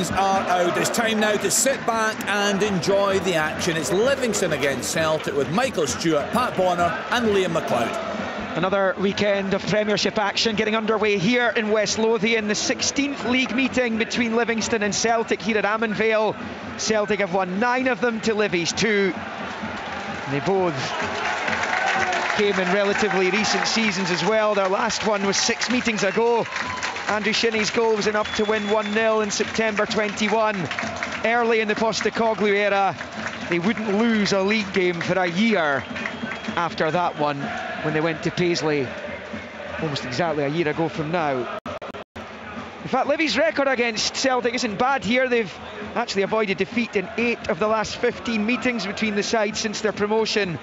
referees are out. It's time now to sit back and enjoy the action. It's Livingston against Celtic with Michael Stewart, Pat Bonner and Liam McLeod. Another weekend of Premiership action getting underway here in West Lothian. The 16th league meeting between Livingston and Celtic here at Ammanvale. Celtic have won 9 of them to Livy's 2. They both came in relatively recent seasons as well. Their last one was 6 meetings ago. Andrew Shinney's goal was enough to win 1-0 in September 21. Early in the Postecoglou era, they wouldn't lose a league game for a year after that one, when they went to Paisley almost exactly a year ago from now. In fact, Livy's record against Celtic isn't bad here. They've actually avoided defeat in 8 of the last 15 meetings between the sides since their promotion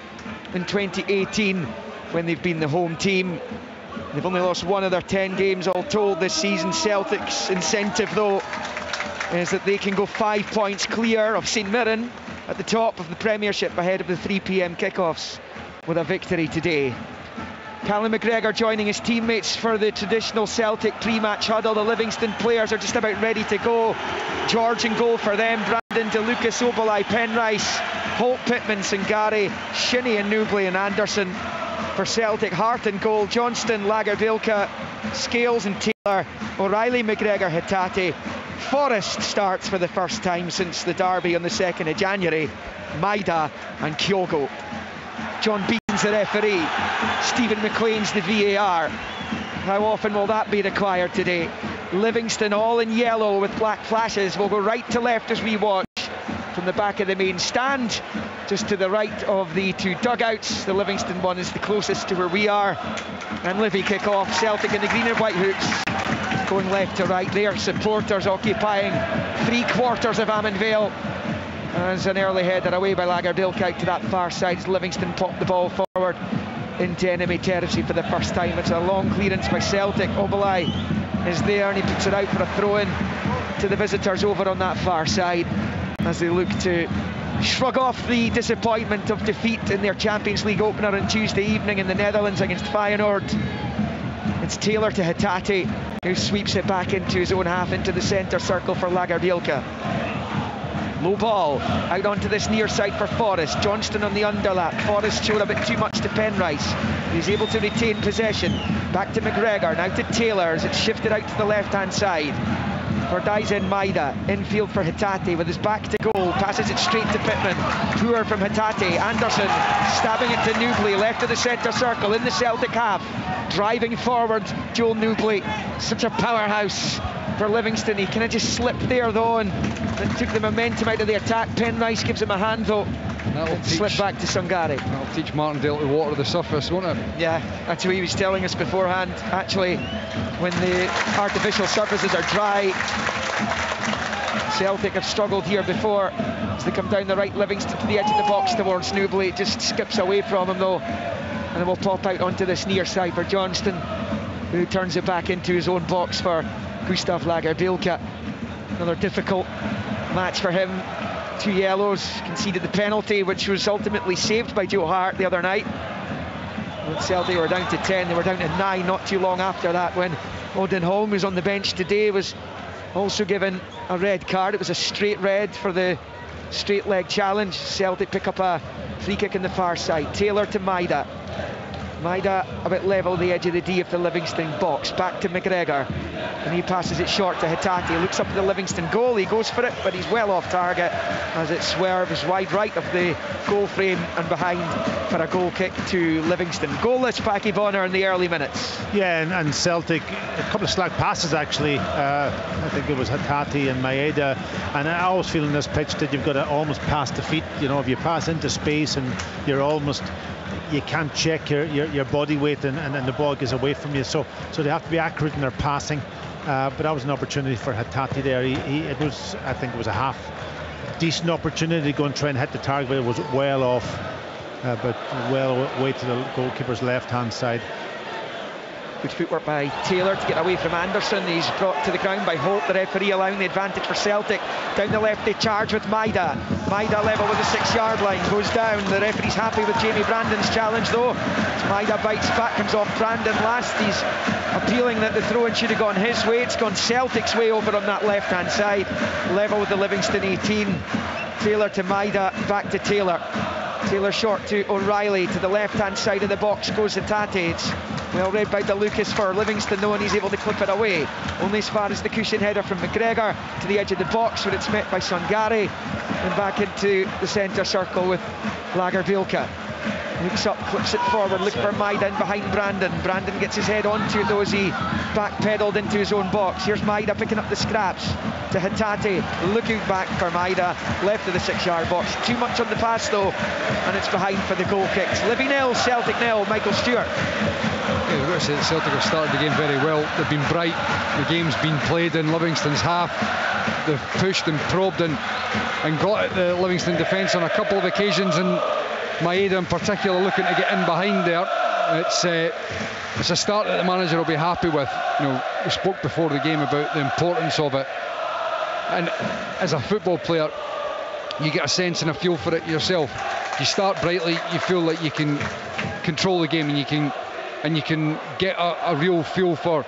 in 2018, when they've been the home team. They've only lost 1 of their 10 games all told this season. Celtic's incentive, though, is that they can go 5 points clear of St Mirren at the top of the Premiership ahead of the 3 p.m. kickoffs with a victory today. Callum McGregor joining his teammates for the traditional Celtic pre-match huddle. The Livingston players are just about ready to go. George in goal for them, Brandon DeLucas, Obolai, Penrice, Holt, Pittman, Singari, Shinnie and Newbley and Anderson. For Celtic, Hart in goal, Johnston, Lagerbielke, Scales and Taylor, O'Reilly, McGregor, Hatate. Forrest starts for the first time since the derby on the 2nd of January. Maida and Kyogo. John Beaton's the referee. Stephen McLean's the VAR. How often will that be required today? Livingston all in yellow with black flashes. We'll go right to left as we watch from the back of the main stand, just to the right of the 2 dugouts. The Livingston one is the closest to where we are. And Livy kick off. Celtic in the green and white hooks, going left to right. Their supporters occupying 3/4 of Ammanvale. As an early header away by Lagerbielke out to that far side as Livingston pop the ball forward into enemy territory for the first time. It's a long clearance by Celtic. Obolai is there and he puts it out for a throw-in to the visitors over on that far side, as they look to shrug off the disappointment of defeat in their Champions League opener on Tuesday evening in the Netherlands against Feyenoord. It's Taylor to Hatate, who sweeps it back into his own half, into the centre circle for Lagerbielke. Low ball out onto this near side for Forrest. Johnston on the underlap. Forrest showed a bit too much to Penrice. He's able to retain possession. Back to McGregor, now to Taylor as it's shifted out to the left-hand side. For Daizen Maida, infield for Hatate with his back to goal, passes it straight to Pittman. Poor from Hatate. Anderson stabbing it to Newbley, left of the centre circle in the Celtic half. Driving forward, Joel Newbley, such a powerhouse for Livingston. He kind of just slipped there though and took the momentum out of the attack. Penrice gives him a hand though. Slip back to Sungari. That'll teach Martindale to water the surface, won't it? Yeah, that's what he was telling us beforehand. Actually, when the artificial surfaces are dry, Celtic have struggled here before. As they come down the right, Livingston to the edge of the box towards Newbley. It just skips away from him though, and it will pop out onto this near side for Johnston, who turns it back into his own box for Gustav Lagerbielke. Another difficult match for him. 2 yellows, conceded the penalty, which was ultimately saved by Joe Hart the other night. When Celtic were down to 10, they were down to 9 not too long after that, when Odin Holm, who's on the bench today, was also given a red card. It was a straight red for the straight leg challenge. Celtic pick up a free kick in the far side. Taylor to Maida. Maida a bit level the edge of the D of the Livingston box. Back to McGregor, and he passes it short to Hatate. Looks up at the Livingston goal, he goes for it, but he's well off target as it swerves wide right of the goal frame and behind for a goal kick to Livingston. Goalless Packy Bonner in the early minutes. Yeah, and Celtic, a couple of slack passes actually. I think it was Hatate and Maeda, and I always feel in this pitch that you've got to almost pass the feet. You know, if you pass into space and you're almost, you can't check your body weight and the ball gets away from you, so they have to be accurate in their passing. But that was an opportunity for Hatate there. I think it was a half decent opportunity to go and try and hit the target, but it was well off, but well away to the goalkeeper's left hand side. Good footwork by Taylor to get away from Anderson. He's brought to the ground by Holt, the referee allowing the advantage for Celtic. Down the left they charge with Maida. Maida level with the 6-yard line, goes down. The referee's happy with Jamie Brandon's challenge though. As Maida bites back, comes off Brandon last. He's appealing that the throw-in should have gone his way. It's gone Celtic's way over on that left-hand side. Level with the Livingston 18. Taylor to Maida, back to Taylor. Taylor short to O'Reilly, to the left-hand side of the box goes Hatate. It's well read by DeLucas for Livingston though, and he's able to clip it away. Only as far as the cushion header from McGregor to the edge of the box, where it's met by Sungari, and back into the centre circle with Lagerbielke. Looks up, clips it forward, looking for Maida in behind Brandon. Brandon gets his head onto it though as he backpedaled into his own box. Here's Maida picking up the scraps to Hatate, looking back for Maida, left of the 6-yard box. Too much on the pass though, and it's behind for the goal kicks. Livy nil, Celtic nil. Michael Stewart. Yeah, we've got to say that Celtic have started the game very well. They've been bright. The game's been played in Livingston's half. They've pushed and probed and got at the Livingston defence on a couple of occasions, and Maeda in particular looking to get in behind there. It's a start that the manager will be happy with. You know, we spoke before the game about the importance of it, and as a football player you get a sense and a feel for it yourself. You start brightly, you feel like you can control the game, and you can get a real feel for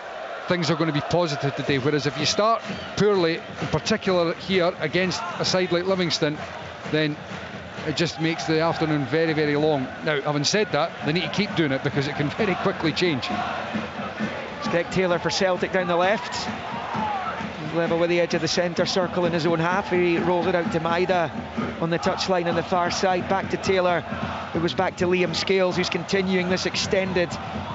things are going to be positive today. Whereas if you start poorly, in particular here against a side like Livingston, then it just makes the afternoon very, very long. Now, having said that, they need to keep doing it because it can very quickly change. It's Greg Taylor for Celtic down the left. He's level with the edge of the centre circle in his own half. He rolls it out to Maida on the touchline on the far side. Back to Taylor, who goes back to Liam Scales, who's continuing this extended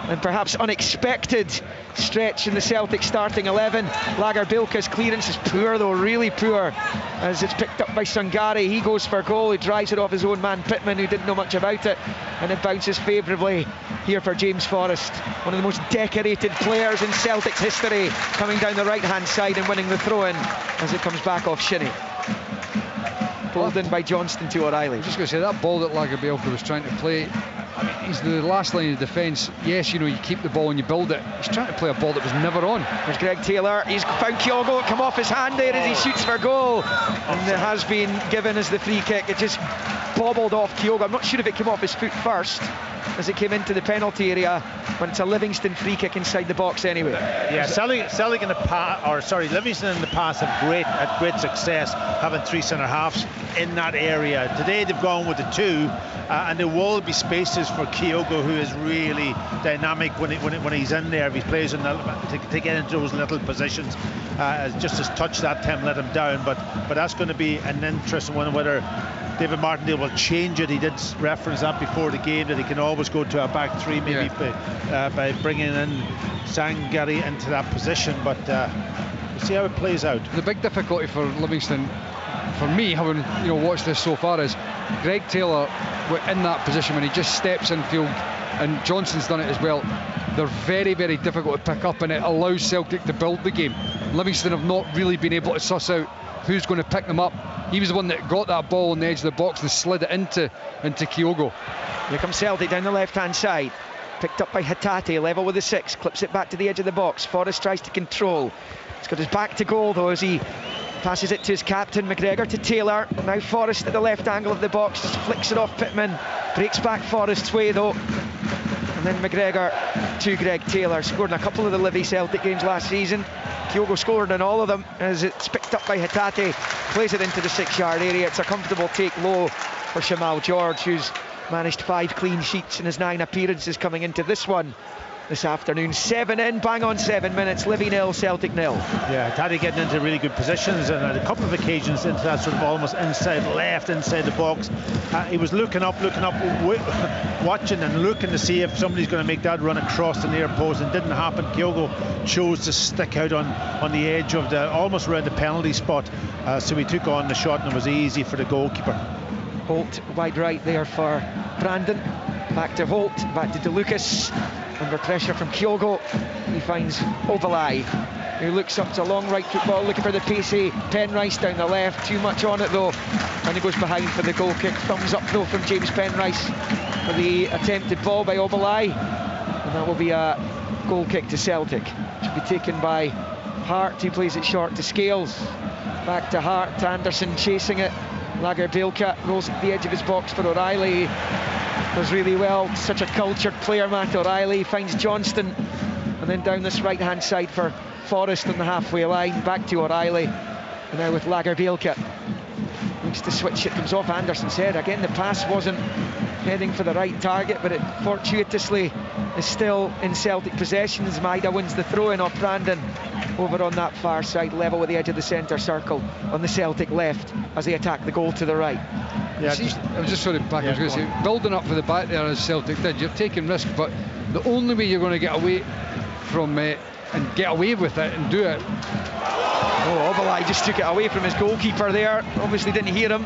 and perhaps unexpected stretch in the Celtic starting 11. Lagerbielke's clearance is poor though, really poor, as it's picked up by Sungari. He goes for goal, he drives it off his own man Pittman, who didn't know much about it, and it bounces favourably here for James Forrest, one of the most decorated players in Celtic's history, coming down the right hand side and winning the throw-in as it comes back off Shinnie. Pulled in by Johnston to O'Reilly. I was just going to say, that ball that Lagerbielke was trying to play, I mean, he's the last line of defence. Yes, you know, you keep the ball and you build it. He's trying to play a ball that was never on. There's Greg Taylor. He's found Kyogo. Come off his hand there as he shoots for goal. And it has been given as the free kick. It just bobbled off Kyogo. I'm not sure if it came off his foot first as it came into the penalty area, but it's a Livingston free kick inside the box anyway. Yeah, Celtic in the past, Livingston in the past have had great success having 3 centre halves in that area. Today they've gone with the 2, and there will be spaces for Kyogo, who is really dynamic when he's in there. If he plays in to get into those little positions, just as touch that time let him down. But that's going to be an interesting one, whether David Martindale will change it. He did reference that before the game, that he can always go to a back 3 maybe by bringing in Sangari into that position, but we'll see how it plays out. The big difficulty for Livingston, for me, having watched this so far, is Greg Taylor in that position when he just steps in field, and Johnson's done it as well. They're very, very difficult to pick up, and it allows Celtic to build the game. Livingston have not really been able to suss out who's going to pick them up. He was the one that got that ball on the edge of the box and slid it into Kyogo. Here comes Celtic down the left-hand side. Picked up by Hatate, level with the 6, clips it back to the edge of the box. Forrest tries to control. He's got his back to goal though as he passes it to his captain, McGregor to Taylor. Now Forrest at the left angle of the box, just flicks it off Pittman. Breaks back Forrest's way though. And then McGregor to Greg Taylor. Scored in a couple of the Livy Celtic games last season. Kyogo scored in all of them as it's picked up by Hatate. Plays it into the 6-yard area. It's a comfortable take low for Shamal George, who's managed 5 clean sheets in his 9 appearances coming into this one this afternoon. 7 in, bang on 7 minutes. Livy nil, Celtic nil. Yeah, Taddy getting into really good positions, and on a couple of occasions into that sort of almost inside the box. He was looking up, watching and looking to see if somebody's going to make that run across the near post, and didn't happen. Kyogo chose to stick out on the edge of almost around the penalty spot, so he took on the shot, and it was easy for the goalkeeper. Holt wide right there for Brandon. Back to Holt, back to DeLucas. Under pressure from Kyogo, he finds Ovalai, who looks up to a long right football, looking for the pacey Penrice down the left. Too much on it though, and he goes behind for the goal kick. Thumbs up though from James Penrice for the attempted ball by Ovalai, and that will be a goal kick to Celtic. It should be taken by Hart, who plays it short to Scales. Back to Hart, Anderson chasing it. Lagerbielke rolls at the edge of his box for O'Reilly. Does really well, such a cultured player, Matt O'Reilly. Finds Johnston, and then down this right-hand side for Forrest on the halfway line. Back to O'Reilly, and now with Lagerbielke. Looks to switch it, comes off Anderson's head. Again, the pass wasn't heading for the right target, but it fortuitously is still in Celtic possession as Maida wins the throw-in off Brandon over on that far side, level with the edge of the centre circle on the Celtic left as they attack the goal to the right. Yeah, I was just sort of back. I was going to say, building up for the back there as Celtic did, you're taking risk, but the only way you're going to get away from it and get away with it and do it. Oh, Obalai just took it away from his goalkeeper there. Obviously didn't hear him.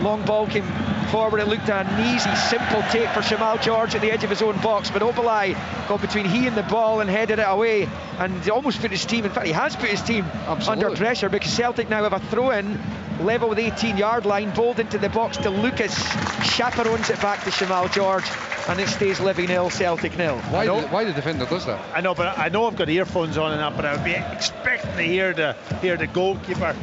Long ball came forward. It looked an easy, simple take for Shamal George at the edge of his own box, but Obalai got between he and the ball and headed it away, and almost put his team, in fact he has put his team under pressure, because Celtic now have a throw-in level with 18-yard line, bowled into the box to Lucas, chaperones it back to Shamal George, and it stays Livy 0, Celtic 0. Why the defender does that? I know, but I know I've got earphones on and that, but I would be expecting to hear the goalkeeper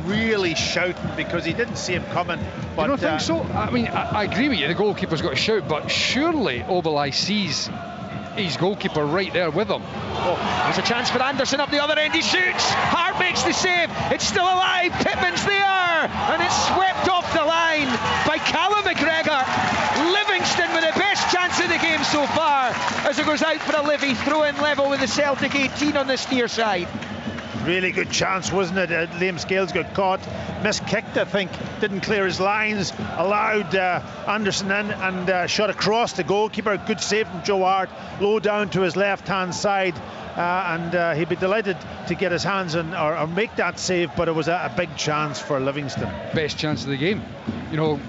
really shouting, because he didn't see him coming. But you don't think so? I mean, I agree with you, the goalkeeper's got to shout, but surely Obalai sees his goalkeeper right there with him. Oh, there's a chance for Anderson up the other end. He shoots. Hart makes the save. It's still alive. Pittman's there, and it's swept off the line by Callum McGregor. Livingston with the best chance of the game so far as it goes out for a Livy throw-in level with the Celtic 18 on this near side. Really good chance, wasn't it? Liam Scales got caught, miskicked, I think, didn't clear his lines, allowed Anderson in, and shot across the goalkeeper. Good save from Joe Hart, low down to his left-hand side, and he'd be delighted to get his hands on or make that save, but it was a big chance for Livingston. Best chance of the game. You know,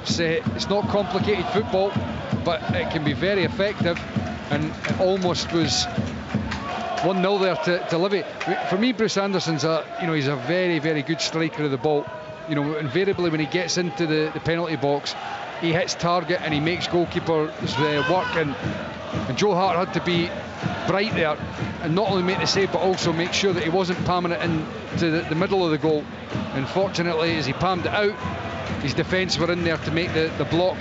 it's not complicated football, but it can be very effective, and it almost was 1-0 there to Livy. For me, Bruce Anderson's he's a very, very good striker of the ball. You know, invariably when he gets into the penalty box, he hits target and he makes goalkeepers work. And Joe Hart had to be bright there and not only make the save, but also make sure that he wasn't palming it into the middle of the goal. And fortunately, as he palmed it out, his defence were in there to make the block.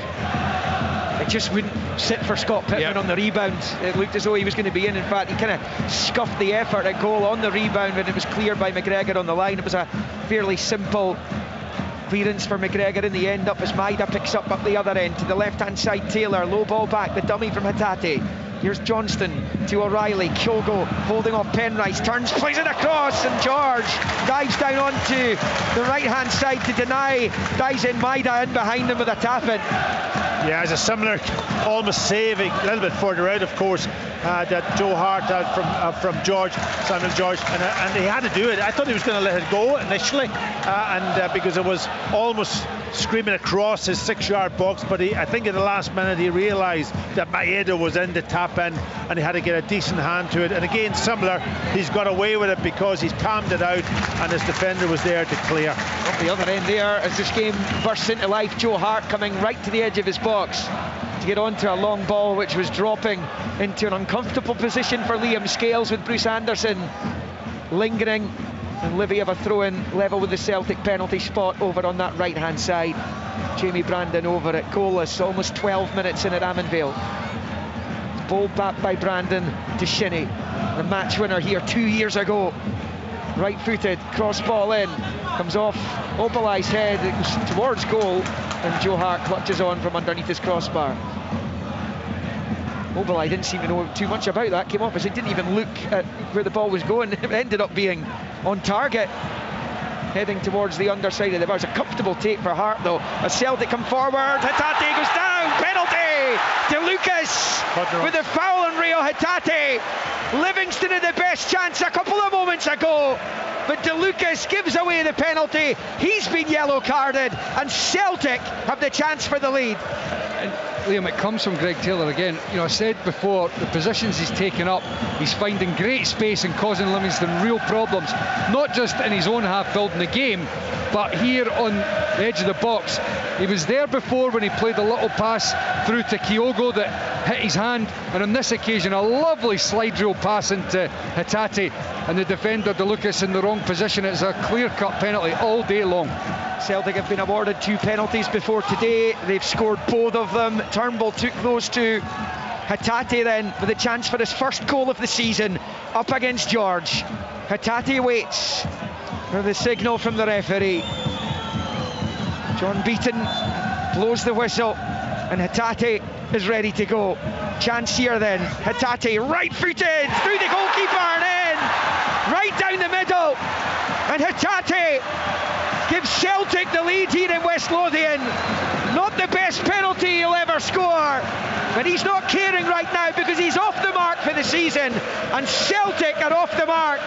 It just wouldn't sit for Scott Pittman on the rebound. It looked as though he was going to be in. In fact, he kind of scuffed the effort at goal on the rebound when it was cleared by McGregor on the line. It was a fairly simple clearance for McGregor in the end, up as Maida picks up the other end to the left-hand side. Taylor, low ball back, the dummy from Hatate. Here's Johnston to O'Reilly. Kyogo holding off Penrice, turns, plays it across, and George dives down onto the right-hand side to deny. Dives in, Maida in behind him with a tap-in. Yeah, it's a similar almost saving, a little bit further out, of course, that Joe Hart had from Samuel George, and he had to do it. I thought he was going to let it go initially, because it was almost screaming across his 6-yard box, but I think at the last minute he realised that Maeda was in to tap in, and he had to get a decent hand to it. And again, similar, he's got away with it because he's palmed it out and his defender was there to clear. Up the other end there, as this game bursts into life, Joe Hart coming right to the edge of his box to get onto a long ball which was dropping into an uncomfortable position for Liam Scales, with Bruce Anderson lingering, and Livy have a throw-in level with the Celtic penalty spot over on that right-hand side. Jamie Brandon over at Colas, almost 12 minutes in at Ammanvale. Bowled back by Brandon to Shinnie, the match winner here 2 years ago. Right-footed, cross ball in, comes off Obalai's head, it goes towards goal, and Joe Hart clutches on from underneath his crossbar. Obalai didn't seem to know too much about that, came off as he didn't even look at where the ball was going. It ended up being on target, heading towards the underside of the bar. It's a comfortable take for Hart though, as Celtic come forward. Hatate goes down, penalty to Lucas with the foul on Rio Hatate. Livingston had the best chance a couple of moments ago, but De Lucas gives away the penalty. He's been yellow carded, and Celtic have the chance for the lead. And Liam, it comes from Greg Taylor again. You know, I said before, the positions he's taken up, he's finding great space and causing Livingston real problems, not just in his own half building the game, but here on the edge of the box, he was there before when he played a little pass through to Kyogo that hit his hand, and on this occasion a lovely slide rule pass into Hatate, and the defender De Lucas in the wrong position. It's a clear-cut penalty all day long. Celtic have been awarded 2 penalties before today. They've scored both of them. Turnbull took those 2. Hatate then with a chance for his first goal of the season up against George. Hatate waits for the signal from the referee. John Beaton blows the whistle and Hatate is ready to go. Chance here then. Hatate right-footed through the goalkeeper and in, right down the middle, and Hatate gives Celtic the lead here in West Lothian. Not the best penalty he'll ever score, but he's not caring right now because he's off the mark for the season, and Celtic are off the mark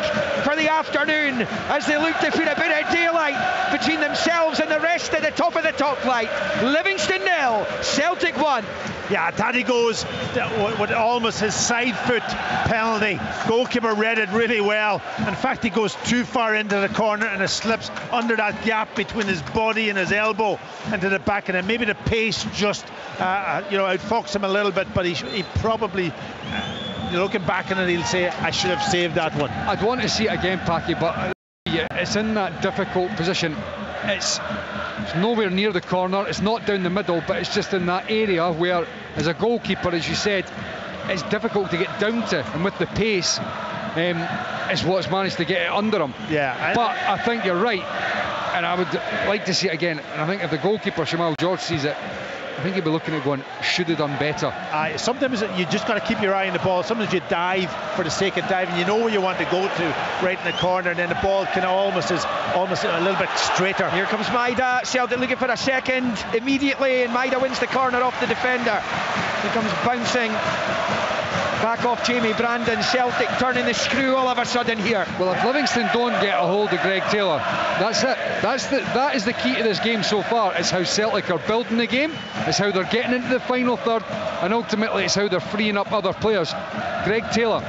for the afternoon as they look to put a bit of daylight between themselves and the rest at the top of the top flight. Livingston 0, Celtic 1. Yeah, Taddy goes with almost his side foot penalty. Goalkeeper read it really well. In fact, he goes too far into the corner and it slips under that gap between his body and his elbow into the back, and then maybe the pace just outfoxed him a little bit, but he probably looking back on it, he'll say, I should have saved that one. I'd want to see it again, Packy, but it's in that difficult position. It's nowhere near the corner, it's not down the middle, but it's just in that area where, as a goalkeeper, as you said, it's difficult to get down to, and with the pace, it's what's managed to get it under him. Yeah, but I think you're right, and I would like to see it again. And I think if the goalkeeper, Shamal George, sees it, I think he'll be looking at going, should have done better. Sometimes you just got to keep your eye on the ball. Sometimes you dive for the sake of diving. You know where you want to go to, right in the corner, and then the ball kind of almost a little bit straighter. Here comes Maida. Celtic looking for a second immediately, and Maida wins the corner off the defender. He comes bouncing back off Jamie Brandon. Celtic turning the screw all of a sudden here. Well, if Livingston don't get a hold of Greg Taylor, that's it. That is the key to this game so far. It's how Celtic are building the game, it's how they're getting into the final third, and ultimately it's how they're freeing up other players. Greg Taylor.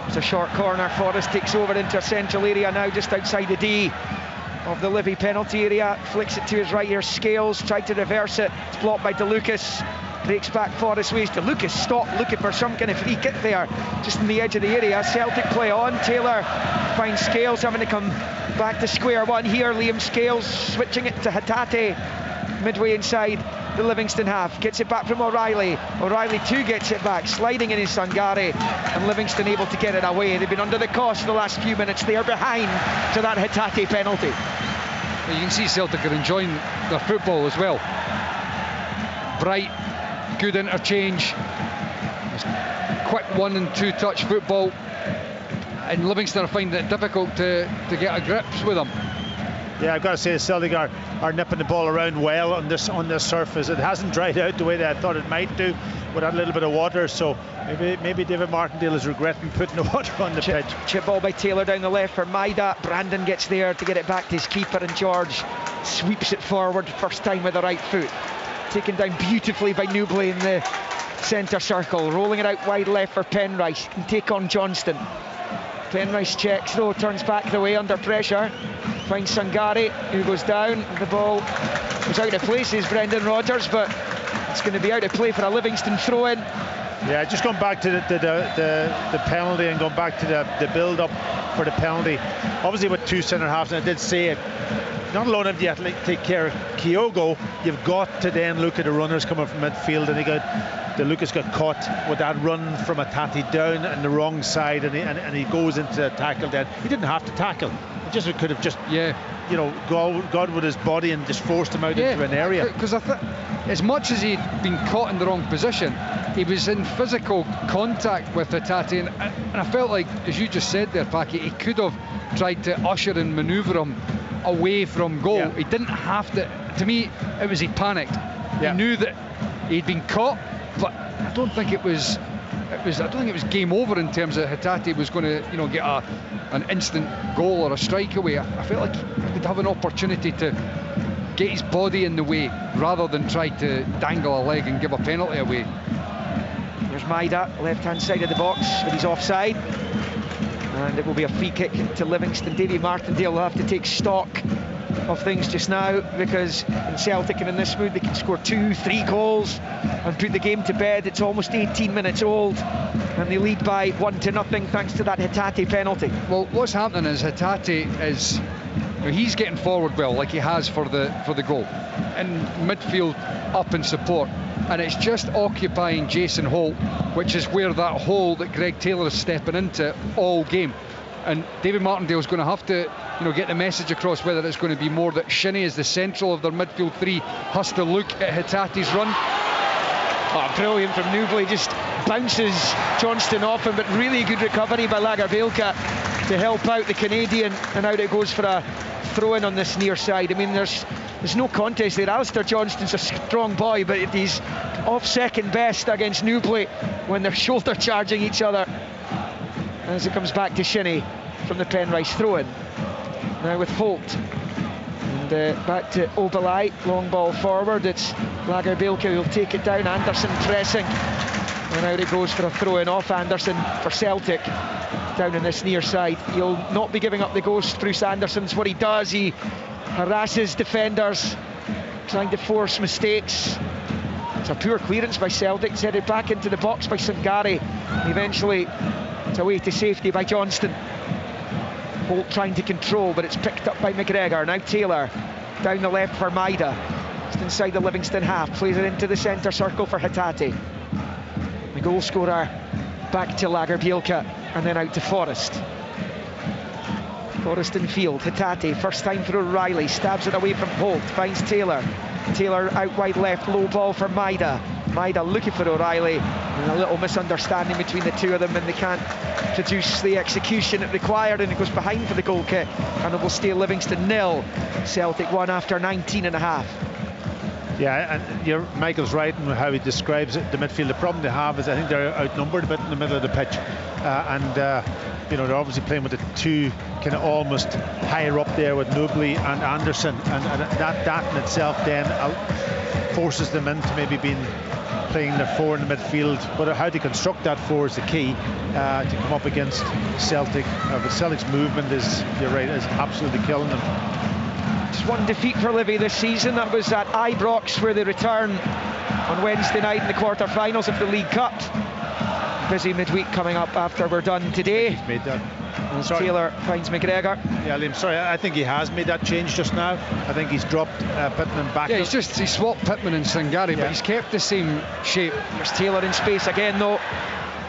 It's a short corner. Forrest takes over into a central area now, just outside the D of the Livy penalty area. Flicks it to his right here. Scales tried to reverse it. It's blocked by De Lucas. Breaks back Forrest ways to Lucas. Stop looking for some kind of free kick there, just in the edge of the area. Celtic play on. Taylor finds Scales having to come back to square one here. Liam Scales switching it to Hatate midway inside the Livingston half. Gets it back from O'Reilly. O'Reilly too gets it back, sliding in his Sangare, and Livingston able to get it away. They've been under the cosh for the last few minutes. They are behind to that Hatate penalty. You can see Celtic are enjoying their football as well. Bright, good interchange, quick 1 and 2 touch football, and Livingston are finding it difficult to get a grips with them. Yeah, I've got to say Celtic are nipping the ball around well on this surface. It hasn't dried out the way that I thought it might do with that little bit of water, so maybe David Martindale is regretting putting the water on the pitch. Chip ball by Taylor down the left for Maida. Brandon gets there to get it back to his keeper, and George sweeps it forward first time with the right foot. Taken down beautifully by Newbley in the centre circle. Rolling it out wide left for Penrice. Can take on Johnston. Penrice checks though, turns back the way under pressure. Finds Sangare, who goes down. The ball was out of play, says Brendan Rodgers, but it's going to be out of play for a Livingston throw-in. Yeah, just going back to the penalty and going back to the build-up for the penalty. Obviously with 2 centre-halves, and I did say it, not alone have you to take care of Kyogo, you've got to then look at the runners coming from midfield, and Lucas got caught with that run from Hatate down on the wrong side, and he goes into the tackle then. He didn't have to tackle. He could have just gone with his body and just forced him out into an area. Because as much as he'd been caught in the wrong position, he was in physical contact with Hatate, and I felt like, as you just said there, Packy, he could have tried to usher and manoeuvre him away from goal. Yeah. He didn't have to me it was he panicked. He knew that he'd been caught, but I don't think it was game over in terms of Hatate was going to get an instant goal or a strike away. I felt like he would have an opportunity to get his body in the way rather than try to dangle a leg and give a penalty away. There's Maida, left hand side of the box, but he's offside, and it will be a free kick to Livingston. Davy Martindale will have to take stock of things just now, because in Celtic and in this mood they can score 2-3 goals and put the game to bed. It's almost 18 minutes old and they lead by 1-0 thanks to that Hatate penalty. Well, what's happening is Hatate is, he's getting forward well, like he has for the goal, and midfield up in support, and it's just occupying Jason Holt, which is where that hole that Greg Taylor is stepping into all game. And David Martindale's going to have to, get the message across, whether it's going to be more that Shinnie is the central of their midfield three, has to look at Hatate's run. Oh, brilliant from Newbley, just bounces Johnston off him, but really good recovery by Lagerbielke to help out the Canadian, and out it goes for a throw-in on this near side. I mean, there's no contest there. Alistair Johnston's a strong boy, but if he's off second best against Newbley when they're shoulder charging each other. As it comes back to Shinnie from the Penrice throw-in. Now with Holt. And back to Obalai, long ball forward. It's Lagerbielke who'll take it down. Anderson pressing. And out it goes for a throw-in off Anderson for Celtic. Down in this near side. He'll not be giving up the ghost. Bruce Anderson's what he does. He harasses defenders, trying to force mistakes. It's a poor clearance by Celtic. It's headed back into the box by St Gary. Eventually it's away to safety by Johnston. Holt trying to control, but it's picked up by McGregor. Now Taylor down the left for Maida, just inside the Livingston half, plays it into the centre circle for Hatate. The goal scorer back to Lagerbielke and then out to Forrest. Forrest in field. Hatate first time through Riley, stabs it away from Holt, finds Taylor. Taylor out wide left, low ball for Maida. Maida looking for O'Reilly, and a little misunderstanding between the two of them, and they can't produce the execution it required, and it goes behind for the goal kick, and it will stay Livingston 0, Celtic 1 after 19 and a half. Yeah, and Michael's right in how he describes it, the midfield. The problem they have is I think they're outnumbered a bit in the middle of the pitch, they're obviously playing with the two kind of almost higher up there with Newbley and Anderson, and that in itself then forces them into maybe playing their four in the midfield. But how they construct that four is the key to come up against Celtic. But Celtic's movement is, you're right, is absolutely killing them. Just one defeat for Livy this season. That was at Ibrox, where they return on Wednesday night in the quarter-finals of the League Cup. Busy midweek coming up after we're done today. He's made that. As Taylor finds McGregor. Yeah, Liam, sorry, I think he has made that change just now. I think he's dropped Pittman back. Yeah, he swapped Pittman and Sangari, but he's kept the same shape. There's Taylor in space again, though.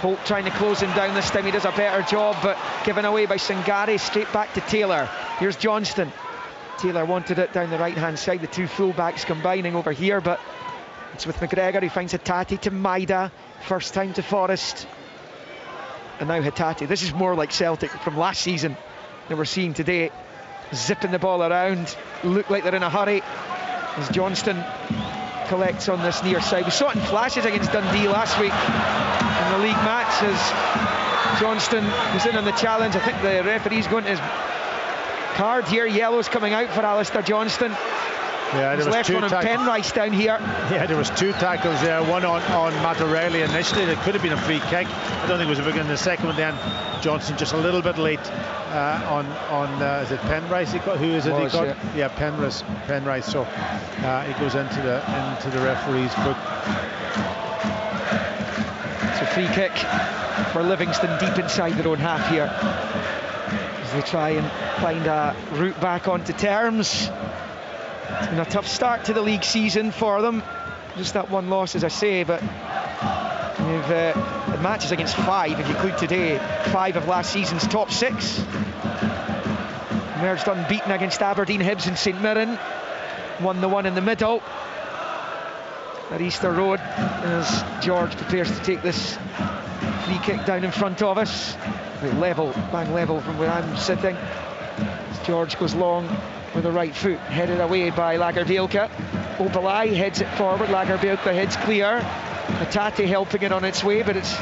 Holt trying to close him down this time. He does a better job, but given away by Sangari. Straight back to Taylor. Here's Johnston. Taylor wanted it down the right-hand side. The two full-backs combining over here, but it's with McGregor. He finds Hatate to Maida. First time to Forrest. And now Hatate. This is more like Celtic from last season that we're seeing today. Zipping the ball around. Look like they're in a hurry. As Johnston collects on this near side. We saw it in flashes against Dundee last week in the league match as Johnston was in on the challenge. I think the referee's going to his card here. Yellow's coming out for Alistair Johnston. Yeah, there was left two one on Penrice down here. Yeah, there was two tackles there. One on Matt O'Reilly initially. It could have been a free kick. I don't think it was a big one. The second one then, Johnson just a little bit late on is it Penrice? Who is it? Yeah, Penrice. So he goes into the referee's book. It's a free kick for Livingston deep inside their own half here, as they try and find a route back onto terms. It's been a tough start to the league season for them. Just that one loss, as I say, but they've had matches against 5, if you include today, 5 of last season's top 6. Emerged unbeaten against Aberdeen, Hibs and St Mirren. Won the one in the middle at Easter Road, as George prepares to take this free kick down in front of us. Bang level from where I'm sitting. As George goes long with the right foot, headed away by Lagerbielke. Obalai heads it forward. Lagerbielke heads clear. Hatate helping it on its way, but it's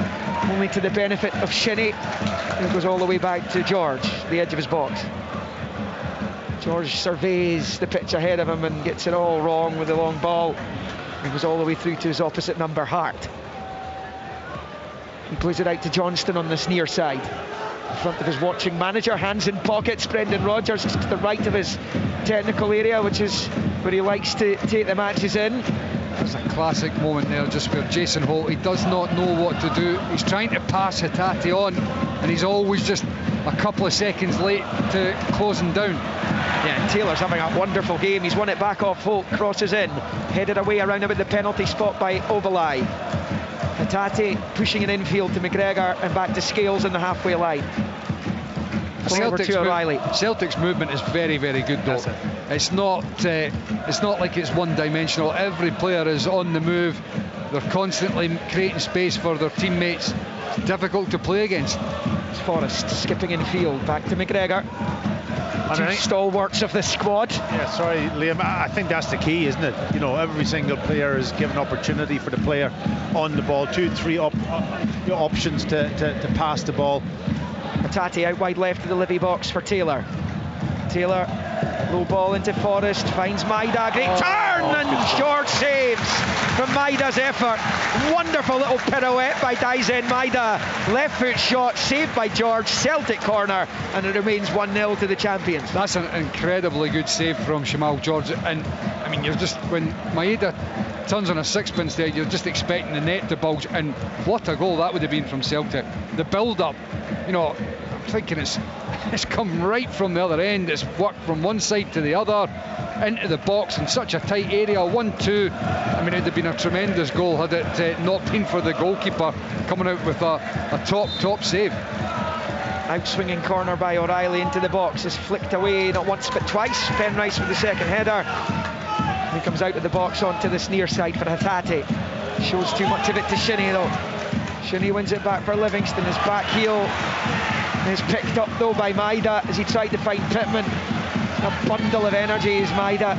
only to the benefit of Shinnie. It goes all the way back to George, the edge of his box. George surveys the pitch ahead of him and gets it all wrong with the long ball. It goes all the way through to his opposite number, Hart. He plays it out to Johnston on this near side. In front of his watching manager, hands in pockets. Brendan Rodgers to the right of his technical area, which is where he likes to take the matches in. There's a classic moment there just where Jason Holt, he does not know what to do. He's trying to pass Hatate on and he's always just a couple of seconds late to closing down. Yeah, and Taylor's having a wonderful game. He's won it back off Holt, crosses in, headed away around about the penalty spot by Obalai. Hatate pushing an infield to McGregor and back to Scales in the halfway line. Celtic's movement is very, very good though. It's not like it's one-dimensional. Every player is on the move. They're constantly creating space for their teammates. It's difficult to play against. Forrest skipping in field, back to McGregor. Two stalwarts of the squad. Yeah, sorry, Liam. I think that's the key, isn't it? You know, every single player is given opportunity for the player on the ball. 2-3 options to pass the ball. Hatate out wide left of the Livy box for Taylor. Taylor, low ball into Forrest, finds Maida, great turn, and George saves from Maida's effort. Wonderful little pirouette by Daizen Maida. Left foot shot, saved by George, Celtic corner, and it remains 1-0 to the champions. That's an incredibly good save from Shamal George, and I mean, you're just, when Maida turns on a sixpence there, you're just expecting the net to bulge, and what a goal that would have been from Celtic. The build-up, you know, I'm thinking it's come right from the other end. It's worked from one side to the other, into the box in such a tight area. 1-2. I mean, it'd have been a tremendous goal had it not been for the goalkeeper coming out with a top save. Out-swinging corner by O'Reilly into the box is flicked away, not once but twice. Penrice with the second header. He comes out of the box onto this near side for Hatate. Shows too much of it to Shinnie though. Shinnie wins it back for Livingston. His back heel is picked up though by Maida as he tried to find Pittman. A bundle of energy is Maida.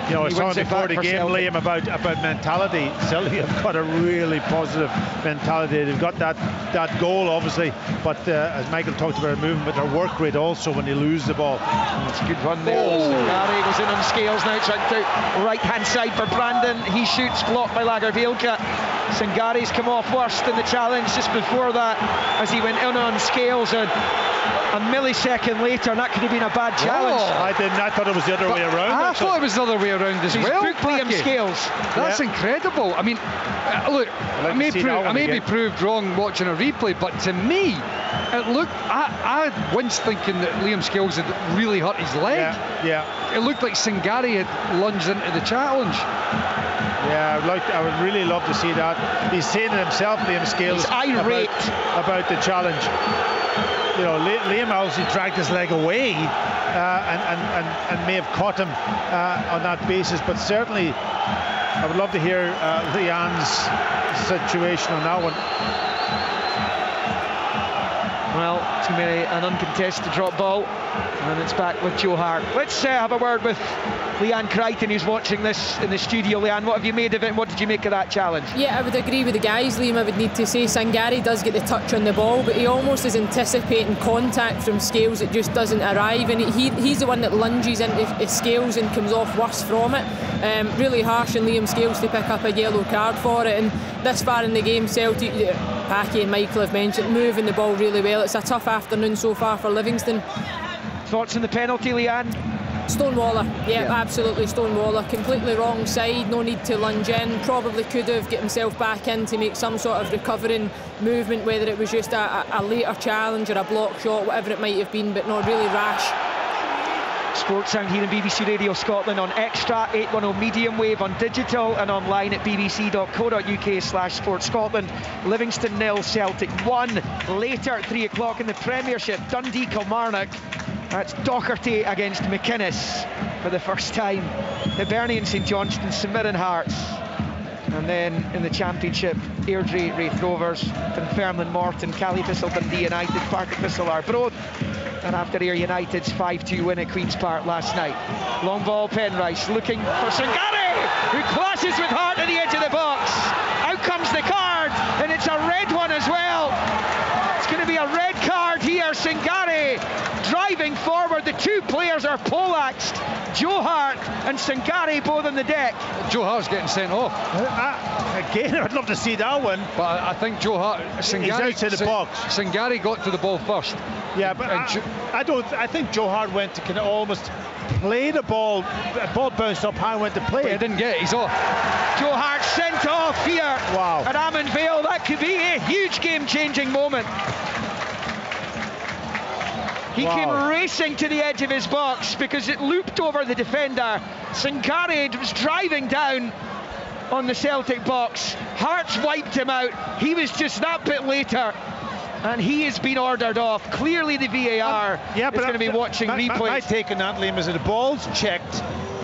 You know, I was talking before the game, Liam, about mentality. Celtic have got a really positive mentality. They've got that goal, obviously, but as Michael talked about, moving with their work rate also when they lose the ball. It's a good run there. Gary goes in on Scales now, trying to right-hand side for Brandon. He shoots, blocked by Lagerbielke. Sangari's come off worst in the challenge just before that as he went in on Scales, and a millisecond later that could have been a bad challenge. I didn't. I thought it was the other way around. I thought it was the other way around as well. Liam Scales. That's incredible. I mean, look, I may be proved wrong watching a replay, but to me, it looked. I winced thinking that Liam Scales had really hurt his leg. Yeah. It looked like Sangari had lunged into the challenge. Yeah, I would really love to see that. He's saying it himself, Liam Scales, he's irate about the challenge. You know, Liam obviously dragged his leg away and may have caught him on that basis, but certainly I would love to hear Leanne's situation on that one. Well, it's going to be an uncontested drop ball, and it's back with Joe Hart. Let's have a word with Leanne Crichton, who's watching this in the studio. Leanne, what have you made of it, and what did you make of that challenge? Yeah, I would agree with the guys, Liam. I would need to say Sangari does get the touch on the ball, but he almost is anticipating contact from Scales. It just doesn't arrive, and he's the one that lunges into Scales and comes off worse from it. Really harsh on Liam Scales to pick up a yellow card for it, and this far in the game, Celtic, Packy and Michael have mentioned, moving the ball really well. It's a tough afternoon so far for Livingston. Thoughts on the penalty, Leanne? Stonewaller, yeah, absolutely Stonewaller. Completely wrong side, no need to lunge in. Probably could have get himself back in to make some sort of recovering movement, whether it was just a later challenge or a block shot, whatever it might have been, but no, really rash. Sports Sound here in BBC Radio Scotland on Extra, 810 medium wave on digital and online at bbc.co.uk/Sports Scotland. Livingston 0, Celtic 1. Later, 3 o'clock in the Premiership, Dundee Kilmarnock. That's Docherty against McInnes for the first time. Hibernian St Johnstone, St Mirren Hearts. And then in the Championship, Airdrie, Raith Rovers, Dunfermline, Morton, Cali Thistle, Dundee United, Partick Thistle, Arbroath. And after Ayr United's 5-2 win at Queen's Park last night. Long ball, Penrice looking for Sangari, who clashes with Hart at the edge of the box. Out comes the card, and it's a red one as well. It's going to be a red card here. Singari driving forward. The two players are poleaxed. Joe Hart and Singari both on the deck. Joe Hart's getting sent off. Again, I'd love to see that one. But I think Joe Hart, he's outside the box. Singari got to the ball first. Yeah, but I think Joe Hart went to kind of almost play the ball. The ball bounced up high and went to play but it. He didn't get it, he's off. Joe Hart sent off here at Amon Vale. That could be a huge game-changing moment. He came racing to the edge of his box because it looped over the defender. Singari was driving down on the Celtic box. Hearts wiped him out. He was just that bit later, and he has been ordered off. Clearly the VAR is going to be watching replays. My take on that, Liam, is that the ball's checked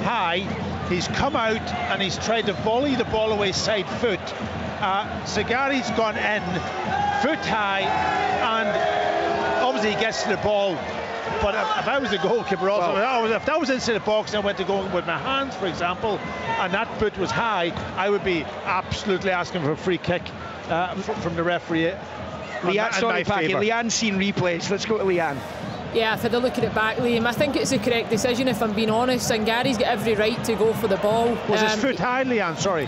high. He's come out and he's tried to volley the ball away side foot. Singari's gone in, foot high, and obviously he gets to the ball. But if I was the goalkeeper, if that was inside the box and I went to go with my hands, for example, and that foot was high, I would be absolutely asking for a free kick from the referee. Leanne's seen replays. Let's go to Leanne. Yeah, I've had a look at it back, Liam. I think it's the correct decision, if I'm being honest. Singari's got every right to go for the ball. Was his foot high, Leanne? Sorry.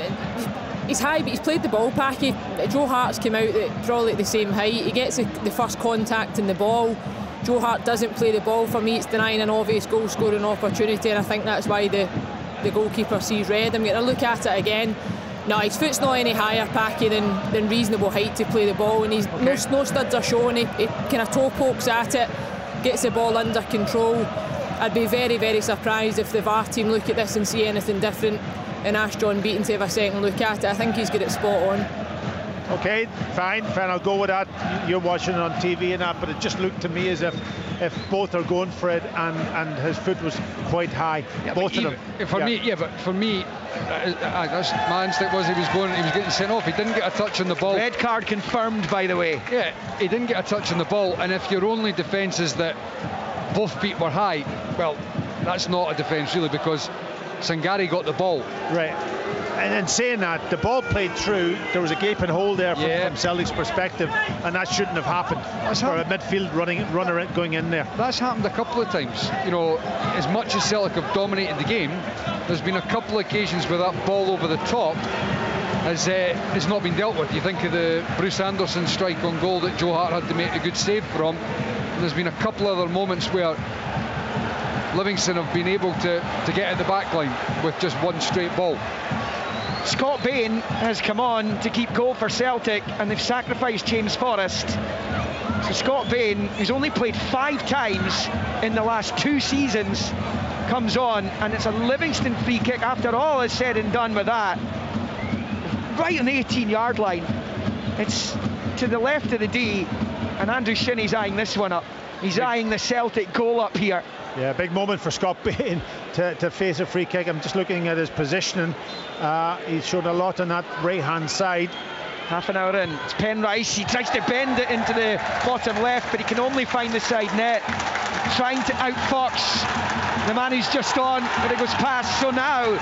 He's high, but he's played the ball back. Joe Hart's came out at probably at the same height. He gets the first contact in the ball. Joe Hart doesn't play the ball. For me, it's denying an obvious goal scoring opportunity, and I think that's why the goalkeeper sees red. I'm going to look at it again. No, his foot's not any higher, Packy, than reasonable height to play the ball, and he's no studs are showing. He kind of toe pokes at it, gets the ball under control. I'd be very, very surprised if the VAR team look at this and see anything different and ask John Beaton to have a second look at it. I think he's got it spot on. Okay, fine, I'll go with that. You're watching it on TV and that, but it just looked to me as if both are going for it, and his foot was quite high, both of them. For me, that's my instinct was he was getting sent off. He didn't get a touch on the ball. Red card confirmed, by the way. Yeah, he didn't get a touch on the ball, and if your only defence is that both feet were high, well, that's not a defence really, because Singari got the ball. Right. And in saying that, the ball played through, there was a gaping hole there from Celtic's perspective, and that shouldn't have happened for a midfield runner going in there. That's happened a couple of times. You know, as much as Celtic have dominated the game, there's been a couple of occasions where that ball over the top has not been dealt with. You think of the Bruce Anderson strike on goal that Joe Hart had to make a good save from. And there's been a couple other moments where Livingston have been able to get at the back line with just one straight ball. Scott Bain has come on to keep goal for Celtic, and they've sacrificed James Forrest. So Scott Bain, who's only played 5 times in the last 2 seasons, comes on, and it's a Livingston free kick after all is said and done with that. Right on the 18-yard line. It's to the left of the D, and Andrew Shinney's eyeing this one up. He's eyeing the Celtic goal up here. Yeah, big moment for Scott Bain to face a free kick. I'm just looking at his positioning. He's shown a lot on that right-hand side. Half an hour in, it's Penrice. He tries to bend it into the bottom left, but he can only find the side net. Trying to outfox the man who's just on, but it goes past. So now,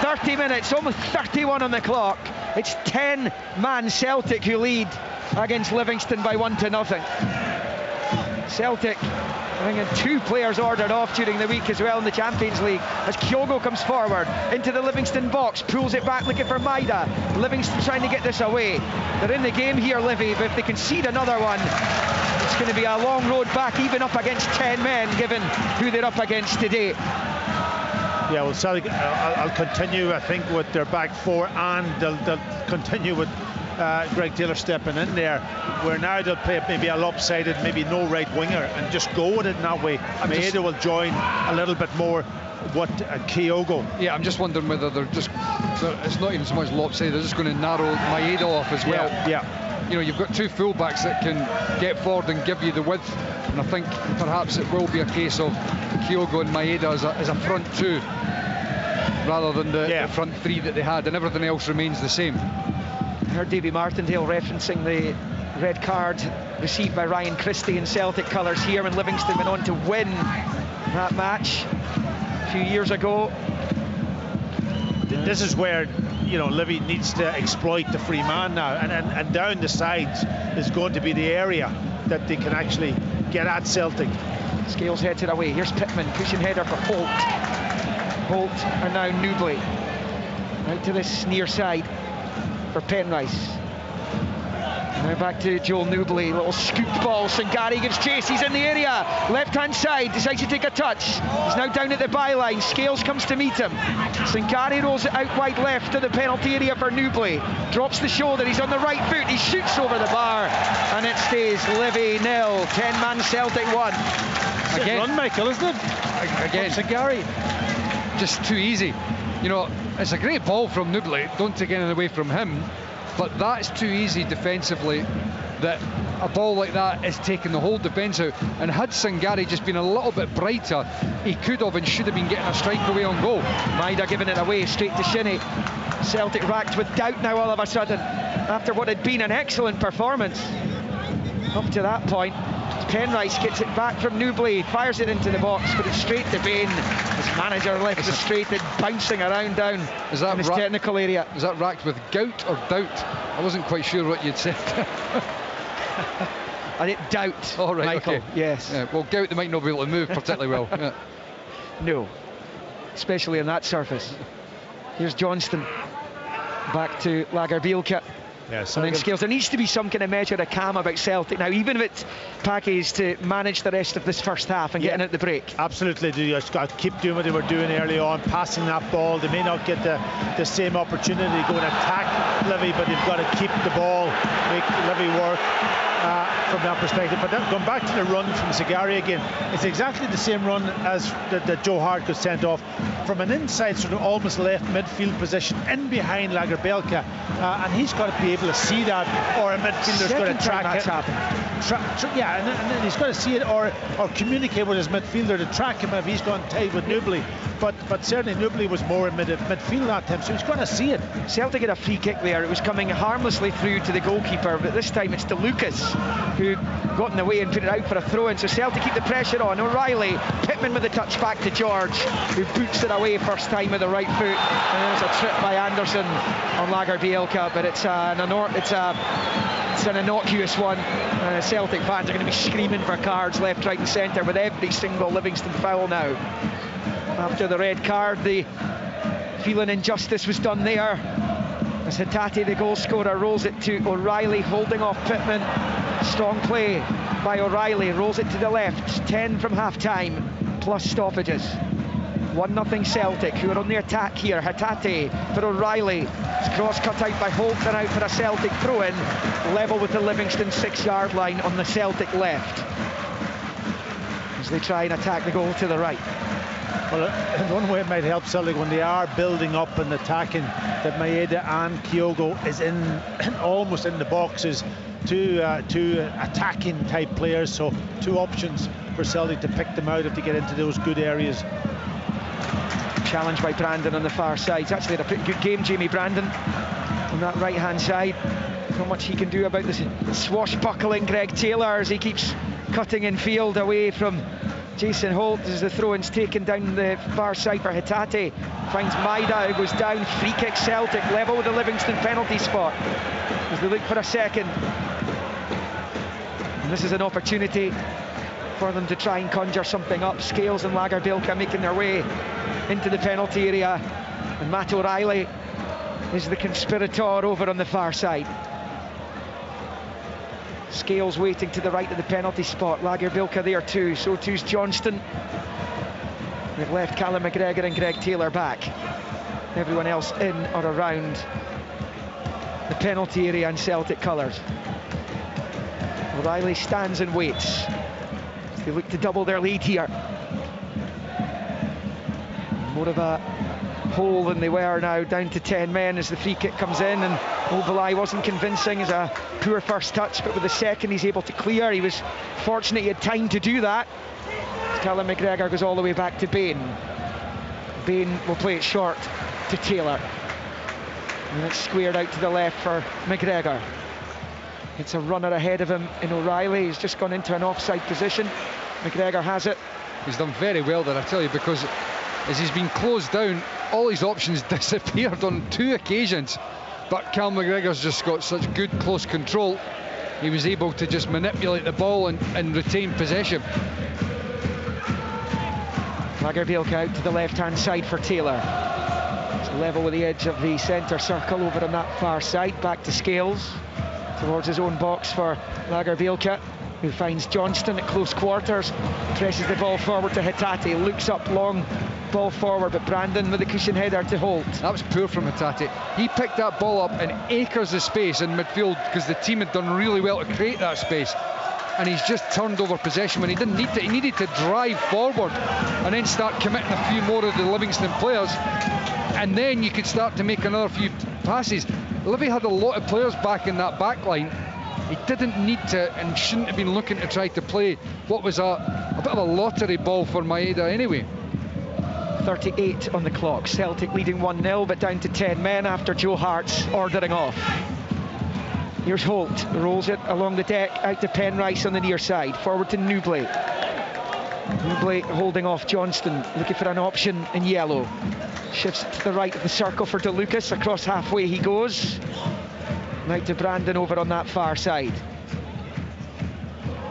30 minutes, almost 31 on the clock. It's 10-man Celtic who lead against Livingston by 1-0. Celtic having 2 players ordered off during the week as well in the Champions League, as Kyogo comes forward into the Livingston box, pulls it back looking for Maida. Livingston trying to get this away. They're in the game here, Livy, but if they concede another one, it's going to be a long road back, even up against 10 men, given who they're up against today. Yeah, well, Celtic, I'll continue, I think, with their back 4, and they'll continue with Greg Taylor stepping in there, where now they'll play maybe a lopsided, maybe no right winger, and just go with it in that way. Maeda will join a little bit more what Kyogo. Yeah, I'm just wondering whether it's not even so much lopsided, they're just going to narrow Maeda off as well. Yeah. You know, you've got 2 fullbacks that can get forward and give you the width, and I think perhaps it will be a case of Kyogo and Maeda as a front 2 rather than the front 3 that they had, and everything else remains the same. I heard Davy Martindale referencing the red card received by Ryan Christie in Celtic colours here when Livingston went on to win that match a few years ago. This is where, you know, Livy needs to exploit the free man now, and down the sides is going to be the area that they can actually get at Celtic. Scales heads it away. Here's Pittman, pushing header for Holt. Holt and now Newbley. Out to this near side for Penrice. Now back to Joel Newbley, little scooped ball. Sangari gives chase, he's in the area. Left-hand side, decides to take a touch. He's now down at the byline. Scales comes to meet him. Sangari rolls it out wide left to the penalty area for Newbley. Drops the shoulder, he's on the right foot, he shoots over the bar, and it stays Livy 0, 10-man Celtic 1. Again, run, Michael, isn't it? Again, Sangari. Just too easy. You know, it's a great ball from Newbley, don't take anything away from him, but that's too easy defensively, that a ball like that is taking the whole defence out. And had Sangari just been a little bit brighter, he could have and should have been getting a strike away on goal. Maida giving it away straight to Shinnie. Celtic racked with doubt now all of a sudden, after what had been an excellent performance up to that point. Penrice gets it back from Newbley, fires it into the box, but it's straight to Bain. His manager left the straight and bouncing around down in his technical area. Is that racked with gout or doubt? I wasn't quite sure what you'd said. I didn't doubt, oh, right, Michael, okay. Yes. Yeah, well, gout, they might not be able to move particularly well. Yeah. No, especially on that surface. Here's Johnston, back to Lagerbielke. Yes, and then Scales. There needs to be some kind of measure of calm about Celtic now, even if it's Packies to manage the rest of this first half and getting at the break. Absolutely, do. You just got to keep doing what they were doing early on, passing that ball. They may not get the same opportunity to go and attack Livy, but they've got to keep the ball, make Livy work from that perspective. But going back to the run from Sangari again, it's exactly the same run as that Joe Hart got sent off from an inside sort of almost left midfield position in behind Lagerbielke, and he's got to be able to see that, or a midfielder's got to track it. And then he's got to see it or communicate with his midfielder to track him if he's gone tight with Newbley. But certainly Newbley was more in midfield that time, so he's got to see it. Celtic had a free kick there. It was coming harmlessly through to the goalkeeper, but this time it's to Lucas, who got in the way and put it out for a throw-in. So Celtic keep the pressure on. O'Reilly, Pittman with the touch back to George, who boots it away first time with the right foot. And there's a trip by Anderson on Lagerbielke, but it's an innocuous one. Celtic fans are going to be screaming for cards left, right and centre with every single Livingston foul now. After the red card, the feeling injustice was done there, as Hatate, the goal scorer, rolls it to O'Reilly, holding off Pittman. Strong play by O'Reilly, rolls it to the left. 10 from half-time, plus stoppages. 1-0 Celtic, who are on the attack here. Hatate for O'Reilly. His cross cut out by Holt and out for a Celtic throw-in. Level with the Livingston 6-yard line on the Celtic left, as they try and attack the goal to the right. Well, in one way it might help Celtic when they are building up and attacking, that Maeda and Kyogo is almost in the boxes. Two attacking type players, so two options for Celtic to pick them out if they get into those good areas. Challenged by Brandon on the far side. He's actually had a pretty good game, Jamie Brandon, on that right hand side. Not much he can do about this swashbuckling Greg Taylor as he keeps cutting in field away from Jason Holt, as the throw-in's taken down the far side for Hatate. Finds Maida, who goes down. Free kick Celtic, level with the Livingston penalty spot as they look for a second. And this is an opportunity for them to try and conjure something up. Scales and Lagerbielke making their way into the penalty area, and Matt O'Reilly is the conspirator over on the far side. Scales waiting to the right of the penalty spot. Lagerbielke there too, so too's Johnston. They've left Callum McGregor and Greg Taylor back. Everyone else in or around the penalty area in Celtic colours. O'Reilly stands and waits. They look to double their lead here. More of a hole than they were now, down to 10 men as the free kick comes in, and Mobileye wasn't convincing as a poor first touch, but with the second he's able to clear. He was fortunate he had time to do that. Callum McGregor goes all the way back to Bain. Bain will play it short to Taylor, and it's squared out to the left for McGregor. It's a runner ahead of him in O'Reilly. He's just gone into an offside position. McGregor has it. He's done very well there, I tell you, because as he's been closed down, all his options disappeared on 2 occasions. But Cal McGregor's just got such good close control he was able to just manipulate the ball and retain possession. Lagerbielke out to the left-hand side for Taylor. It's level with the edge of the centre circle over on that far side. Back to Scales, towards his own box for Lagerbielke, who finds Johnston at close quarters, presses the ball forward to Hatate, looks up long, ball forward, but Brandon with the cushion header to Holt. That was poor from Hatate. He picked that ball up in acres of space in midfield because the team had done really well to create that space, and he's just turned over possession when he didn't need to. He needed to drive forward and then start committing a few more of the Livingston players, and then you could start to make another few passes. Livy had a lot of players back in that back line. He didn't need to and shouldn't have been looking to try to play what was a bit of a lottery ball for Maeda anyway. 38 on the clock. Celtic leading 1-0, but down to 10 men after Joe Hart's ordering off. Here's Holt, rolls it along the deck, out to Penrice on the near side, forward to Newbley. Newbley holding off Johnston, looking for an option in yellow. Shifts to the right of the circle for De Lucas, across halfway he goes. Now to Brandon over on that far side.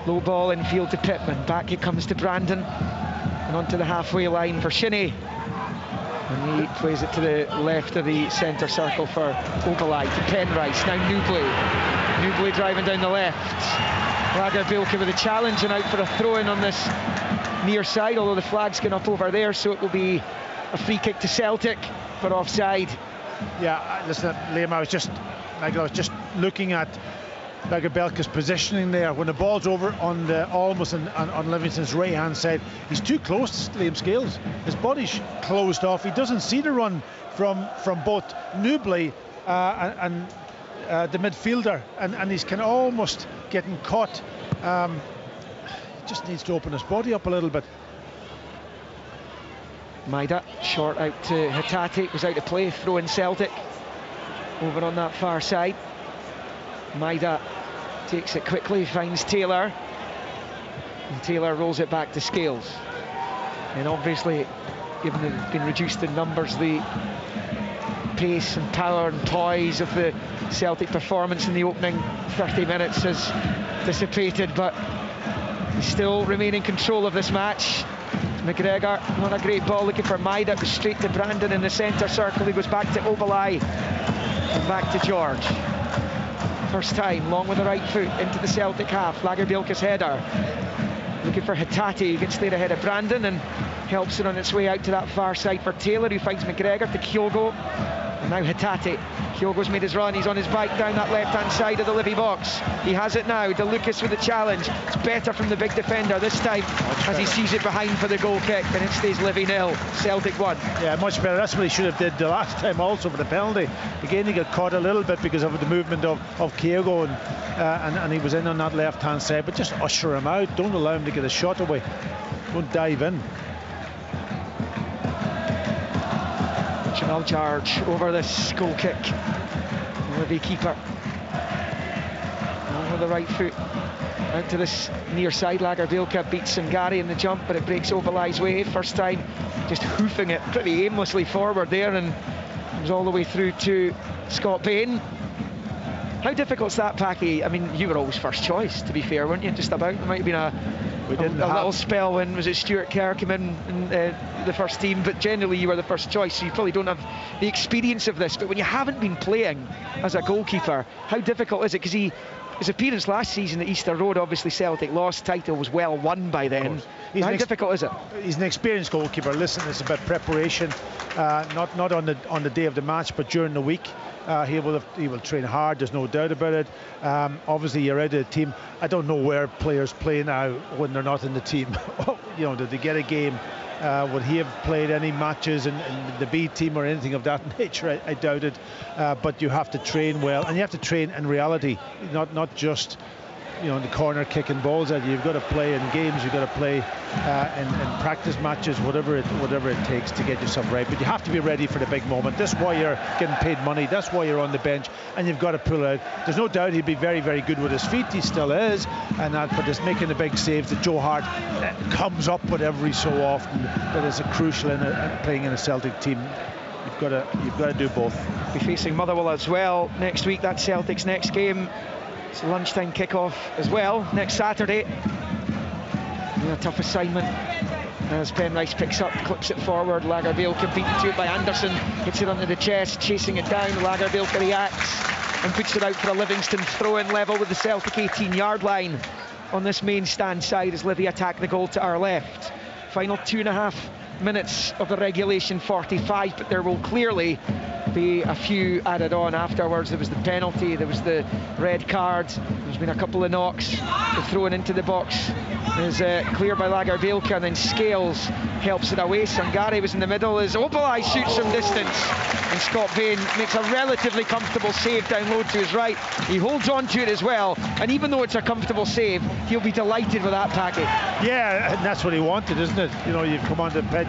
Low ball infield to Pittman, back it comes to Brandon, and onto the halfway line for Shinnie. And he plays it to the left of the centre circle for Obalai, to Penrice, now Newbley. Newbley driving down the left. Lagerbielke with a challenge and out for a throw-in on this near side, although the flag's gone up over there, so it will be a free kick to Celtic for offside. Yeah, listen, Liam, I was just looking at Lagerbielke's positioning there. When the ball's over on the almost on Livingston's right hand side, he's too close to Liam Scales. His body's closed off. He doesn't see the run from both Newbley and the midfielder, and he's kind of almost getting caught. He just needs to open his body up a little bit. Maeda short out to Hatate, was out of play, throw in Celtic over on that far side. Maeda takes it quickly, finds Taylor, and Taylor rolls it back to Scales. And obviously, given that it's been reduced in numbers, the pace and power and poise of the Celtic performance in the opening 30 minutes has dissipated, but they still remain in control of this match. McGregor on a great ball, looking for Maeda, it was straight to Brandon in the centre circle. He goes back to Obalai and back to George. First time, long with the right foot into the Celtic half. Lagerbielke's header, looking for Hatate, who gets there ahead of Brandon and helps it on its way out to that far side for Taylor, who finds McGregor to Kyogo, and now Hatate. Kyogo's made his run, he's on his bike down that left-hand side of the Livy box. He has it now, De Lucas with the challenge. It's better from the big defender this time as he sees it behind for the goal kick, and it stays Livy 0, Celtic 1. Yeah, much better. That's what he should have did the last time also for the penalty. Again, he got caught a little bit because of the movement of Kyogo, and he was in on that left-hand side, but just usher him out. Don't allow him to get a shot away. Don't dive in. Chanel charge over this goal kick. Livy keeper on with the right foot out to this near side. Lagerbielke beats Sangari in the jump, but it breaks Obalai's way. First time just hoofing it pretty aimlessly forward there, and comes all the way through to Scott Bain. How difficult's that, Packy? I mean, you were always first choice, to be fair, weren't you? Just about. There might have been a little spell when, was it Stuart Kerr came in the first team, but generally you were the first choice, so you probably don't have the experience of this. But when you haven't been playing as a goalkeeper, how difficult is it? Because his appearance last season at Easter Road, obviously Celtic lost, title was well won by then. How difficult is it? He's an experienced goalkeeper. Listen, it's about preparation, not on the day of the match, but during the week. He will train hard, there's no doubt about it. Obviously you're out of the team. I don't know where players play now when they're not in the team. You know, did they get a game? Would he have played any matches in the B team or anything of that nature? I doubt it. But you have to train well, and you have to train in reality, not just, you know, in the corner kicking balls at you. You've got to play in games, you've got to play in practice matches, whatever it takes to get yourself right. But you have to be ready for the big moment. That's why you're getting paid money, that's why you're on the bench, and you've got to pull out. There's no doubt he'd be very, very good with his feet, he still is, and that, but it's making the big saves that Joe Hart comes up with every so often that is crucial in playing in a Celtic team. You've got to do both. Be facing Motherwell as well next week. That's Celtic's next game. It's a lunchtime kickoff as well next Saturday. A tough assignment as Penrice picks up, clips it forward. Lagerbielke beaten to it by Anderson, hits it under the chest, chasing it down. Lagerbielke reacts and puts it out for a Livingston throw-in level with the Celtic 18-yard line on this main stand side as Livy attack the goal to our left. Final 2.5 minutes of the regulation 45, but there will clearly be a few added on afterwards. There was the penalty, there was the red card, there's been a couple of knocks. The thrown into the box is cleared by Lagerbielke, and then Scales helps it away. Sangare was in the middle as Opalai shoots from distance, and Scott Bain makes a relatively comfortable save down low to his right. He holds on to it as well, and even though it's a comfortable save, he'll be delighted with that packet. Yeah, and that's what he wanted, isn't it? You know, you've come on the pitch,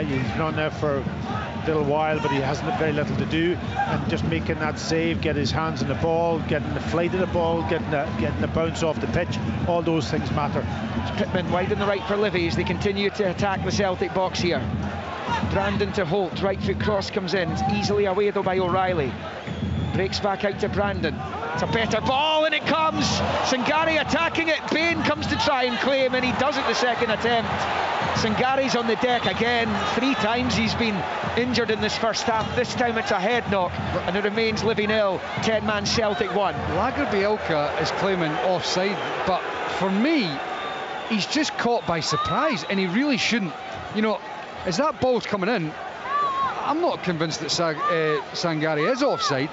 he's been on there for a little while, but he hasn't very little to do, and just making that save, get his hands on the ball, getting the flight of the ball, getting the bounce off the pitch, all those things matter. Pittman wide on the right for Livy as they continue to attack the Celtic box here. Brandon to Holt, right foot cross comes in, it's easily away though by O'Reilly. Breaks back out to Brandon. It's a better ball, and it comes. Sangare attacking it. Bain comes to try and claim, and he does it the second attempt. Sangare's on the deck again. 3 times he's been injured in this first half. This time it's a head knock, and it remains Livy 0, 10-man Celtic 1. Lagerbielke is claiming offside, but for me, he's just caught by surprise, and he really shouldn't. You know, as that ball's coming in, I'm not convinced that Sangare is offside.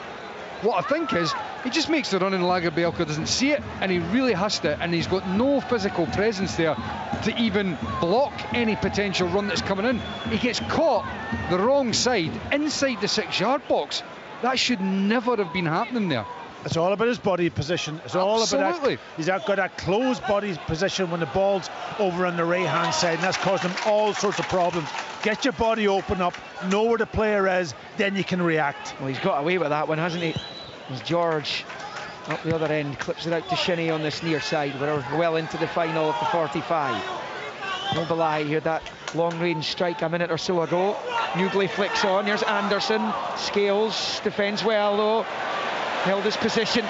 What I think is, he just makes the run and Lagerbielke doesn't see it, and he really has to, and he's got no physical presence there to even block any potential run that's coming in. He gets caught the wrong side, inside the 6-yard box. That should never have been happening there. It's all about his body position. It's all about that. He's got a closed body position when the ball's over on the right-hand side, and that's caused him all sorts of problems. Get your body open up, know where the player is, then you can react. Well, he's got away with that one, hasn't he? As George, up the other end, clips it out to Shinnie on this near side. We're well into the final of the 45. Mobilai had that long-range strike a minute or so ago. Newbley flicks on. Here's Anderson. Scales defends well, though. Held his position,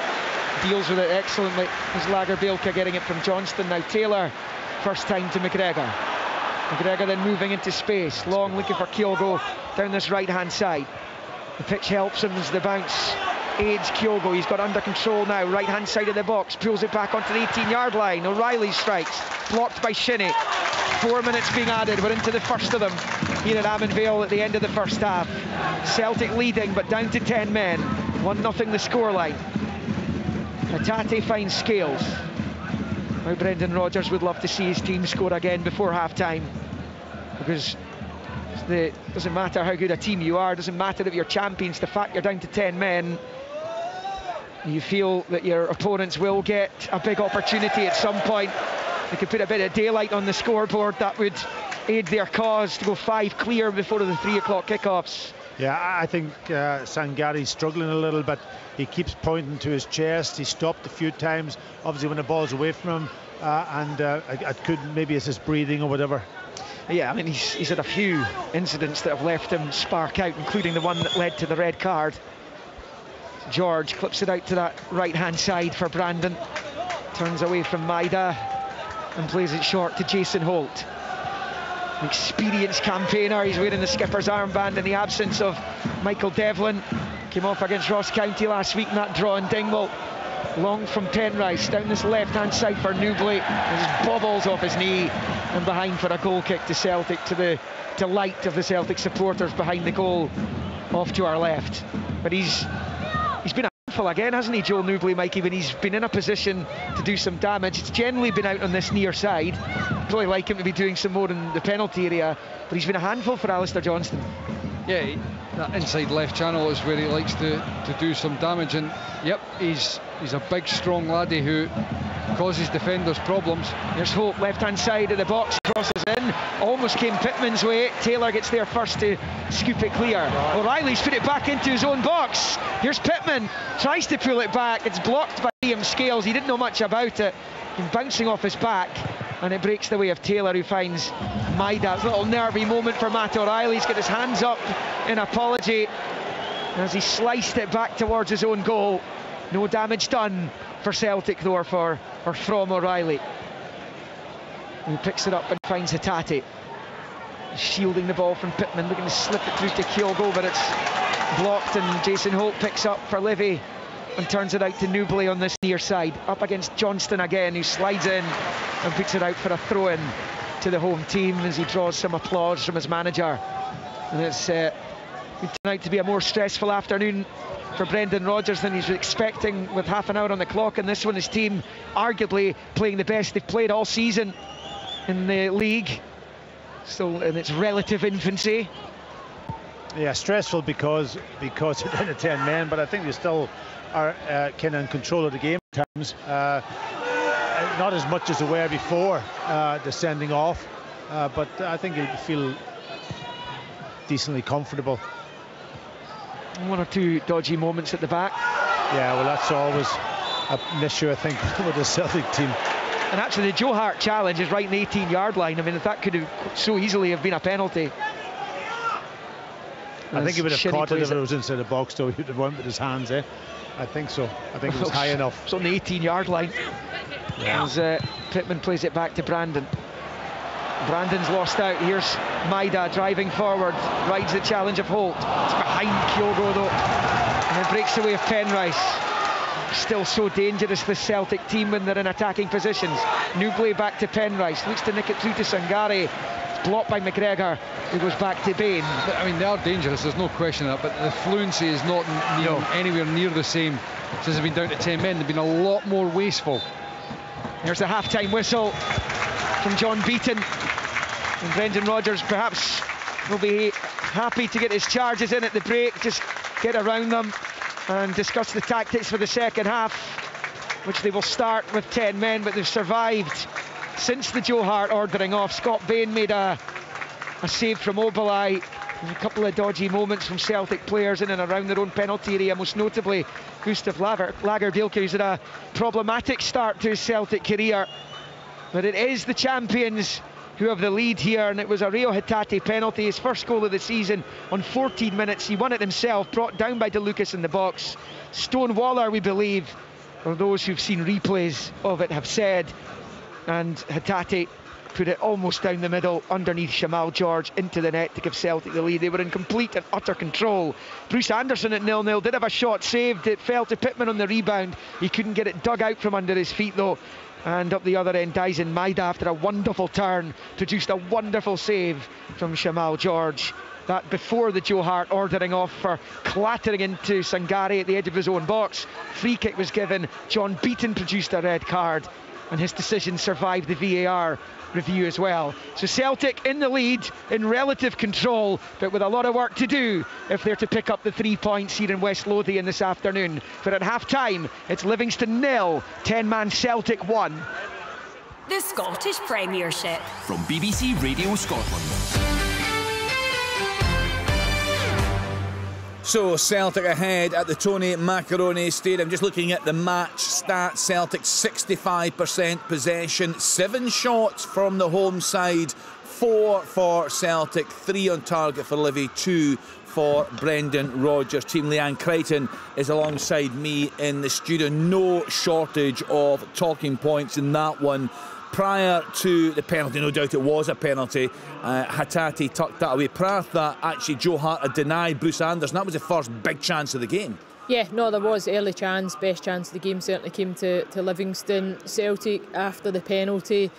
deals with it excellently. There's Lagerbielke getting it from Johnston. Now Taylor, first time to McGregor. McGregor then moving into space. Long looking for Kyogo down this right-hand side. The pitch helps him as the bounce aids Kyogo. He's got under control now, right-hand side of the box. Pulls it back onto the 18-yard line. O'Reilly strikes, blocked by Shinnie. 4 minutes being added. We're into the first of them here at Ammanvale at the end of the first half. Celtic leading, but down to 10 men. 1-0 the scoreline. Hatate finds Scales. Now Brendan Rodgers would love to see his team score again before half-time, because it doesn't matter how good a team you are, doesn't matter if you're champions, the fact you're down to 10 men, you feel that your opponents will get a big opportunity at some point. They could put a bit of daylight on the scoreboard, that would aid their cause to go 5 clear before the 3 o'clock kickoffs. Yeah, I think Sangare's struggling a little bit. He keeps pointing to his chest. He stopped a few times, obviously when the ball's away from him, and it could, maybe it's his breathing or whatever. Yeah, I mean, he's had a few incidents that have left him spark out, including the one that led to the red card. George clips it out to that right-hand side for Brandon. Turns away from Maida and plays it short to Jason Holt. An experienced campaigner. He's wearing the skipper's armband in the absence of Michael Devlin. Came off against Ross County last week in that draw in Dingwall. Long from Penrice, down this left-hand side for Newbley. Just bobbles off his knee and behind for a goal kick to Celtic, to the delight of the Celtic supporters behind the goal, off to our left. But he's been a handful again, hasn't he, Joel Newbley, Mikey, when he's been in a position to do some damage. It's generally been out on this near side. Probably like him to be doing some more in the penalty area, but he's been a handful for Alistair Johnston. Yeah, that inside left channel is where he likes to do some damage, and yep, he's a big strong laddie who causes defenders problems. There's Hope, left-hand side of the box, crosses in, almost came Pittman's way. Taylor gets there first to scoop it clear. O'Reilly's put it back into his own box. Here's Pittman, tries to pull it back, it's blocked by Liam Scales. He didn't know much about it, bouncing off his back, and it breaks the way of Taylor, who finds Maida. A little nervy moment for Matt O'Reilly. He's got his hands up in apology as he sliced it back towards his own goal. No damage done for Celtic though, or from O'Reilly, who picks it up and finds Hatate, shielding the ball from Pittman, looking to slip it through to Kyogo, but it's blocked, and Jason Holt picks up for Livy and turns it out to Newbley on this near side, up against Johnston again, who slides in and puts it out for a throw-in to the home team as he draws some applause from his manager. And it's turned out to be a more stressful afternoon for Brendan Rodgers than he's expecting, with half an hour on the clock. And this one, his team arguably playing the best they've played all season in the league, still in its relative infancy. Yeah, stressful because you're down to 10 men, but I think you still are kind of in control of the game at times. Not as much as they were before the sending off, but I think you feel decently comfortable. One or two dodgy moments at the back. Yeah, well, that's always an issue, I think, with the Celtic team. And actually the Joe Hart challenge is right in the 18-yard line. I mean, that could have so easily have been a penalty. I think he would have caught it if it was inside the box, though. He would have went with his hands, eh? I think so. I think it was high enough. It's on the 18-yard line. Yeah. As Pittman plays it back to Brandon. Brandon's lost out. Here's Maida driving forward, rides the challenge of Holt. It's behind Kyogo though, and then breaks away of Penrice. Still so dangerous, the Celtic team, when they're in attacking positions. Newbley back to Penrice, looks to nick it through to Sangare. It's blocked by McGregor, who goes back to Bain. I mean, they are dangerous, there's no question of that, but the fluency is not anywhere near the same since they've been down to 10 men. They've been a lot more wasteful. There's the half-time whistle from John Beaton. And Brendan Rodgers perhaps will be happy to get his charges in at the break, just get around them and discuss the tactics for the second half, which they will start with 10 men, but they've survived since the Joe Hart ordering off. Scott Bain made a save from Obalai, and a couple of dodgy moments from Celtic players in and around their own penalty area, most notably Gustav Lagerbielke, who's had a problematic start to his Celtic career. But it is the champions who have the lead here, and it was a Rio Hatate penalty, his first goal of the season on 14 minutes. He won it himself, brought down by DeLucas in the box. Stonewaller, we believe, or those who've seen replays of it have said, and Hatate put it almost down the middle underneath Shamal George into the net to give Celtic the lead. They were in complete and utter control. Bruce Anderson at 0-0 did have a shot saved. It fell to Pittman on the rebound. He couldn't get it dug out from under his feet though. And up the other end, Dyson Maida, after a wonderful turn, produced a wonderful save from Shamal George. That before the Joe Hart ordering off for clattering into Sangare at the edge of his own box. Free kick was given. John Beaton produced a red card, and his decision survived the VAR review as well. So Celtic in the lead, in relative control, but with a lot of work to do if they're to pick up the 3 points here in West Lothian this afternoon. But at half-time, it's Livingston 0, 10-man Celtic 1. The Scottish Premiership. From BBC Radio Scotland. So Celtic ahead at the Tony Macaroni Stadium. Just looking at the match stats, Celtic 65% possession, 7 shots from the home side, 4 for Celtic, 3 on target for Livy, 2 for Brendan Rodgers' team. Leanne Crichton is alongside me in the studio. No shortage of talking points in that one. Prior to the penalty, no doubt it was a penalty, Hatate tucked that away. Prior to that, actually Joe Hart had denied Bruce Anderson. That was the first big chance of the game. Yeah, no, there was early chance, best chance of the game certainly came to Livingston. Celtic, after the penalty,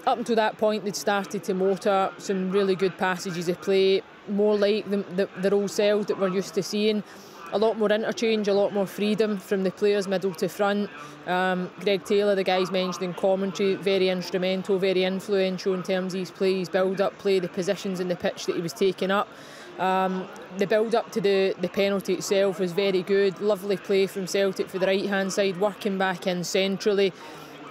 up until that point they'd started to motor some really good passages of play, more like their old selves that we're used to seeing. A lot more interchange, a lot more freedom from the players middle to front. Greg Taylor, the guys mentioned in commentary, very instrumental, very influential in terms of his play, his build-up play, the positions in the pitch that he was taking up. The build-up to the penalty itself was very good. Lovely play from Celtic for the right-hand side, working back in centrally,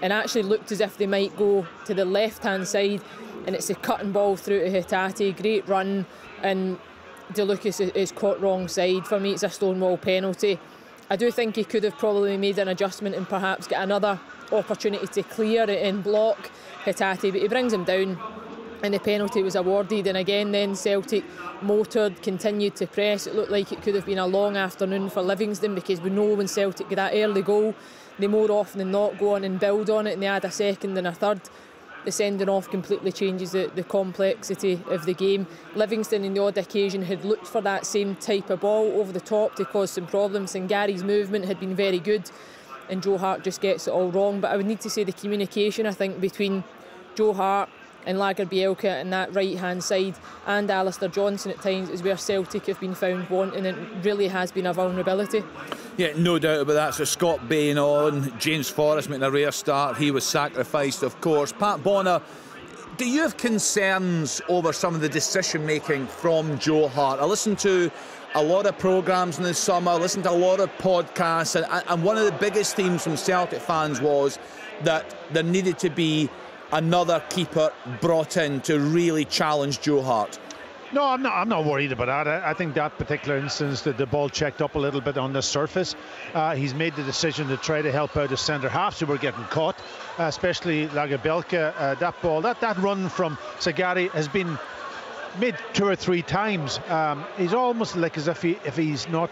and actually looked as if they might go to the left-hand side, and it's a cutting ball through to Hatate. Great run, and DeLucas is caught wrong side. For me, it's a Stonewall penalty. I do think he could have probably made an adjustment and perhaps get another opportunity to clear it and block Hatate, but he brings him down and the penalty was awarded. And again then Celtic motored, continued to press. It looked like it could have been a long afternoon for Livingston, because we know when Celtic get that early goal, they more often than not go on and build on it, and they add a second and a third. The sending off completely changes the complexity of the game. Livingston on the odd occasion had looked for that same type of ball over the top to cause some problems, and Gary's movement had been very good, and Joe Hart just gets it all wrong. But I would need to say the communication, I think, between Joe Hart and Lagerbielke and that right hand side, and Alistair Johnson at times, is where Celtic have been found wanting, and it really has been a vulnerability. Yeah, no doubt about that. So Scott Bain on, James Forrest making a rare start, he was sacrificed of course. Pat Bonner, do you have concerns over some of the decision making from Joe Hart? I listened to a lot of programmes in the summer, I listened to a lot of podcasts, and one of the biggest themes from Celtic fans was that there needed to be another keeper brought in to really challenge Joe Hart. No, I'm not worried about that. I think that particular instance, that the ball checked up a little bit on the surface. He's made the decision to try to help out his centre halves who were getting caught, especially Lagerbielke. That ball, that run from Sagari has been made 2 or 3 times. He's almost like as if he's not,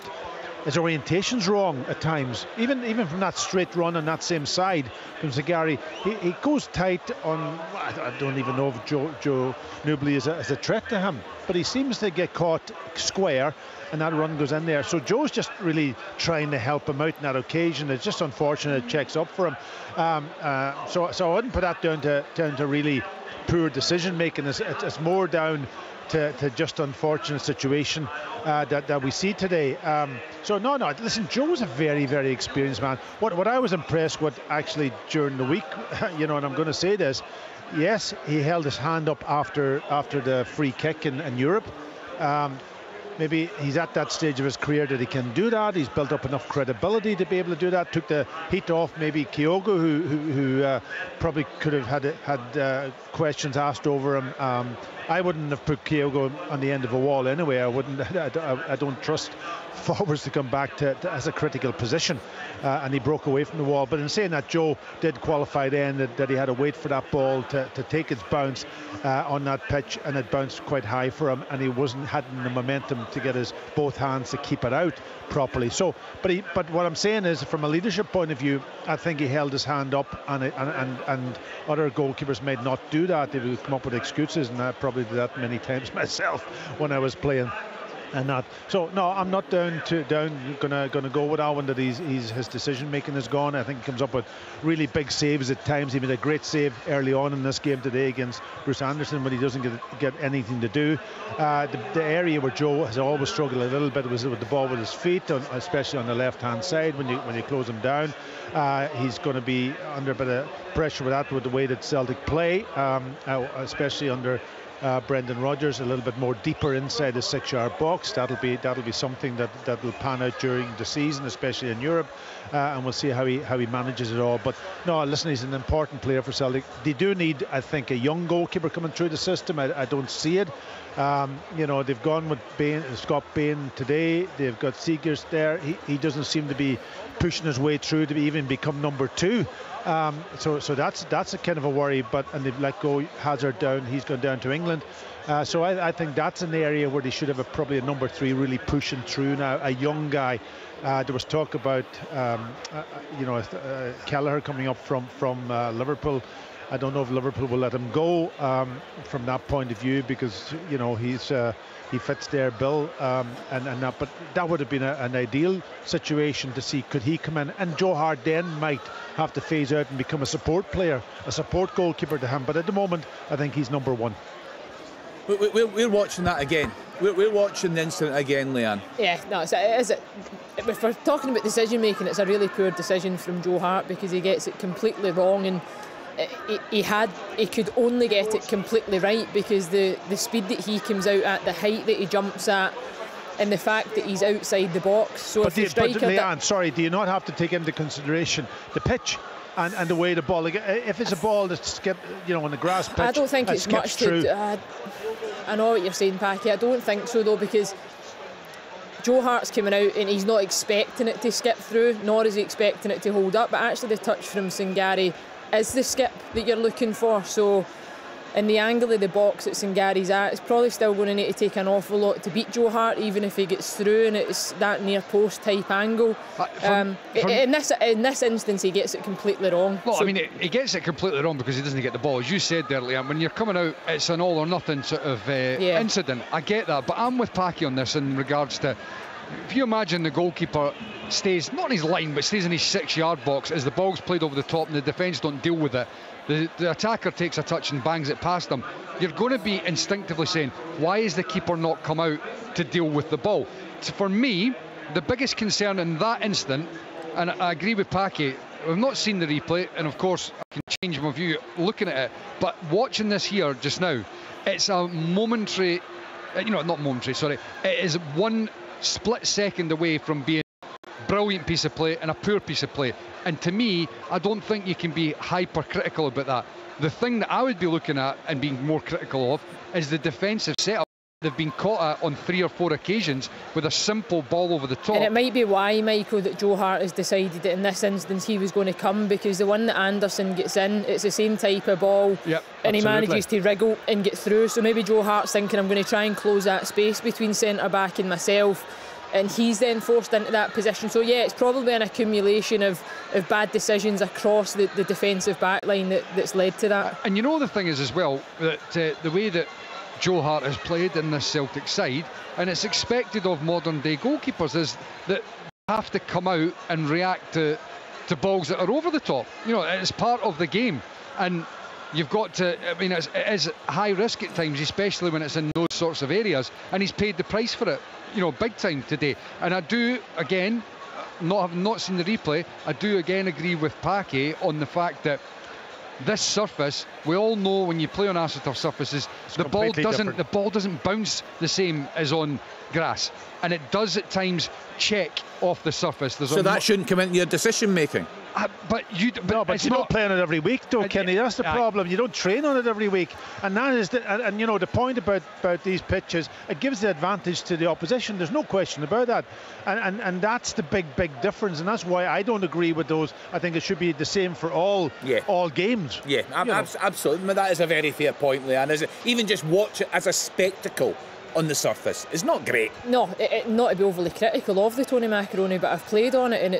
his orientation's wrong at times. Even from that straight run on that same side from Sagari, he goes tight on. I don't even know if Joe Newbley is a threat to him, but he seems to get caught square, and that run goes in there. So Joe's just really trying to help him out in that occasion. It's just unfortunate it checks up for him. So I wouldn't put that down to really poor decision making. It's more down to just unfortunate situation that we see today. So no, listen, Joe's a very, very experienced man. What I was impressed with actually during the week, and I'm going to say this, yes, he held his hand up after the free kick in Europe. Maybe he's at that stage of his career that he can do that. He's built up enough credibility to be able to do that. Took the heat off maybe Kyogo, who probably could have had questions asked over him. I wouldn't have put Kyogo on the end of a wall anyway. I don't trust forwards to come back to as a critical position, and he broke away from the wall. But in saying that, Joe did qualify then that he had to wait for that ball to take its bounce on that pitch, and it bounced quite high for him, and he hadn't the momentum to get his both hands to keep it out properly. So, but what I'm saying is, from a leadership point of view, I think he held his hand up, and other goalkeepers may not do that. They would come up with excuses, and I probably did that many times myself when I was playing. And that, so no, I'm not gonna go with that one, that his decision making is gone. I think he comes up with really big saves at times. He made a great save early on in this game today against Bruce Anderson when he doesn't get anything to do. The area where Joe has always struggled a little bit was with the ball with his feet, especially on the left hand side when you close him down. He's going to be under a bit of pressure with that, with the way that Celtic play, especially under Brendan Rodgers, a little bit more deeper inside the 6-yard box. That'll be something that will pan out during the season, especially in Europe, and we'll see how he manages it all. But no, listen, he's an important player for Celtic. They do need, I think, a young goalkeeper coming through the system. I don't see it. They've gone with Scott Bain today. They've got Seegers there. He doesn't seem to be pushing his way through to even become number 2. So that's a kind of a worry. And they've let go Hazard down. He's gone down to England. So I think that's an area where they should have probably a number 3 really pushing through now, a young guy. There was talk about Kelleher coming up from Liverpool. I don't know if Liverpool will let him go from that point of view, because he fits their bill, but that would have been an ideal situation to see, could he come in, and Joe Hart then might have to phase out and become a support player, a support goalkeeper to him. But at the moment, I think he's number 1. We're watching that again. We're watching the incident again, Leanne. Yeah, no, if we're talking about decision making, it's a really poor decision from Joe Hart, because he gets it completely wrong, and he could only get it completely right because the speed that he comes out at, the height that he jumps at, and the fact that he's outside the box. So but Leanne, sorry, do you not have to take into consideration the pitch and the way the ball, like, if it's a ball that's skipped, on the grass pitch, I don't think it's much to I know what you're saying, Packy. I don't think so though, because Joe Hart's coming out and he's not expecting it to skip through, nor is he expecting it to hold up, but actually the touch from Sangari is the skip that you're looking for. So and the angle of the box that Sangare's at, it's probably still going to need to take an awful lot to beat Joe Hart, even if he gets through and it's that near post type angle. In this instance, he gets it completely wrong. Well, I mean, he gets it completely wrong because he doesn't get the ball. As you said there, Liam, when you're coming out, it's an all or nothing sort of incident. I get that, but I'm with Packy on this in regards to, if you imagine the goalkeeper stays, not in his line, but stays in his 6-yard box as the ball's played over the top and the defence don't deal with it. The attacker takes a touch and bangs it past them. You're going to be instinctively saying, why is the keeper not come out to deal with the ball? So for me, the biggest concern in that instant, and I agree with Packy, we've not seen the replay, and of course I can change my view looking at it, but watching this here just now, it's a momentary, not momentary, sorry, it is one split second away from being a brilliant piece of play and a poor piece of play. And to me, I don't think you can be hypercritical about that. The thing that I would be looking at and being more critical of is the defensive setup. They've been caught at on 3 or 4 occasions with a simple ball over the top. And it might be why, Michael, that Joe Hart has decided that in this instance he was going to come, because the one that Anderson gets in, it's the same type of ball, yep, and absolutely. He manages to wriggle and get through. So maybe Joe Hart's thinking, I'm going to try and close that space between centre-back and myself, and he's then forced into that position. So yeah, it's probably an accumulation of bad decisions across the defensive backline that's led to that. And you know the thing is as well, that the way that Joe Hart has played in this Celtic side, and it's expected of modern day goalkeepers, is that they have to come out and react to balls that are over the top. It's part of the game, and you've got to, I mean, it is high risk at times, especially when it's in those sorts of areas, and he's paid the price for it, big time today. And I do, again, having not seen the replay, I do again agree with Packy on the fact that this surface, we all know when you play on AstroTurf surfaces, the ball doesn't bounce the same as on grass, and it does at times check off the surface. So that shouldn't come into your decision making. But you don't play on it every week, though, Kenny. That's the problem. You don't train on it every week, and that is the point about these pitches. It gives the advantage to the opposition. There's no question about that, and that's the big difference, and that's why I don't agree with those. I think it should be the same for all games. Yeah, absolutely. That is a very fair point, Leanne. Even just watch it as a spectacle on the surface, it's not great. No, not to be overly critical of the Tony Macaroni, but I've played on it, and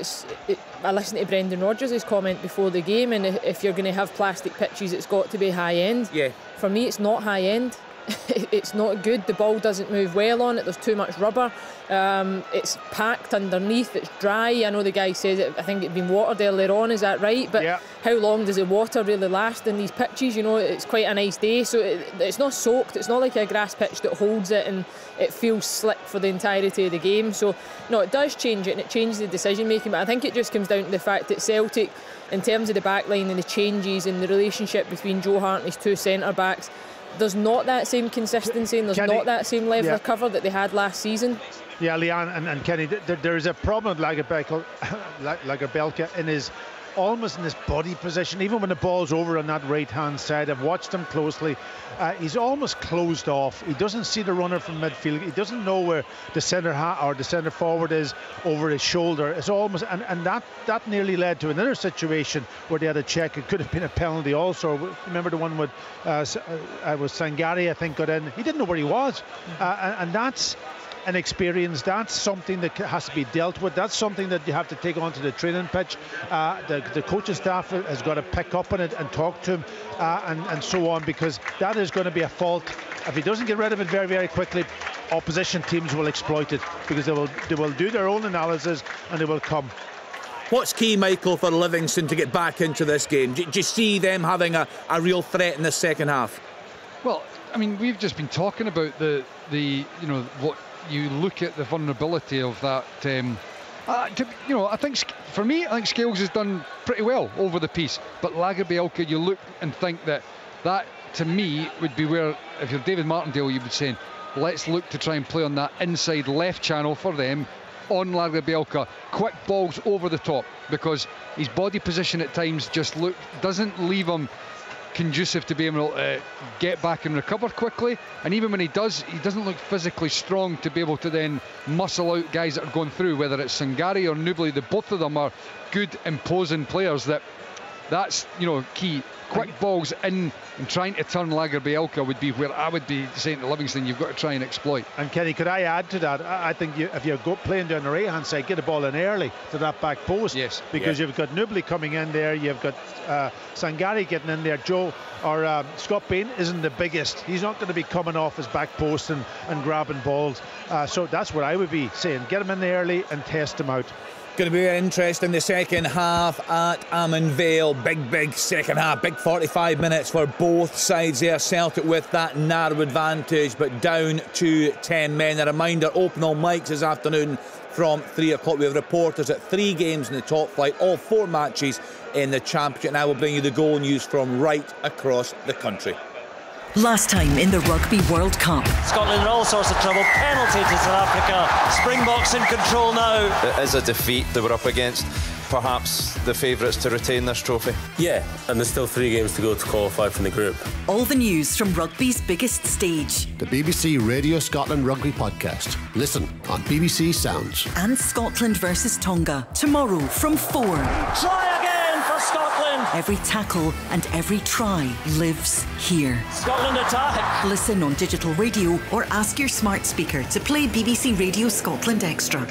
I listened to Brendan Rodgers' comment before the game, and if you're going to have plastic pitches, it's got to be high end. Yeah. For me, it's not high end. It's not good. The ball doesn't move well on it. There's too much rubber. It's packed underneath. It's dry. I know the guy says I think it'd been watered earlier on. Is that right? But how long does the water really last in these pitches? It's quite a nice day, so it's not soaked. It's not like a grass pitch that holds it and it feels slick for the entirety of the game. So no, it does change it, and it changes the decision making. But I think it just comes down to the fact that Celtic, in terms of the backline and the changes and the relationship between Joe Hart and his 2 centre backs, there's not that same consistency, and there's not that same level of cover that they had last season. Yeah, Leanne and Kenny, there is a problem with Lagerbielke in his almost in his body position. Even when the ball's over on that right hand side, I've watched him closely, he's almost closed off. He doesn't see the runner from midfield. He doesn't know where the centre forward is over his shoulder. It's almost, and that nearly led to another situation where they had a check. It could have been a penalty also. Remember the one with was Sangari, I think, got in. He didn't know where he was, and that's an experience. That's something that has to be dealt with. That's something that you have to take onto the training pitch. The coaching staff has got to pick up on it and talk to him and so on, because that is going to be a fault. If he doesn't get rid of it very, very quickly, opposition teams will exploit it, because they will do their own analysis and they will come. What's key, Michael, for Livingston to get back into this game? Do you see them having a real threat in the second half? Well, I mean, we've just been talking about the what you look at the vulnerability of that. I think for me, I think Scales has done pretty well over the piece. But Lagerbielke, you look and think that to me would be where, if you're David Martindale, you would say, let's look to try and play on that inside left channel for them on Lagerbielke. Quick balls over the top, because his body position at times just doesn't leave him conducive to be able to get back and recover quickly, and even when he does, he doesn't look physically strong to be able to then muscle out guys that are going through, whether it's Sangari or Nubli. Both of them are good, imposing players that That's, you know, key. Quick balls in and trying to turn Lagerbielke would be where I would be saying to Livingston, you've got to try and exploit. And Kenny, could I add to that? I think if you're playing down the right hand side, get the ball in early to that back post. Yes. Because you've got Nubly coming in there, you've got Sangari getting in there. Scott Bain isn't the biggest. He's not going to be coming off his back post and grabbing balls. So that's what I would be saying. Get him in there early and test him out. Going to be interesting the second half at Amon Vale. Big second half, big 45 minutes for both sides there. Celtic with that narrow advantage, but down to 10 men. A reminder, open all mics this afternoon from 3 o'clock. We have reporters at 3 games in the top flight, all 4 matches in the Championship. And I will bring you the goal news from right across the country. Last time in the Rugby World Cup. Scotland in all sorts of trouble. Penalty to South Africa. Springboks in control now. It is a defeat that we're up against. Perhaps the favourites to retain this trophy. Yeah, and there's still 3 games to go to qualify from the group. All the news from rugby's biggest stage. The BBC Radio Scotland Rugby Podcast. Listen on BBC Sounds. And Scotland versus Tonga. Tomorrow from 4. Try again for Scotland. Every tackle and every try lives here. Scotland attack. Listen on digital radio or ask your smart speaker to play BBC Radio Scotland Extra.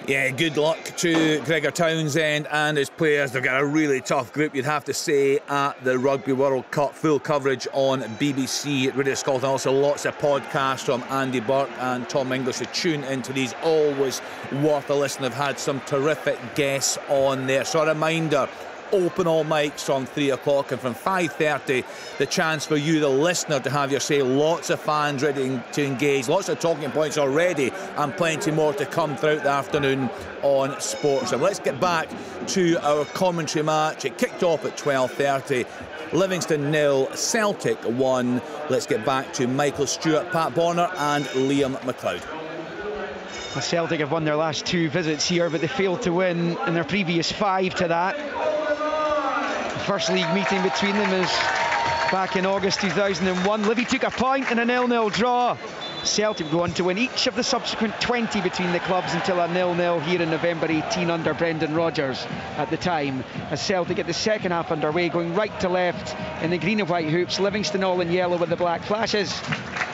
Yeah, good luck to Gregor Townsend and his players. They've got a really tough group, you'd have to say, at the Rugby World Cup. Full coverage on BBC Radio Scotland. Also lots of podcasts from Andy Burke and Tom English. So tune into these, always worth a listen. They've had some terrific guests on there. So a reminder, open all mics from 3 o'clock, and from 5:30 the chance for you, the listener, to have your say. Lots of fans ready to engage, lots of talking points already, and plenty more to come throughout the afternoon on Sports. And let's get back to our commentary match. It kicked off at 12:30. Livingston 0, Celtic 1. Let's get back to Michael Stewart, Pat Bonner and Liam McLeod. The Celtic have won their last 2 visits here, but they failed to win in their previous 5 to that. First league meeting between them is back in August 2001. Livy took a point in a 0-0 draw. Celtic go on to win each of the subsequent 20 between the clubs until a 0-0 here in November 18 under Brendan Rodgers at the time. As Celtic get the second half underway, going right to left in the green and white hoops. Livingston all in yellow with the black flashes,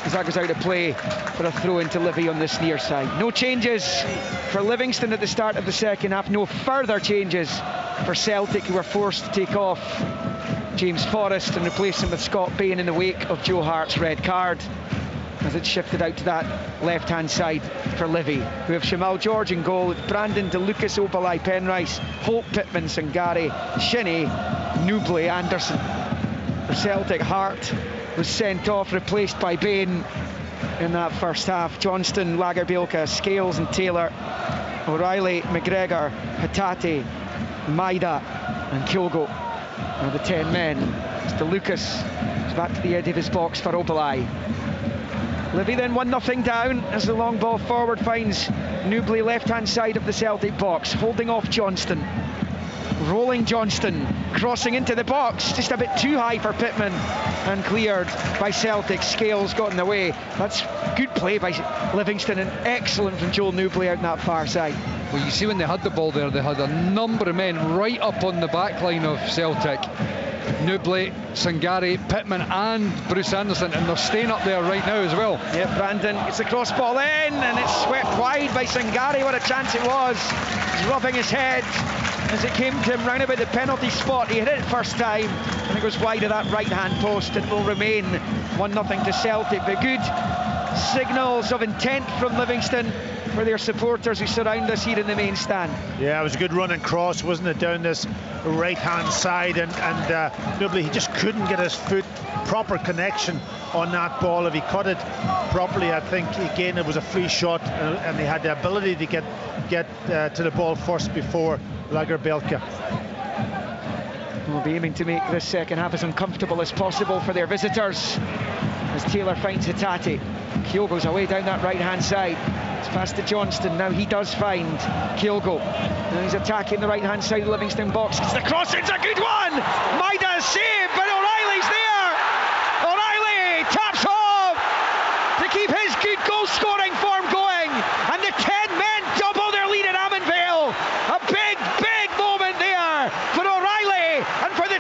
as that goes out of play for a throw into Livy on this near side. No changes for Livingston at the start of the second half. No further changes for Celtic, who were forced to take off James Forrest and replace him with Scott Bain in the wake of Joe Hart's red card, as it shifted out to that left-hand side for Livy, who have Shamal George in goal. It's Brandon, DeLucas, Opalai, Penrice, Hope, Pittman, Sangari, Shinnie, Nubly, Anderson. For Celtic, Hart was sent off, replaced by Bain in that first half. Johnston, Lagerbielke, Scales and Taylor, O'Reilly, McGregor, Hatate, Maida and Kyogo are the 10 men. Mr. Lucas is back to the edge of his box for Opalai. Livy then 1-0 down as the long ball forward finds Nubly, left-hand side of the Celtic box, holding off Johnston. Rolling Johnston, crossing into the box, just a bit too high for Pittman, and cleared by Celtic. Scales got in the way. That's good play by Livingston, and excellent from Joel Nubly out on that far side. Well, you see when they had the ball there, they had a number of men right up on the back line of Celtic. Nubly, Sangari, Pittman and Bruce Anderson, and they're staying up there right now as well. Yeah, Brandon gets the cross ball in, and it's swept wide by Sangari. What a chance it was. He's rubbing his head as it came to him round about the penalty spot. He hit it first time, and it goes wide of that right-hand post. It will remain 1-0 to Celtic, but good signals of intent from Livingston for their supporters who surround us here in the main stand. Yeah, it was a good run and cross, wasn't it, down this right-hand side, and Nubly, he just couldn't get his foot proper connection on that ball. If he cut it properly, I think again it was a free shot, and he had the ability to get to the ball first before Lagerbielke. We'll be aiming to make this second half as uncomfortable as possible for their visitors, as Taylor finds Hatate. Kyogo's away down that right-hand side. It's past to Johnston. Now he does find Kyogo. Now he's attacking the right-hand side of the Livingston box. It's the cross, it's a good one! Maida saved, but O'Reilly's there! O'Reilly taps home to keep his good goal-scoring form going, and the 10 men double their lead at Amon Vale. A big moment there for O'Reilly and for the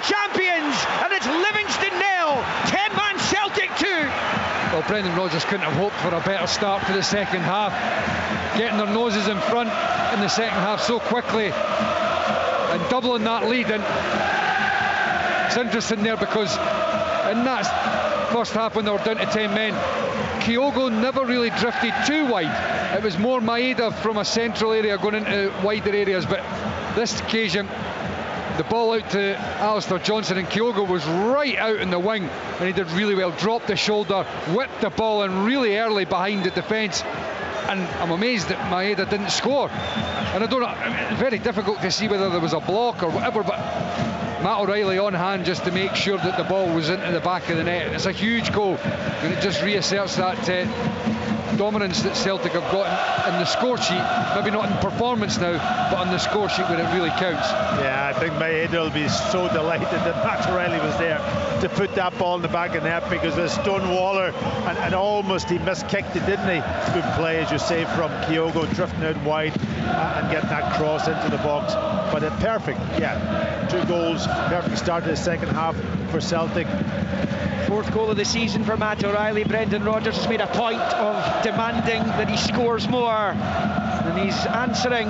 Brendan Rodgers couldn't have hoped for a better start to the second half. Getting their noses in front in the second half so quickly and doubling that lead. And it's interesting there because in that first half when they were down to 10 men, Kyogo never really drifted too wide. It was more Maeda from a central area going into wider areas, but this occasion the ball out to Alistair Johnson, and Kyogo was right out in the wing, and he did really well. Dropped the shoulder, whipped the ball in really early behind the defence, and I'm amazed that Maeda didn't score. And I don't know, it's very difficult to see whether there was a block or whatever, but Matt O'Reilly on hand just to make sure that the ball was into the back of the net. It's a huge goal, and it just reasserts that dominance that Celtic have got in the score sheet, maybe not in performance now, but on the score sheet where it really counts. Yeah, I think Maeda will be so delighted that Matt O'Reilly was there to put that ball in the back of the net, because there's Stonewaller, and almost he miskicked it, didn't he? Good play, as you say, from Kyogo, drifting out wide and getting that cross into the box. But perfect, yeah, 2 goals, perfect start to the second half for Celtic. 4th goal of the season for Matt O'Reilly. Brendan Rodgers has made a point of demanding that he scores more, and he's answering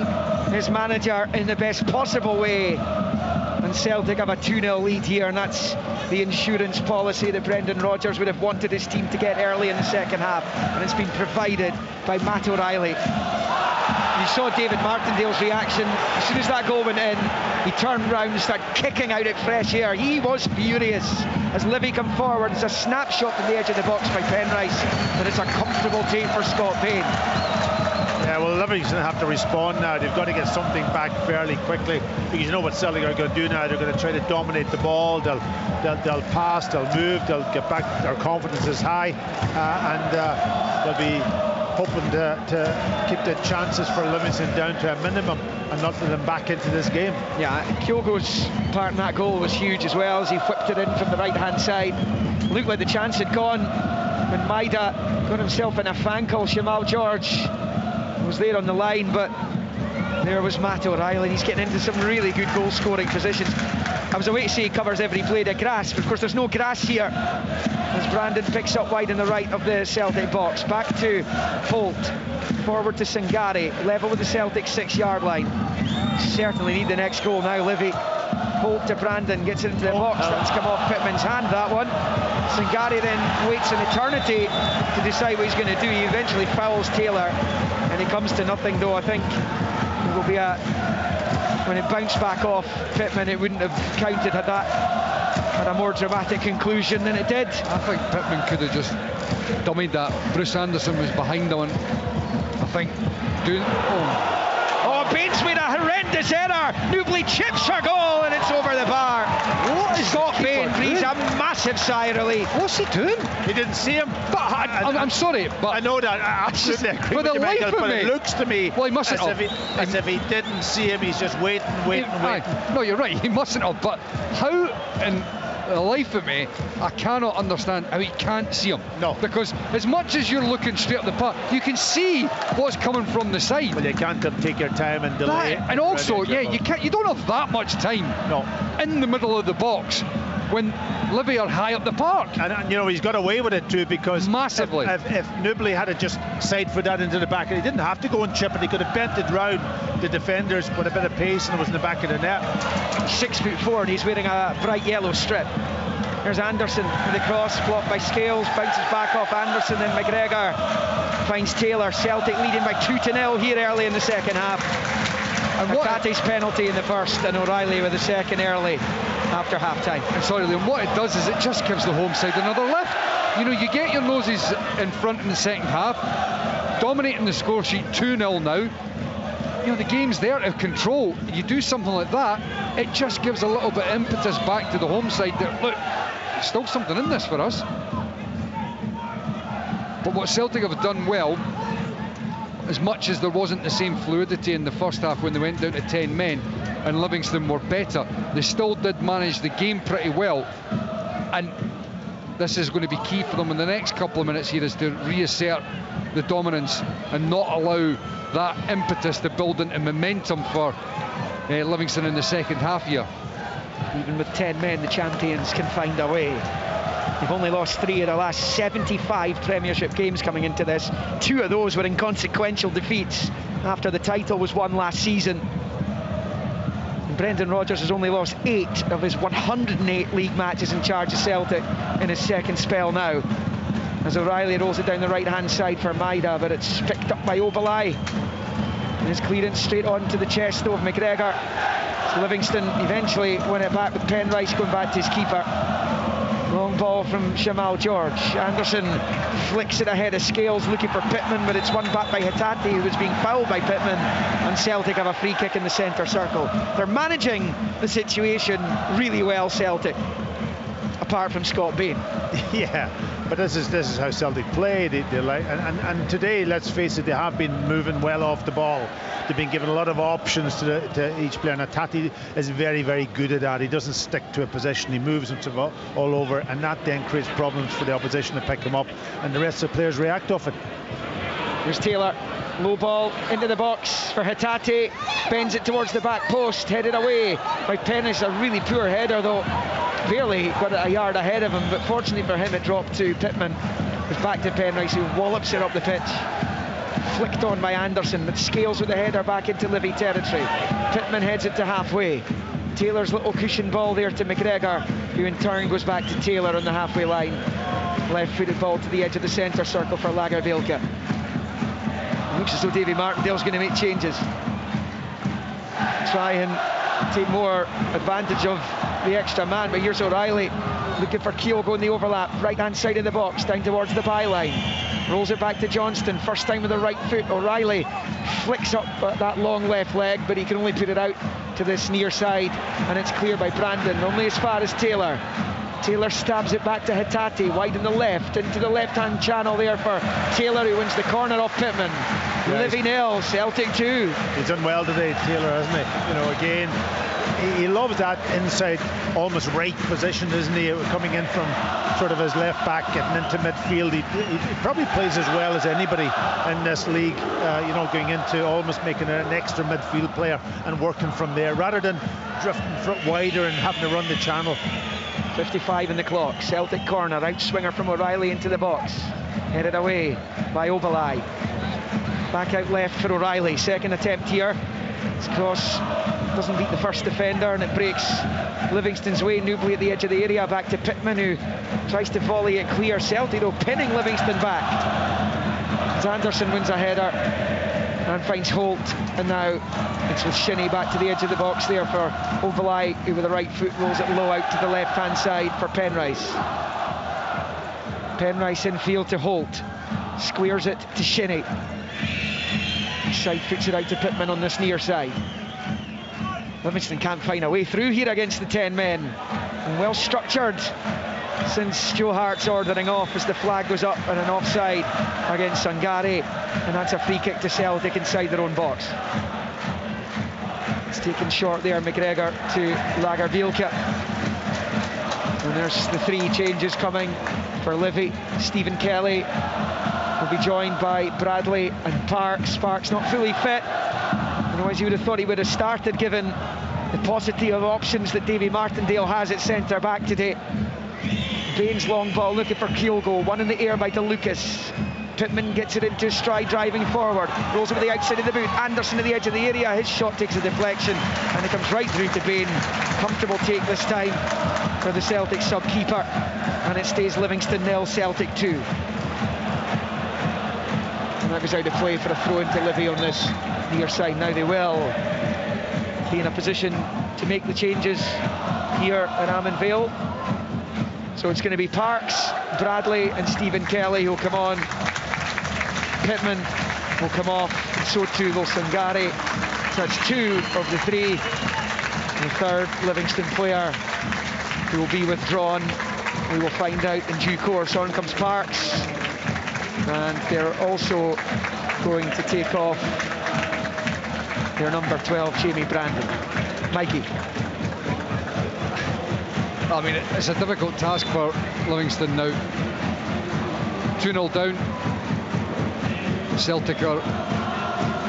his manager in the best possible way. And Celtic have a 2-0 lead here, and that's the insurance policy that Brendan Rodgers would have wanted his team to get early in the second half, and it's been provided by Matt O'Reilly. You saw David Martindale's reaction as soon as that goal went in. He turned round and started kicking out at fresh air. He was furious as Livy come forward. It's a snapshot from the edge of the box by Penrice, but it's a comfortable take for Scott Bain. Yeah, well, Livingston have to respond now. They've got to get something back fairly quickly, because you know what Celtic are going to do now. They're going to try to dominate the ball. They'll pass, they'll move, they'll get back. Their confidence is high, and they'll be hoping to keep the chances for Livingston down to a minimum and not let them back into this game. Yeah, Kyogo's part in that goal was huge as well, as he whipped it in from the right-hand side. Looked like the chance had gone when Maeda got himself in a fankle. Shamal George was there on the line, but there was Matt O'Reilly. He's getting into some really good goal-scoring positions. I was away to say he covers every blade of grass, but of course there's no grass here, as Brandon picks up wide on the right of the Celtic box. Back to Holt, forward to Sangari, level with the Celtic 6-yard line. Certainly need the next goal now, Livy. Holt to Brandon, gets it into the box. That's come off Pittman's hand, that one. Sangari then waits an eternity to decide what he's going to do. He eventually fouls Taylor, and he comes to nothing, though. I think it will be when it bounced back off Pittman, it wouldn't have counted had that had a more dramatic conclusion than it did. I think Pittman could have just dummied that. Bruce Anderson was behind him, and I think doing... Baines made a horrendous error. Newbley chips her goal, and it's over the bar. What is Scott Bain breathes a massive sigh of relief. What's he doing? He didn't see him. But I'm sorry, but I know that. I absolutely agree with you, Michael, but it looks to me well, he mustn't as if he didn't see him. He's just waiting. No, you're right. He mustn't have. But how in the life of me, I cannot understand how he can't see him. No. Because as much as you're looking straight up the park, you can see what's coming from the side. Well, you can't take your time and delay. And also, yeah, you don't have that much time. No. In the middle of the box when Livy are high up the park. And you know, he's got away with it too, because massively. If Newbley had just side foot that into the back, and he didn't have to go and chip it, he could have bent it round the defenders with a bit of pace, and it was in the back of the net. 6'4", and he's wearing a bright yellow strip. There's Anderson with the cross, blocked by Scales, bounces back off Anderson, then McGregor finds Taylor. Celtic leading by 2-0 here early in the second half. And McCarthy's penalty in the first, and O'Reilly with the second early after half-time. I'm sorry, Liam, what it does is it just gives the home side another lift. You know, you get your noses in front in the second half, dominating the score sheet 2-0 now. You know, the game's there to control. You do something like that, it just gives a little bit of impetus back to the home side that, look, there's still something in this for us. But what Celtic have done well, as much as there wasn't the same fluidity in the first half when they went down to 10 men and Livingston were better, they still did manage the game pretty well. And this is going to be key for them in the next couple of minutes here, is to reassert the dominance and not allow that impetus to build into momentum for Livingston in the second half here. Even with 10 men, the champions can find a way. They've only lost 3 of the last 75 Premiership games coming into this. 2 of those were inconsequential defeats after the title was won last season. And Brendan Rodgers has only lost 8 of his 108 league matches in charge of Celtic in his second spell now. As O'Reilly rolls it down the right-hand side for Maida, but it's picked up by Obalai. And his clearance straight on to the chest of McGregor. So Livingston eventually win it back with Penrice going back to his keeper. Long ball from Shamal George. Anderson flicks it ahead of Scales, looking for Pittman, but it's won back by Hatate, who was being fouled by Pittman, and Celtic have a free kick in the centre circle. They're managing the situation really well, Celtic, apart from Scott Bain. Yeah, but this is how Celtic play. They like, and today, let's face it, they have been moving well off the ball. They've been given a lot of options to each player, and Hatate is very, very good at that. He doesn't stick to a position, he moves himself all over, and that then creates problems for the opposition to pick him up, and the rest of the players react off it. Here's Taylor, low ball into the box for Hatate, bends it towards the back post, headed away by Pennis. A really poor header though, barely got it a yard ahead of him, but fortunately for him it dropped to Pittman. It's back to Penrice, who wallops it up the pitch. Flicked on by Anderson, but Scales with the header back into Livy territory. Pittman heads it to halfway. Taylor's little cushion ball there to McGregor, who in turn goes back to Taylor on the halfway line. Left-footed ball to the edge of the centre circle for Lagerbielke. Looks as though Davy Martindale's going to make changes. Try and take more advantage of the extra man, but here's O'Reilly looking for Kyogo in the overlap, right-hand side of the box, down towards the byline. Rolls it back to Johnston, first time with the right foot. O'Reilly flicks up that long left leg, but he can only put it out to this near side, and it's cleared by Brandon, only as far as Taylor. Taylor stabs it back to Hatate, wide in the left, into the left-hand channel there for Taylor, who wins the corner off Pittman. Yeah, Livy nil, Celtic 2. He's done well today, Taylor, hasn't he? You know, again, he loves that inside, almost right position, isn't he? Coming in from sort of his left back, getting into midfield. He probably plays as well as anybody in this league, you know, going into almost making an extra midfield player and working from there, rather than drifting wider and having to run the channel. 55 in the clock, Celtic corner, outswinger from O'Reilly into the box, headed away by Obalai. Back out left for O'Reilly, second attempt here. His cross doesn't beat the first defender, and it breaks Livingston's way. Newbley at the edge of the area, back to Pittman, who tries to volley it clear. Celtic though pinning Livingston back. As Anderson wins a header and finds Holt, and now it's with Shinnie back to the edge of the box there for Ovalai, who with the right foot rolls it low out to the left hand side for Penrice. Penrice infield to Holt, squares it to Shinnie. Side foots it out to Pittman on this near side. Livingston can't find a way through here against the 10 men, and well structured since Joe Hart's ordering off as the flag goes up and an offside against Sangare, and that's a free kick to Celtic inside their own box. It's taken short there, McGregor to Lagerbielke, and there's the 3 changes coming for Livy. Stephen Kelly will be joined by Bradley and Parks. Parks not fully fit, otherwise you would have thought he would have started given the paucity of options that Davy Martindale has at centre back today. Bain's long ball looking for Kyogo, one in the air by DeLucas. Pittman gets it into stride, driving forward, rolls over the outside of the boot. Anderson at the edge of the area, his shot takes a deflection and it comes right through to Bain. Comfortable take this time for the Celtic sub-keeper, and it stays Livingston 0, Celtic 2. And that goes out of play for a throw into Livy on this near side. Now they will be in a position to make the changes here at Amon Vale. So it's going to be Parks, Bradley and Stephen Kelly who'll come on. Pittman will come off, and so too will Sangare. So that's 2 of the 3. The third Livingston player who will be withdrawn, we will find out in due course. On comes Parks, and they're also going to take off their number 12, Jamie Brandon. Mikey. I mean, it's a difficult task for Livingston now. 2-0 down. Celtic are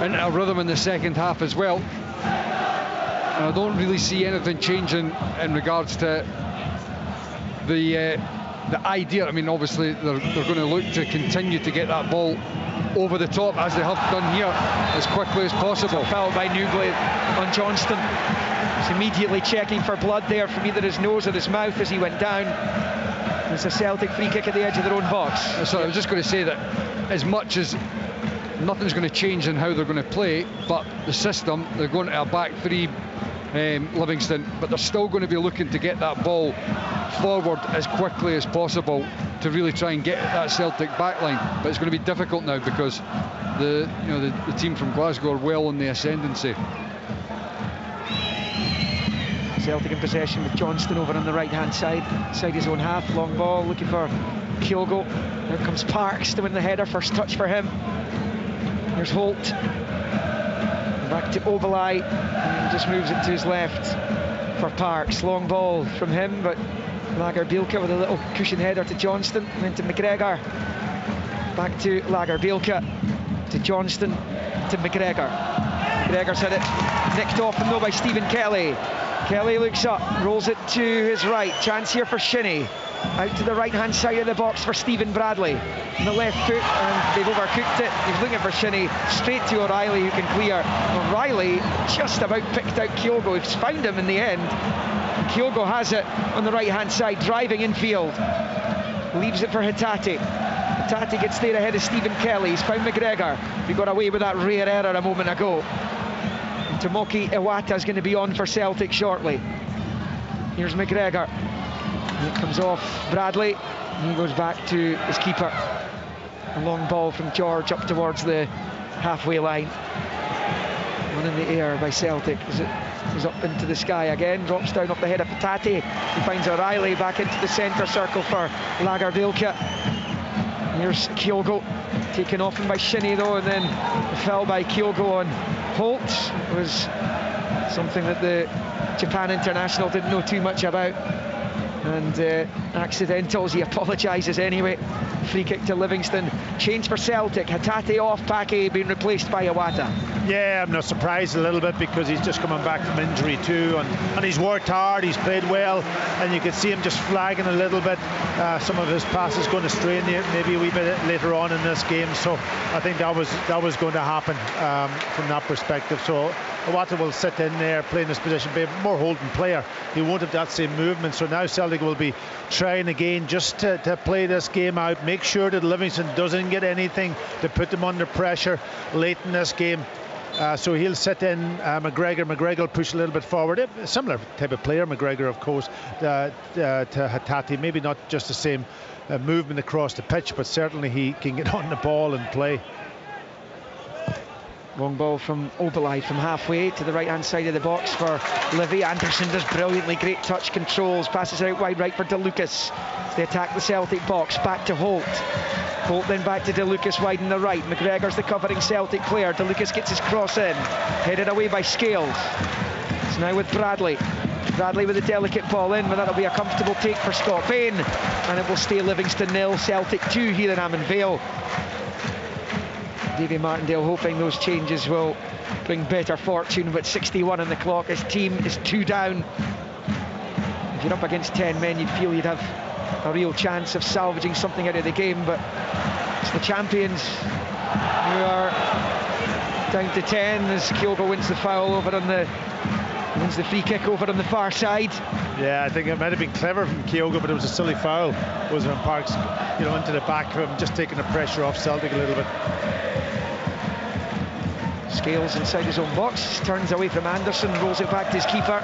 in a rhythm in the second half as well. And I don't really see anything changing in regards to the the idea, I mean, obviously they're going to look to continue to get that ball over the top, as they have done here, as quickly as possible. Foul by Newbley on Johnston. He's immediately checking for blood there from either his nose or his mouth as he went down. It's a Celtic free kick at the edge of their own box. So I was just going to say that as much as nothing's going to change in how they're going to play, but the system, they're going to a back three, Livingston, but they're still going to be looking to get that ball forward as quickly as possible to really try and get that Celtic backline. But it's going to be difficult now because the team from Glasgow are well on the ascendancy. Celtic in possession with Johnston over on the right hand side, inside his own half. Long ball looking for Kyogo. Here comes Parks to win the header. First touch for him. Here's Holt. Back to Obalai, and he just moves it to his left for Parks. Long ball from him, but Lagerbielke with a little cushion header to Johnston, and then to McGregor. Back to Lagerbielke, to Johnston, to McGregor. McGregor's had it nicked off him though by Stephen Kelly. Kelly looks up, rolls it to his right. Chance here for Shinnie. Out to the right-hand side of the box for Stephen Bradley. On the left foot, and they've overcooked it. He's looking for Shinnie, straight to O'Reilly, who can clear. O'Reilly just about picked out Kyogo. He's found him in the end. Kyogo has it on the right-hand side, driving infield. Leaves it for Hatate. Hatate gets there ahead of Stephen Kelly. He's found McGregor, who got away with that rare error a moment ago. And Tomoki Iwata's going to be on for Celtic shortly. Here's McGregor. It comes off Bradley, and he goes back to his keeper. A long ball from George up towards the halfway line. One in the air by Celtic as it goes up into the sky again, drops down up the head of Hatate. He finds O'Reilly back into the centre circle for Lagerbielke. Here's Kyogo, taken off him by Shinnie though, and then the foul by Kyogo on Holt was something that the Japan international didn't know too much about. And accidentals, he apologises anyway. Free kick to Livingston. Change for Celtic. Hatate off, Pake being replaced by Iwata. Yeah, I'm not surprised a little bit because he's just coming back from injury too, and he's worked hard, he's played well, and you can see him just flagging a little bit. Some of his passes going astray maybe a wee bit later on in this game, so I think that was going to happen from that perspective. So Iwata will sit in there, play in his position, be a more holding player. He won't have that same movement, so now Celtic will be trying again just to play this game out, make sure that Livingston doesn't get anything to put them under pressure late in this game. So he'll sit in McGregor will push a little bit forward. A similar type of player, McGregor, of course, to Hatate. Maybe not just the same movement across the pitch, but certainly he can get on the ball and play. Long ball from Obalai from halfway to the right-hand side of the box for Livy. Anderson does brilliantly, great touch, controls, passes out wide right for DeLucas. They attack the Celtic box, back to Holt. Holt then back to DeLucas wide in the right. McGregor's the covering Celtic player. DeLucas gets his cross in, headed away by Scales. It's now with Bradley. Bradley with a delicate ball in, but that'll be a comfortable take for Scott Bain, and it will stay Livingston 0, Celtic 2 here in Amon Vale. Davy Martindale hoping those changes will bring better fortune, but 61 on the clock. His team is 2 down. If you're up against 10 men, you'd feel you'd have a real chance of salvaging something out of the game, but it's the champions who are down to 10 as Kyogo wins the foul over on the wins the free kick over on the far side. Yeah, I think it might have been clever from Kyogo, but it was a silly foul. Was when Parks, into the back of him, just taking the pressure off Celtic a little bit. Scales inside his own box, turns away from Anderson, rolls it back to his keeper.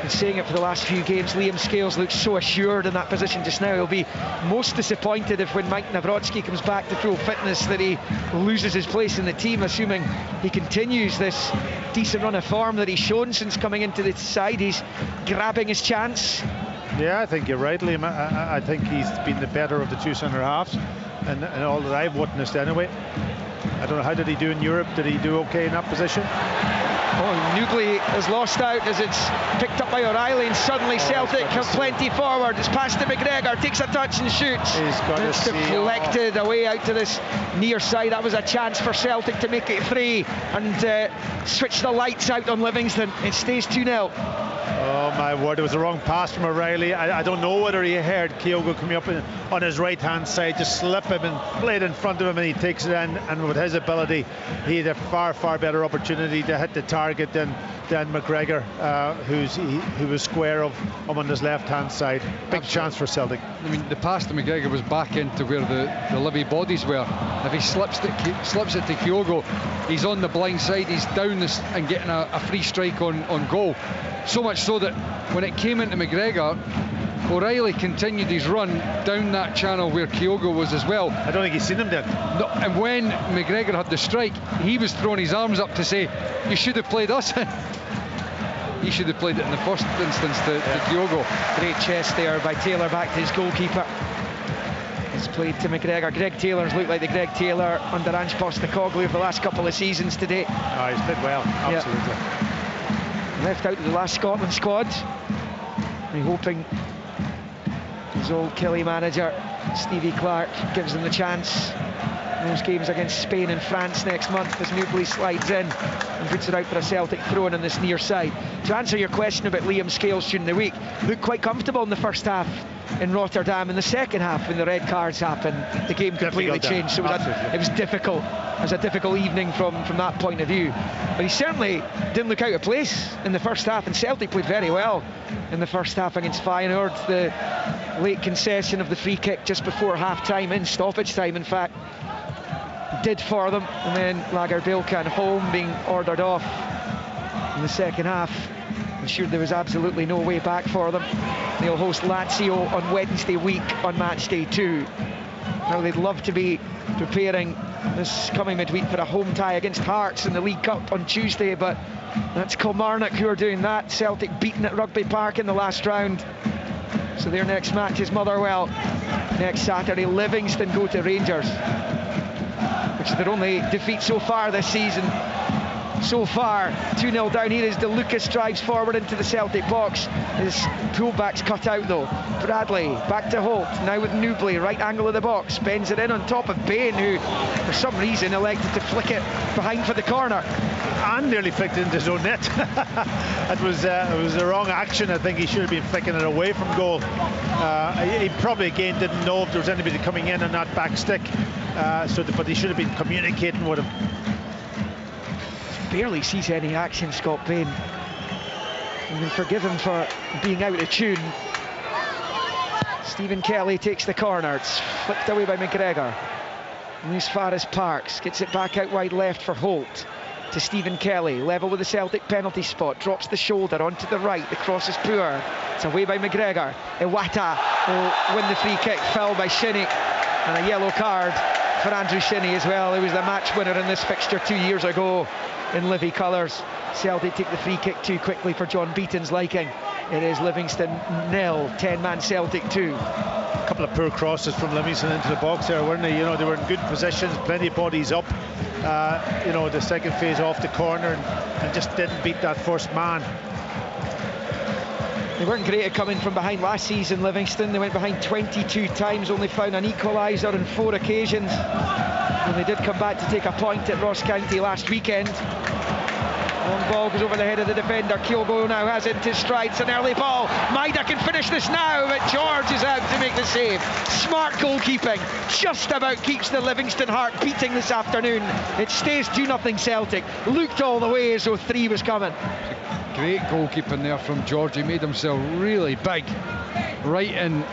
Been saying it for the last few games, Liam Scales looks so assured in that position just now. He'll be most disappointed if when Mike Nawrocki comes back to full fitness that he loses his place in the team, assuming he continues this decent run of form that he's shown since coming into the side. He's grabbing his chance. Yeah, I think you're right, Liam. I think he's been the better of the two centre halves, and all that I've witnessed anyway. I don't know, how did he do in Europe? Did he do okay in that position? Oh, Newbley has lost out as it's picked up by O'Reilly, and suddenly Celtic have plenty forward. It's passed to McGregor, takes a touch and shoots. It's deflected away out to this near side. That was a chance for Celtic to make it 3 and switch the lights out on Livingston. It stays 2-0. Oh, Oh my word, it was the wrong pass from O'Reilly. I don't know whether he heard Kyogo coming up on his right hand side, just slip him and play it in front of him, and he takes it in, and with his ability he had a far better opportunity to hit the target than McGregor, who was square of him on his left hand side. Big chance for Celtic. I mean, the pass to McGregor was back into where the Livy bodies were. If he slips it to Kyogo, he's on the blind side, he's down this and getting a free strike on goal. So much so that when it came into McGregor, O'Reilly continued his run down that channel where Kyogo was as well. I don't think he's seen him then. No, and when McGregor had the strike, he was throwing his arms up to say, you should have played us. He should have played it in the first instance to Kyogo. Great chest there by Taylor back to his goalkeeper. It's played to McGregor. Greg Taylor's looked like the Greg Taylor under Ange Postecoglou over the last couple of seasons today. Oh, he's played well, absolutely. Yeah. Left out of the last Scotland squad. We're hoping his old Killie manager Stevie Clark gives them the chance in those games against Spain and France next month as Newbley slides in and puts it out for a Celtic throw-in on this near side. To answer your question about Liam Scales during the week, looked quite comfortable in the first half in Rotterdam. In the second half, when the red cards happened, the game completely changed. So it was difficult. It was a difficult evening from that point of view. But he certainly didn't look out of place in the first half, and Celtic played very well in the first half against Feyenoord. The late concession of the free kick just before half-time, in stoppage time in fact, did for them, and then Lagerbielke and Holm being ordered off in the second half ensured there was absolutely no way back for them. They'll host Lazio on Wednesday week on match day 2. Now they'd love to be preparing this coming midweek for a home tie against Hearts in the League Cup on Tuesday, but that's Kilmarnock who are doing that. Celtic beaten at Rugby Park in the last round, so their next match is Motherwell next Saturday. Livingston go to Rangers, which is their only defeat so far this season. So far, 2-0 down here as De Lucas drives forward into the Celtic box. His pullback's cut out though. Bradley back to Holt, now with Newbley, right angle of the box, bends it in on top of Bain, who for some reason elected to flick it behind for the corner. And nearly flicked it into his own net. It was the wrong action. I think he should have been flicking it away from goal. He probably again didn't know if there was anybody coming in on that back stick. But he should have been communicating with him. Barely sees any action, Scott Bain. You can forgive him for being out of tune. Stephen Kelly takes the corner. It's flipped away by McGregor. And as far as Parks gets it back out wide left for Holt. To Stephen Kelly, level with the Celtic penalty spot, drops the shoulder onto the right, the cross is poor. It's away by McGregor. Iwata will win the free kick, fouled by Shinnie, and a yellow card for Andrew Shinnie as well, who was the match winner in this fixture 2 years ago in Livy colours. Celtic take the free kick too quickly for John Beaton's liking. It is Livingston 0, 10-man Celtic 2. A couple of poor crosses from Livingston into the box there, weren't they? You know, they were in good positions, plenty of bodies up. You know, the second phase off the corner and just didn't beat that first man. They weren't great at coming from behind last season, Livingston. They went behind 22 times, only found an equaliser on 4 occasions. And they did come back to take a point at Ross County last weekend. Long ball goes over the head of the defender. Kyogo now has it to stride. It's an early ball. Maida can finish this now, but George is out to make the save. Smart goalkeeping. Just about keeps the Livingston heart beating this afternoon. It stays 2-0 Celtic. Looked all the way as though 3 was coming. Great goalkeeping there from George. He made himself really big, right in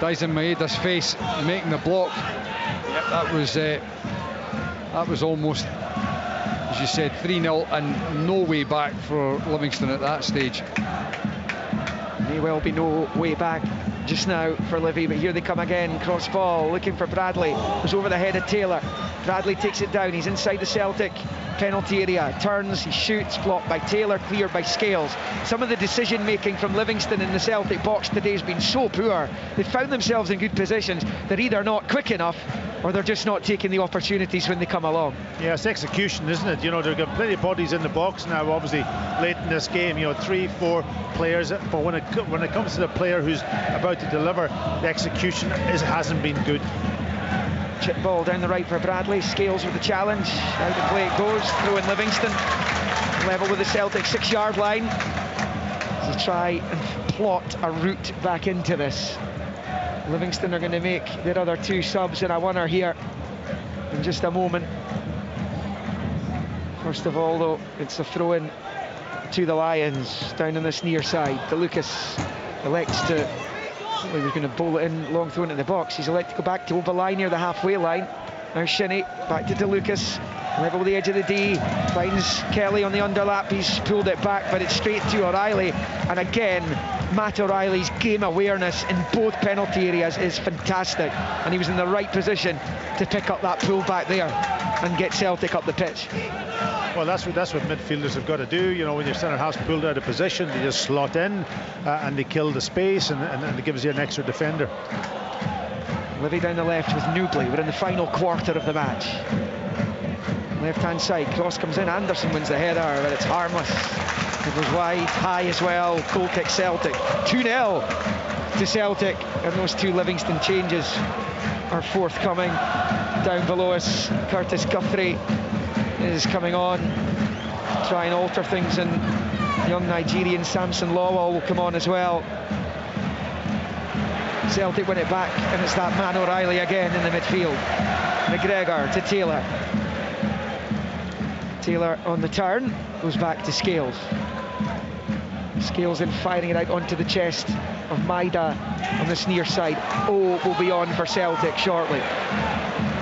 Dyson Maeda's face, making the block. Yep, that was almost, as you said, 3-0 and no way back for Livingston at that stage. May well be no way back just now for Livy, but here they come again. Cross ball, looking for Bradley. It was over the head of Taylor. Bradley takes it down. He's inside the Celtic penalty area, turns, he shoots, blocked by Taylor, cleared by Scales. Some of the decision making from Livingston in the Celtic box today has been so poor. They've found themselves in good positions. They're either not quick enough or they're just not taking the opportunities when they come along. Yeah, it's execution, isn't it? You know, they've got plenty of bodies in the box now, obviously late in this game, you know, 3-4 players, but when it comes to the player who's about to deliver, the execution hasn't been good. Chip ball down the right for Bradley. Scales with the challenge. Out the play it goes. Through in Livingston. Level with the Celtic 6-yard line. to try and plot a route back into this. Livingston are going to make their other 2 subs, and I wonder here in just a moment. First of all, though, it's a throw-in to the Lions down on this near side. DeLucas elects to, he was going to bowl it in, long throw into the box. He's elected to go back to Oberlai near the halfway line. Now Shinnie back to DeLucas, level the edge of the D, finds Kelly on the underlap. He's pulled it back, but it's straight to O'Reilly. And again, Matt O'Reilly's game awareness in both penalty areas is fantastic, and he was in the right position to pick up that pull back there and get Celtic up the pitch. Well, that's what midfielders have got to do. You know, when your centre half's pulled out of position, they just slot in and they kill the space, and it gives you an extra defender. Livy down the left with Newbley. We're in the final quarter of the match. Left-hand side, cross comes in. Anderson wins the header, but it's harmless. It goes wide, high as well. Goal kick Celtic. 2-0 to Celtic, and those 2 Livingston changes are forthcoming. Down below us, Curtis Guthrie is coming on, try and alter things, and young Nigerian Samson Lawal will come on as well. Celtic win it back, and it's that man O'Reilly again in the midfield. McGregor to Taylor. Taylor on the turn, goes back to Scales. Scales in, firing it out onto the chest of Maida on this near side. Oh, will be on for Celtic shortly.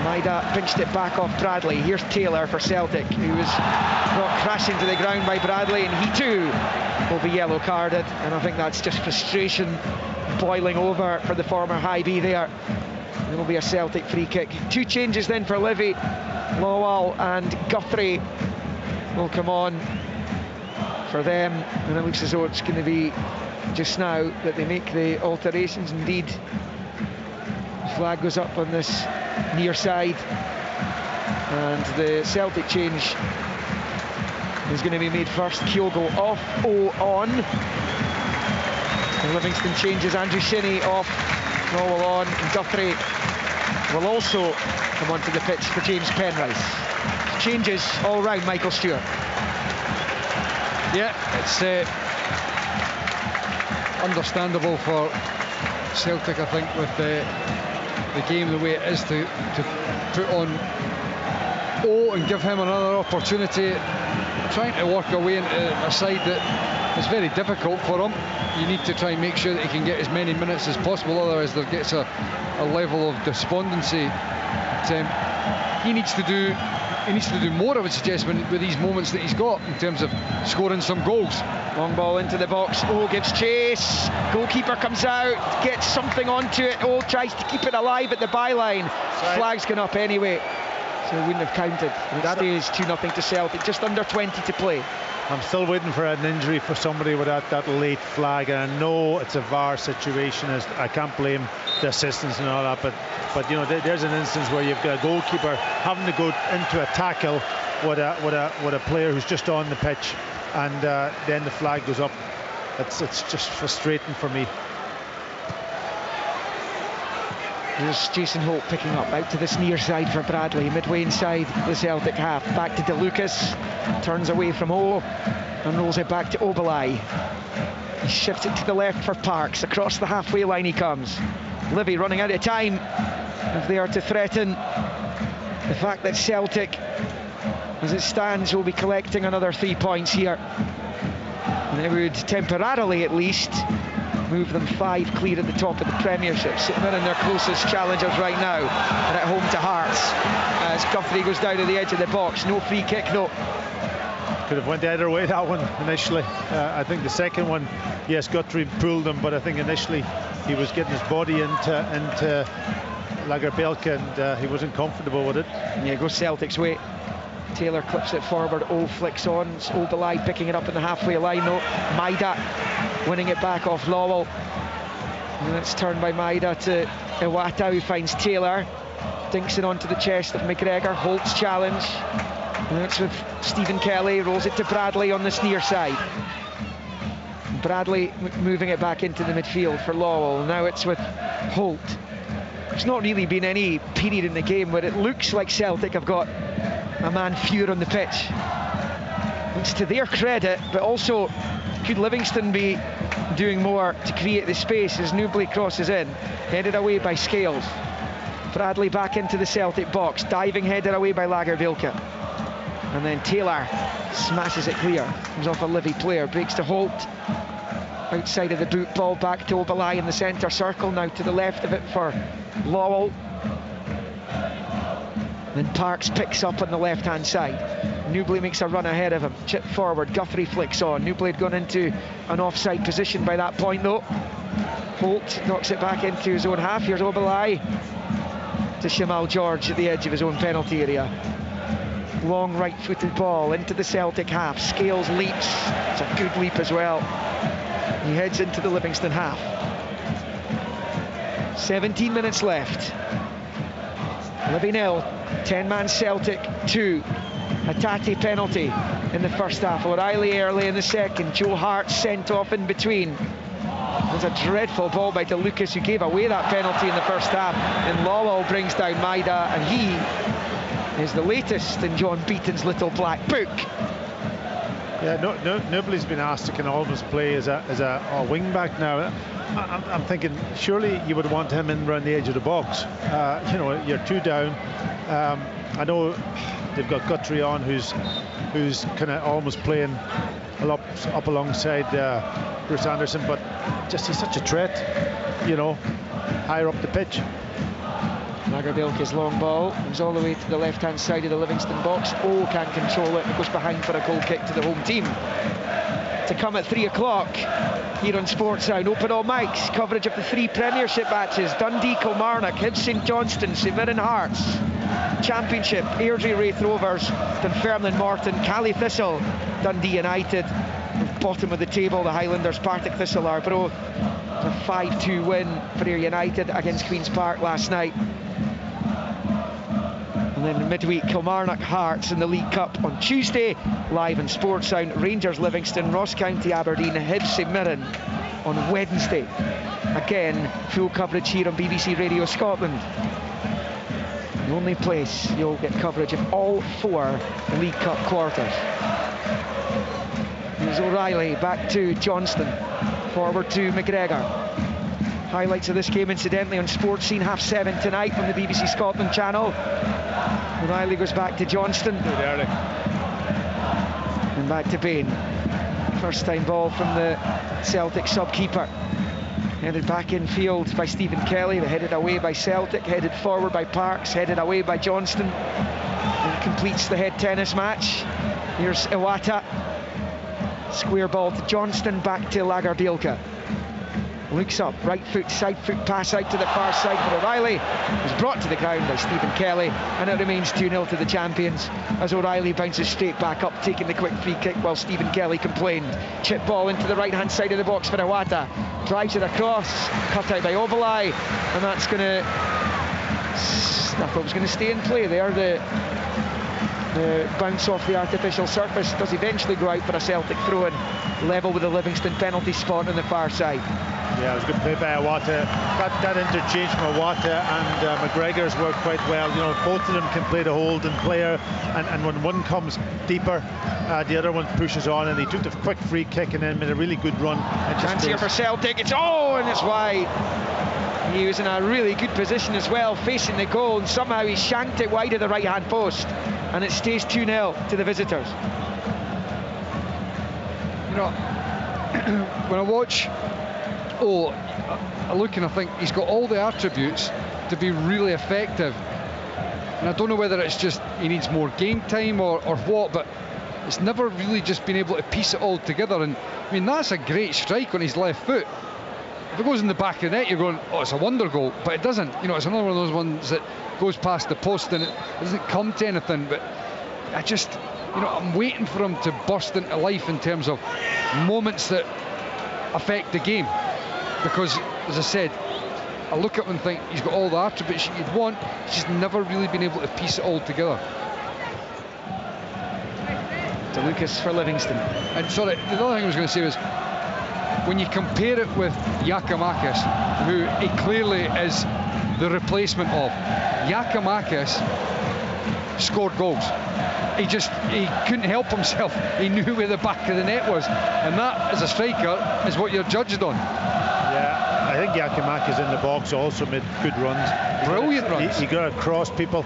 Maida pinched it back off Bradley. Here's Taylor for Celtic, who was brought crashing to the ground by Bradley, and he too will be yellow carded. And I think that's just frustration boiling over for the former High B there. There will be a Celtic free kick. 2 changes then for Livy. Lawal and Guthrie will come on for them, and it looks as though it's going to be just now that they make the alterations. Indeed, the flag goes up on this near side, and the Celtic change is going to be made first. Kyogo off, O on. And Livingston changes. Andrew Shinnie off, Lawal on, and Guthrie will also come onto the pitch for James Penrice. Changes all round, Michael Stewart. Yeah, it's understandable for Celtic, I think, with the game the way it is, to put on O and give him another opportunity, trying to work away into a side that is very difficult for him. You need to try and make sure that he can get as many minutes as possible, otherwise there gets a level of despondency. But, he needs to do more, I would suggest, with these moments that he's got in terms of scoring some goals. Long ball into the box. Oh, gives chase. Goalkeeper comes out, gets something onto it. Oh, tries to keep it alive at the byline. Right. Flag's gone up anyway, so he wouldn't have counted. And it stays 2-0 to Celtic. Just under 20 to play. I'm still waiting for an injury for somebody with that late flag, and I know it's a VAR situation. I can't blame the assistants and all that, but you know, there's an instance where you've got a goalkeeper having to go into a tackle with a player who's just on the pitch, and then the flag goes up. It's just frustrating for me. Here's Jason Holt picking up out to this near side for Bradley, midway inside the Celtic half. Back to DeLucas, turns away from O and rolls it back to Oberlai. He shifts it to the left for Parks. Across the halfway line he comes. Livy running out of time if they are to threaten the fact that Celtic, as it stands, will be collecting another 3 points here. And it would temporarily, at least, move them 5 clear at the top of the Premiership, sitting in their closest challengers right now, and at home to Hearts, as Guthrie goes down to the edge of the box. No free kick though. Could have went either way, that one, initially. I think the second one, yes, Guthrie pulled him, but I think initially he was getting his body into Lagerbielke, and he wasn't comfortable with it. Yeah, goes Celtic's way. Taylor clips it forward, O flicks on. It's Oberlai picking it up in the halfway line though. Maida winning it back off Lawal. And it's turned by Maida to Iwata, who finds Taylor. Dinks it onto the chest of McGregor. Holt's challenge. And it's with Stephen Kelly. Rolls it to Bradley on this near side. Bradley moving it back into the midfield for Lawal. Now it's with Holt. There's not really been any period in the game where it looks like Celtic have got a man fewer on the pitch. It's to their credit, but also could Livingston be doing more to create the space as Newbley crosses in, headed away by Scales. Bradley back into the Celtic box, diving header away by Lagerbielke. And then Taylor smashes it clear. Comes off a Livy player, breaks to Holt. Outside of the boot, ball back to Obalai in the centre circle, now to the left of it for Lowell. Then Parks picks up on the left-hand side. Newbley makes a run ahead of him. Chip forward, Guthrie flicks on. Newbley had gone into an offside position by that point though. Holt knocks it back into his own half. Here's Obalai to Shamal George at the edge of his own penalty area. Long right-footed ball into the Celtic half. Scales leaps. It's a good leap as well. He heads into the Livingston half. 17 minutes left. Livy 0, 10-man Celtic 2. A Tati penalty in the first half. O'Reilly early in the second. Joe Hart sent off in between. There's a dreadful ball by DeLucas, who gave away that penalty in the first half. And Lowell brings down Maida, and he is the latest in John Beaton's little black book. Yeah, Newbley's been asked to kind of almost play as a wing back now. I'm thinking surely you would want him in around the edge of the box. You know, you're 2 down. I know they've got Guthrie on, who's kind of almost playing up alongside Bruce Anderson, but just he's such a threat, you know, higher up the pitch. Lagerbielke's long ball comes all the way to the left-hand side of the Livingston box. Oh, can't control it. It goes behind for a goal kick to the home team. To come at 3 o'clock here on Sportsound. Open all mics. Coverage of the 3 Premiership matches. Dundee, Kilmarnock, Hibs St Johnstone, St Mirren Hearts. Championship, Airdrie Wraith Rovers, Dunfermline Morton, Cali Thistle, Dundee United. Bottom of the table, the Highlanders, Partick Thistle, Arbroath. A 5-2 win for Ayr United against Queen's Park last night. And then midweek, Kilmarnock Hearts in the League Cup on Tuesday, live in Sportsound. Rangers Livingston, Ross County Aberdeen, Hibs St Mirren on Wednesday. Again, full coverage here on BBC Radio Scotland. The only place you'll get coverage of all 4 League Cup quarters. Here's O'Reilly back to Johnston, forward to McGregor. Highlights of this game incidentally on Sports Scene 7:30 tonight from the BBC Scotland channel. O'Reilly goes back to Johnston. And back to Bain. First time ball from the Celtic sub-keeper. Headed back in field by Stephen Kelly, headed away by Celtic, headed forward by Parks, headed away by Johnston. And completes the head tennis match. Here's Iwata. Square ball to Johnston, back to Lagerbielke. Looks up, right foot, side foot pass out to the far side for O'Reilly. Was brought to the ground by Stephen Kelly, and it remains 2-0 to the champions as O'Reilly bounces straight back up, taking the quick free kick while Stephen Kelly complained. Chip ball into the right-hand side of the box for Iwata. Drives it across, cut out by Obalai, and that's going to... I thought it was going to stay in play there. The bounce off the artificial surface does eventually go out for a Celtic throw-in, level with the Livingston penalty spot on the far side. Yeah, it was a good play by Iwata. That interchange from Iwata and McGregor's worked quite well. You know, both of them can play the holding player, and when one comes deeper, the other one pushes on, and he took the quick free kick and then made a really good run. Chance here for Celtic. It's and it's wide. He was in a really good position as well, facing the goal, and somehow he shanked it wide of the right-hand post, and it stays 2-0 to the visitors. You know, when I watch I look and I think he's got all the attributes to be really effective, and I don't know whether it's just he needs more game time or what, but it's never really just been able to piece it all together. And I mean, that's a great strike on his left foot. If it goes in the back of the net, you're going, it's a wonder goal, but it doesn't. You know, it's another one of those ones that goes past the post and it doesn't come to anything. But I just, you know, I'm waiting for him to burst into life in terms of moments that affect the game. Because, as I said, I look at him and think he's got all the attributes you'd want, he's just never really been able to piece it all together. DeLucas for Livingston. And sorry, the other thing I was going to say was, when you compare it with Giakoumakis, who he clearly is the replacement of, Giakoumakis scored goals. He couldn't help himself. He knew where the back of the net was, and that, as a striker, is what you're judged on. Yeah, I think Giacomakis in the box also made good runs. Brilliant runs. He got across people.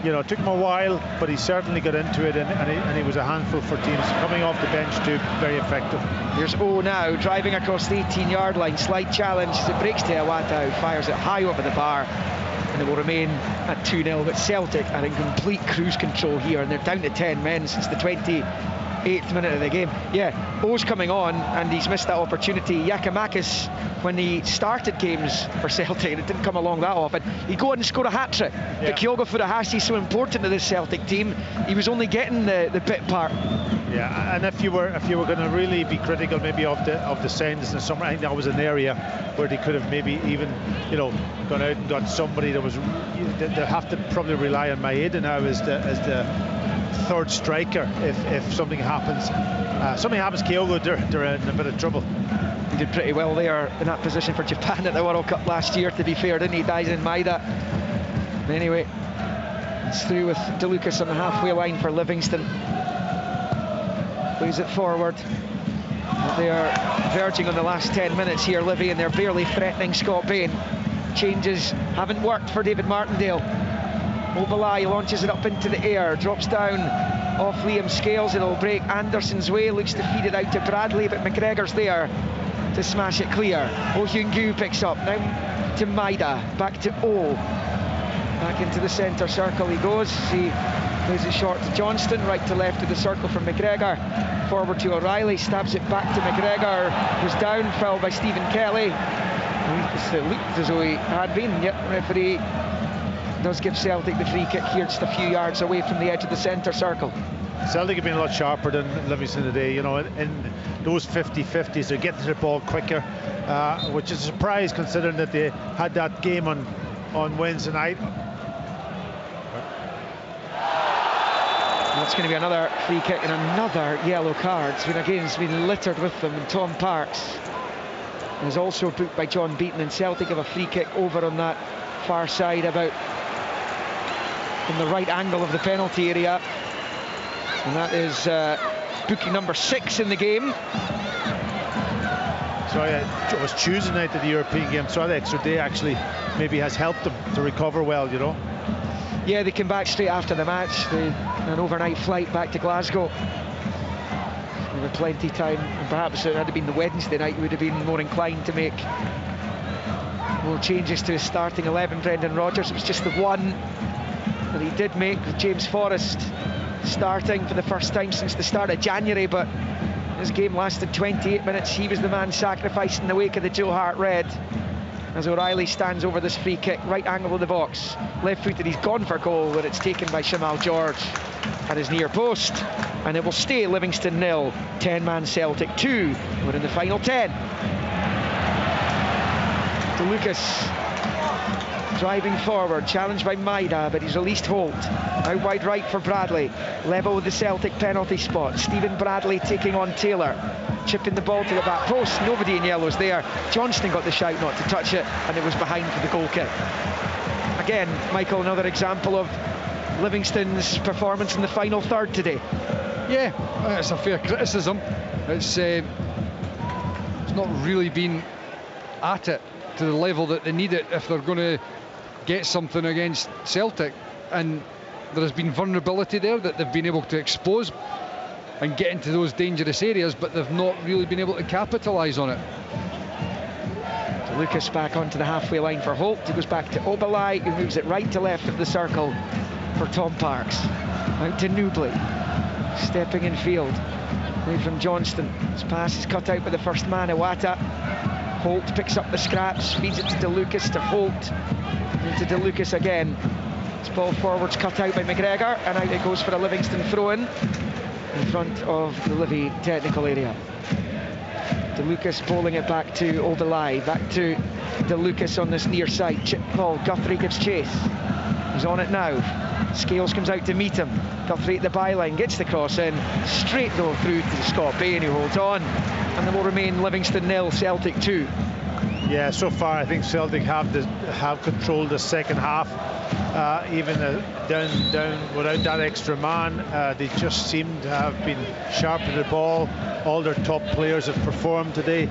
You know, it took him a while, but he certainly got into it, and he was a handful for teams. Coming off the bench too, very effective. Here's O now, driving across the 18-yard line, slight challenge, it breaks to Iwata, who fires it high over the bar, and it will remain at 2-0, but Celtic are in complete cruise control here, and they're down to 10 men since the 28th minute of the game. Yeah, O's coming on, and he's missed that opportunity. Giacomakis, when he started games for Celtic, and it didn't come along that often, he'd go on and score a hat-trick. Yeah. But Kyogo Furuhashi is so important to this Celtic team, he was only getting the bit part. Yeah, and if you were going to really be critical maybe of the sends in the summer, I think that was an area where they could have maybe even, you know, gone out and got somebody that was. They'll have to probably rely on Maeda now as the third striker if something happens. Kyogo, they're in a bit of trouble. He did pretty well there in that position for Japan at the World Cup last year, to be fair, didn't he? Daisen Maeda. Anyway, it's through with DeLucas on the halfway line for Livingston. Plays it forward. They are verging on the last 10 minutes here, Livy, and they're barely threatening Scott Bain. Changes haven't worked for David Martindale. Obalai launches it up into the air, drops down off Liam Scales. It'll break Anderson's way, looks to feed it out to Bradley, but McGregor's there to smash it clear. Oh Hyun-gyu picks up, now to Maeda, back to O. Back into the centre circle he goes. He plays it short to Johnston, right to left of the circle from McGregor. Forward to O'Reilly, stabs it back to McGregor, who's down, fouled by Stephen Kelly. It looked as though he had been, yet the referee does give Celtic the free kick here, just a few yards away from the edge of the centre circle. Celtic have been a lot sharper than Livingston today, you know, in those 50-50s. They're getting to the ball quicker, which is a surprise considering that they had that game on Wednesday night. That's going to be another free kick and another yellow card. It's been littered with them, and Tom Parks is also booked by John Beaton, and Celtic have a free kick over on that far side, about in the right angle of the penalty area, and that is booking number 6 in the game. So it was Tuesday night at the European game, so that extra day actually maybe has helped them to recover well, you know. Yeah, they came back straight after the match, an overnight flight back to Glasgow. There were plenty of time, and perhaps it had been the Wednesday night, he would have been more inclined to make more changes to his starting 11. Brendan Rodgers, it was just the one that he did make, with James Forrest starting for the first time since the start of January, but his game lasted 28 minutes. He was the man sacrificed in the wake of the Joe Hart red. As O'Reilly stands over this free kick, right angle of the box, left-footed, he's gone for goal, but it's taken by Shamal George at his near post, and it will stay Livingston 0, 10-man Celtic 2. We're in the final 10. DeLucas driving forward, challenged by Maeda, but he's released Holt. Out wide right for Bradley, level with the Celtic penalty spot. Stephen Bradley taking on Taylor, chipping the ball to the back post. Nobody in yellow's there. Johnston got the shout not to touch it, and it was behind for the goal kick. Again, Michael, another example of Livingston's performance in the final third today. Yeah, it's a fair criticism. It's not really been at it to the level that they need it if they're going to get something against Celtic, and there has been vulnerability there that they've been able to expose and get into those dangerous areas, but they've not really been able to capitalise on it. Lucas back onto the halfway line for Holt. He goes back to Obalai, who moves it right to left of the circle for Tom Parks. Out to Newbley, stepping in field away from Johnston. His pass is cut out by the first man, Iwata. Holt picks up the scraps, feeds it to DeLucas, to Holt, into DeLucas again. This ball forwards cut out by McGregor, and out it goes for a Livingston throw-in front of the Livy technical area. DeLucas bowling it back to Obalai, back to DeLucas on this near side. Chip ball, Guthrie gives chase. He's on it now. Scales comes out to meet him. Guthrie at the byline, gets the cross in, straight though through to Scott Bain, who holds on. And there will remain Livingston 0, Celtic 2. Yeah, so far I think Celtic have controlled the second half. even down without that extra man. They just seem to have been sharp to the ball. All their top players have performed today,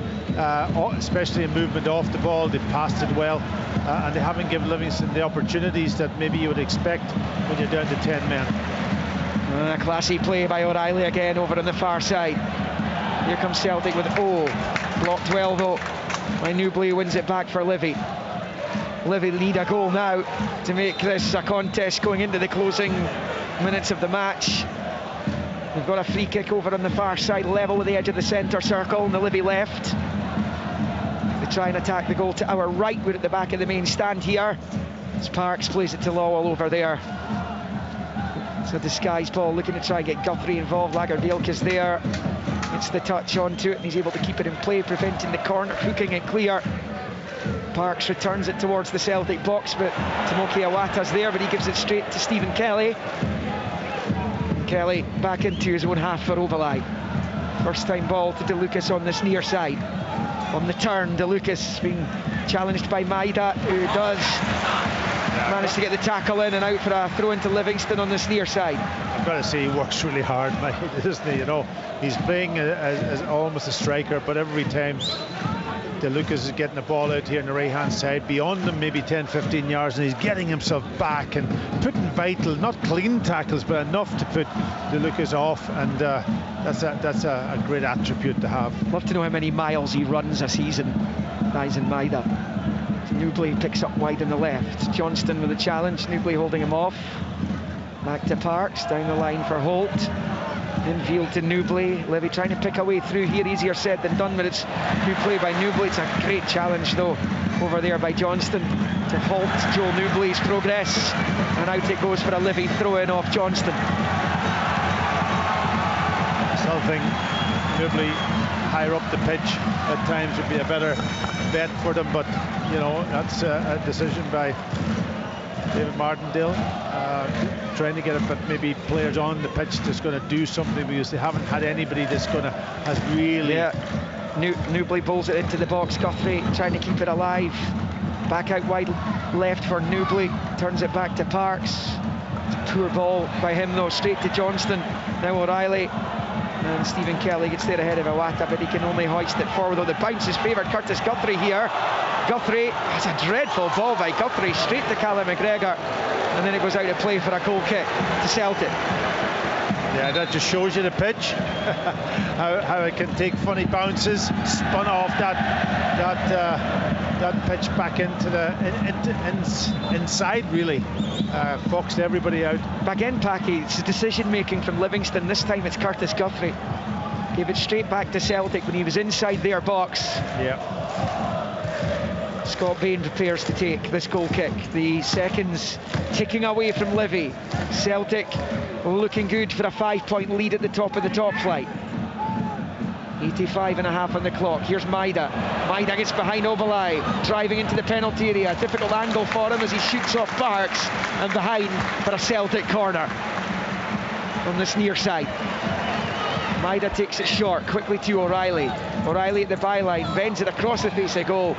especially in movement off the ball. They've passed it well, and they haven't given Livingston the opportunities that maybe you would expect when you're down to 10 men. Classy play by O'Reilly again over on the far side. Here comes Celtic with blocked well though by Newbley, wins it back for Livy. Livy need a goal now to make this a contest going into the closing minutes of the match. We've got a free kick over on the far side, level with the edge of the centre circle, and the Livy left. They try and attack the goal to our right. We're at the back of the main stand here. Sparks plays it to Lawwell over there. It's a disguised ball, looking to try and get Guthrie involved. Lagerbielke's there. It's the touch onto it, and he's able to keep it in play, preventing the corner, hooking it clear. Parks returns it towards the Celtic box, but Tomoki Iwata's there, but he gives it straight to Stephen Kelly. Kelly back into his own half for Ovalai. First time ball to De Lucas on this near side. On the turn, De Lucas being challenged by Maida, who does manage to get the tackle in and out for a throw into Livingston on this near side. I've got to say, he works really hard, Maida, doesn't he? You know, he's playing as almost a striker, but every time De Lucas is getting the ball out here on the right hand side, beyond them maybe 10-15 yards, and he's getting himself back and putting vital, not clean tackles, but enough to put De Lucas off, and that's a great attribute to have. Love to know how many miles he runs a season, Dyson Maida. Newbley picks up wide on the left. Johnston with a challenge, Newbley holding him off. Back to Parks, down the line for Holt. Infield to Newbley. Livy trying to pick a way through here, easier said than done, but it's good play by Newbley. It's a great challenge though over there by Johnston to halt Joel Newbley's progress, and out it goes for a Livy throw-in off Johnston. Still think Newbley higher up the pitch at times would be a better bet for them, but you know, that's a decision by David Martindale, trying to get it, but maybe players on the pitch that's going to do something, because they haven't had anybody that's going to has really. Newbley bowls it into the box. Guthrie trying to keep it alive. Back out wide left for Newbley. Turns it back to Parks. Poor ball by him though, straight to Johnston. Now O'Reilly. And Stephen Kelly gets there ahead of Iwata, but he can only hoist it forward, though the bounce is favoured Curtis Guthrie here. Guthrie, that's a dreadful ball by Guthrie, straight to Callum McGregor, and then it goes out of play for a goal kick to Celtic. Yeah, that just shows you the pitch, how it can take funny bounces, spun off that pitch back into the inside really. Foxed everybody out. Again, Packy, it's decision making from Livingston. This time it's Curtis Guthrie. Gave it straight back to Celtic when he was inside their box. Yeah. Scott Bain prepares to take this goal kick. The seconds ticking away from Livy. Celtic looking good for a 5-point lead at the top of the top flight. 85.5 on the clock. Here's Maida. Maida gets behind Ovalai, driving into the penalty area. Difficult angle for him as he shoots off Parks, and behind for a Celtic corner on this near side. Maida takes it short, quickly to O'Reilly. O'Reilly at the byline, bends it across the face of goal.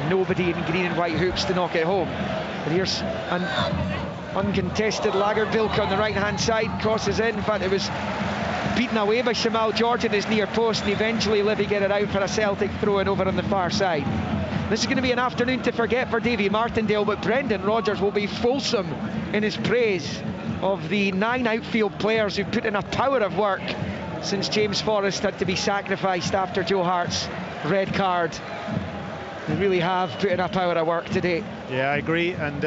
Nobody in green and white hoops to knock it home. But here's an uncontested Lagerbielke on the right-hand side, crosses in. In fact, it was beaten away by Shamal George at his near post, and eventually Livy get it out for a Celtic throw-in over on the far side. This is going to be an afternoon to forget for Davy Martindale, but Brendan Rodgers will be fulsome in his praise of the 9 outfield players who've put in a power of work since James Forrest had to be sacrificed after Joe Hart's red card. They really have put in a power of work today. Yeah, I agree, and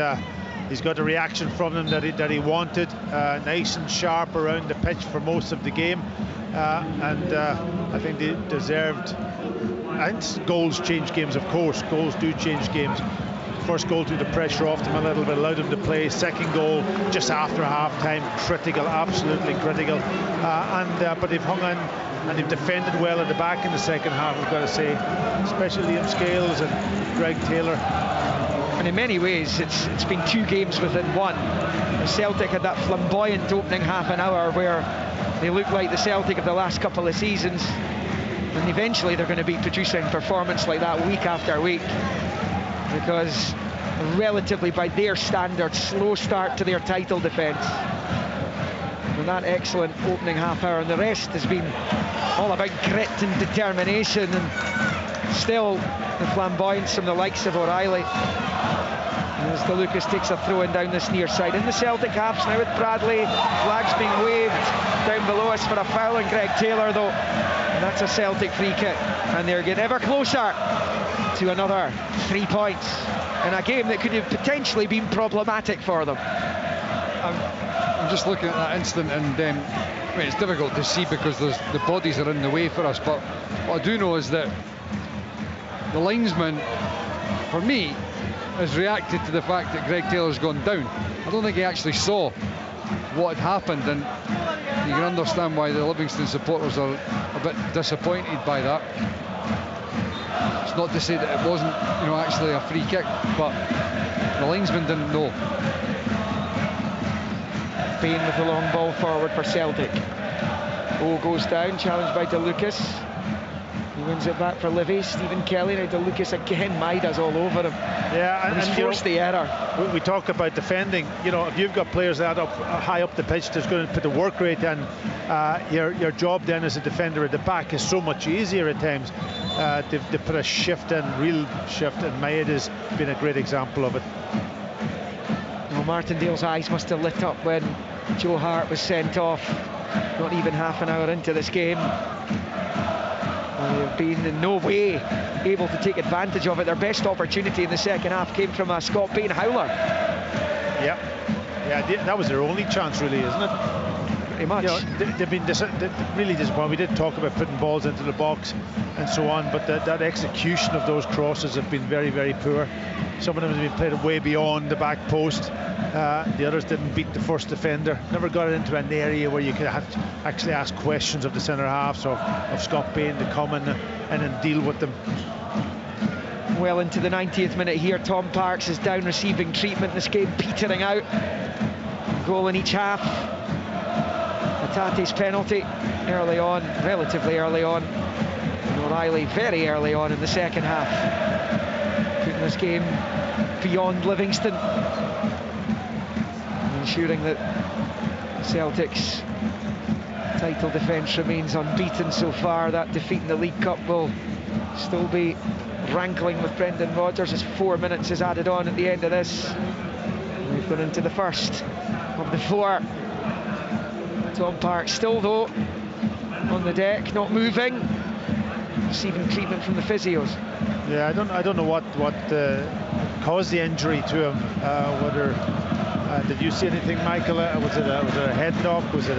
he's got a reaction from them that he wanted, nice and sharp around the pitch for most of the game, and I think they deserved. And goals change games, of course. Goals do change games. First goal took the pressure off them a little bit, allowed them to play. Second goal just after half-time, critical, absolutely critical. But they've hung on and they've defended well at the back in the second half, I've got to say, especially Liam Scales and Greg Taylor. And in many ways, it's been 2 games within one. The Celtic had that flamboyant opening half an hour where they looked like the Celtic of the last couple of seasons, and eventually they're going to be producing performance like that week after week, because a relatively, by their standards, slow start to their title defence. With that excellent opening half hour, and the rest has been all about grit and determination, and still the flamboyance from the likes of O'Reilly. As DeLucas takes a throw in down this near side. In the Celtic halves now with Bradley. Flag's been waved down below us for a foul on Greg Taylor, though. And that's a Celtic free kick. And they're getting ever closer to another 3 points in a game that could have potentially been problematic for them. I'm just looking at that instant, and I mean, it's difficult to see because the bodies are in the way for us. But what I do know is that the linesman, for me, has reacted to the fact that Greg Taylor's gone down. I don't think he actually saw what had happened, and you can understand why the Livingston supporters are a bit disappointed by that. It's not to say that it wasn't, actually a free kick, but the linesman didn't know. Bain with the long ball forward for Celtic. O goes down, challenged by DeLucas. He wins it back for Livy. Stephen Kelly, now DeLucas again. Maida's all over him. Yeah, and he's forced the error. We talk about defending. If you've got players that up high up the pitch, that's going to put the work rate in. Your job then as a defender at the back is so much easier at times. They put a shift in, real shift, and Maida's been a great example of it. Well, Martindale's eyes must have lit up when Joe Hart was sent off. Not even half an hour into this game. They've been in no way able to take advantage of it. Their best opportunity in the second half came from a Scott Bain howler. Yeah, that was their only chance, really, isn't it? Pretty much. They've been really disappointed. We did talk about putting balls into the box and so on, but that execution of those crosses have been very, very poor. Some of them have been played way beyond the back post. The others didn't beat the first defender. Never got it into an area where you could actually ask questions of the centre halves or of Scott Bain to come in and then deal with them. Well into the 90th minute here. Tom Parks is down receiving treatment. This game petering out. Goal in each half. Atate's penalty early on, relatively early on. And O'Reilly very early on in the second half. Putting this game beyond Livingston. Ensuring that Celtic's title defence remains unbeaten so far. That defeat in the League Cup will still be rankling with Brendan Rodgers as 4 minutes is added on at the end of this. We've gone into the first of the 4. Tom Parks still, though, on the deck, not moving, receiving treatment from the physios. Yeah, I don't know what caused the injury to him. Whether did you see anything, Michael? Was it a head knock? Was it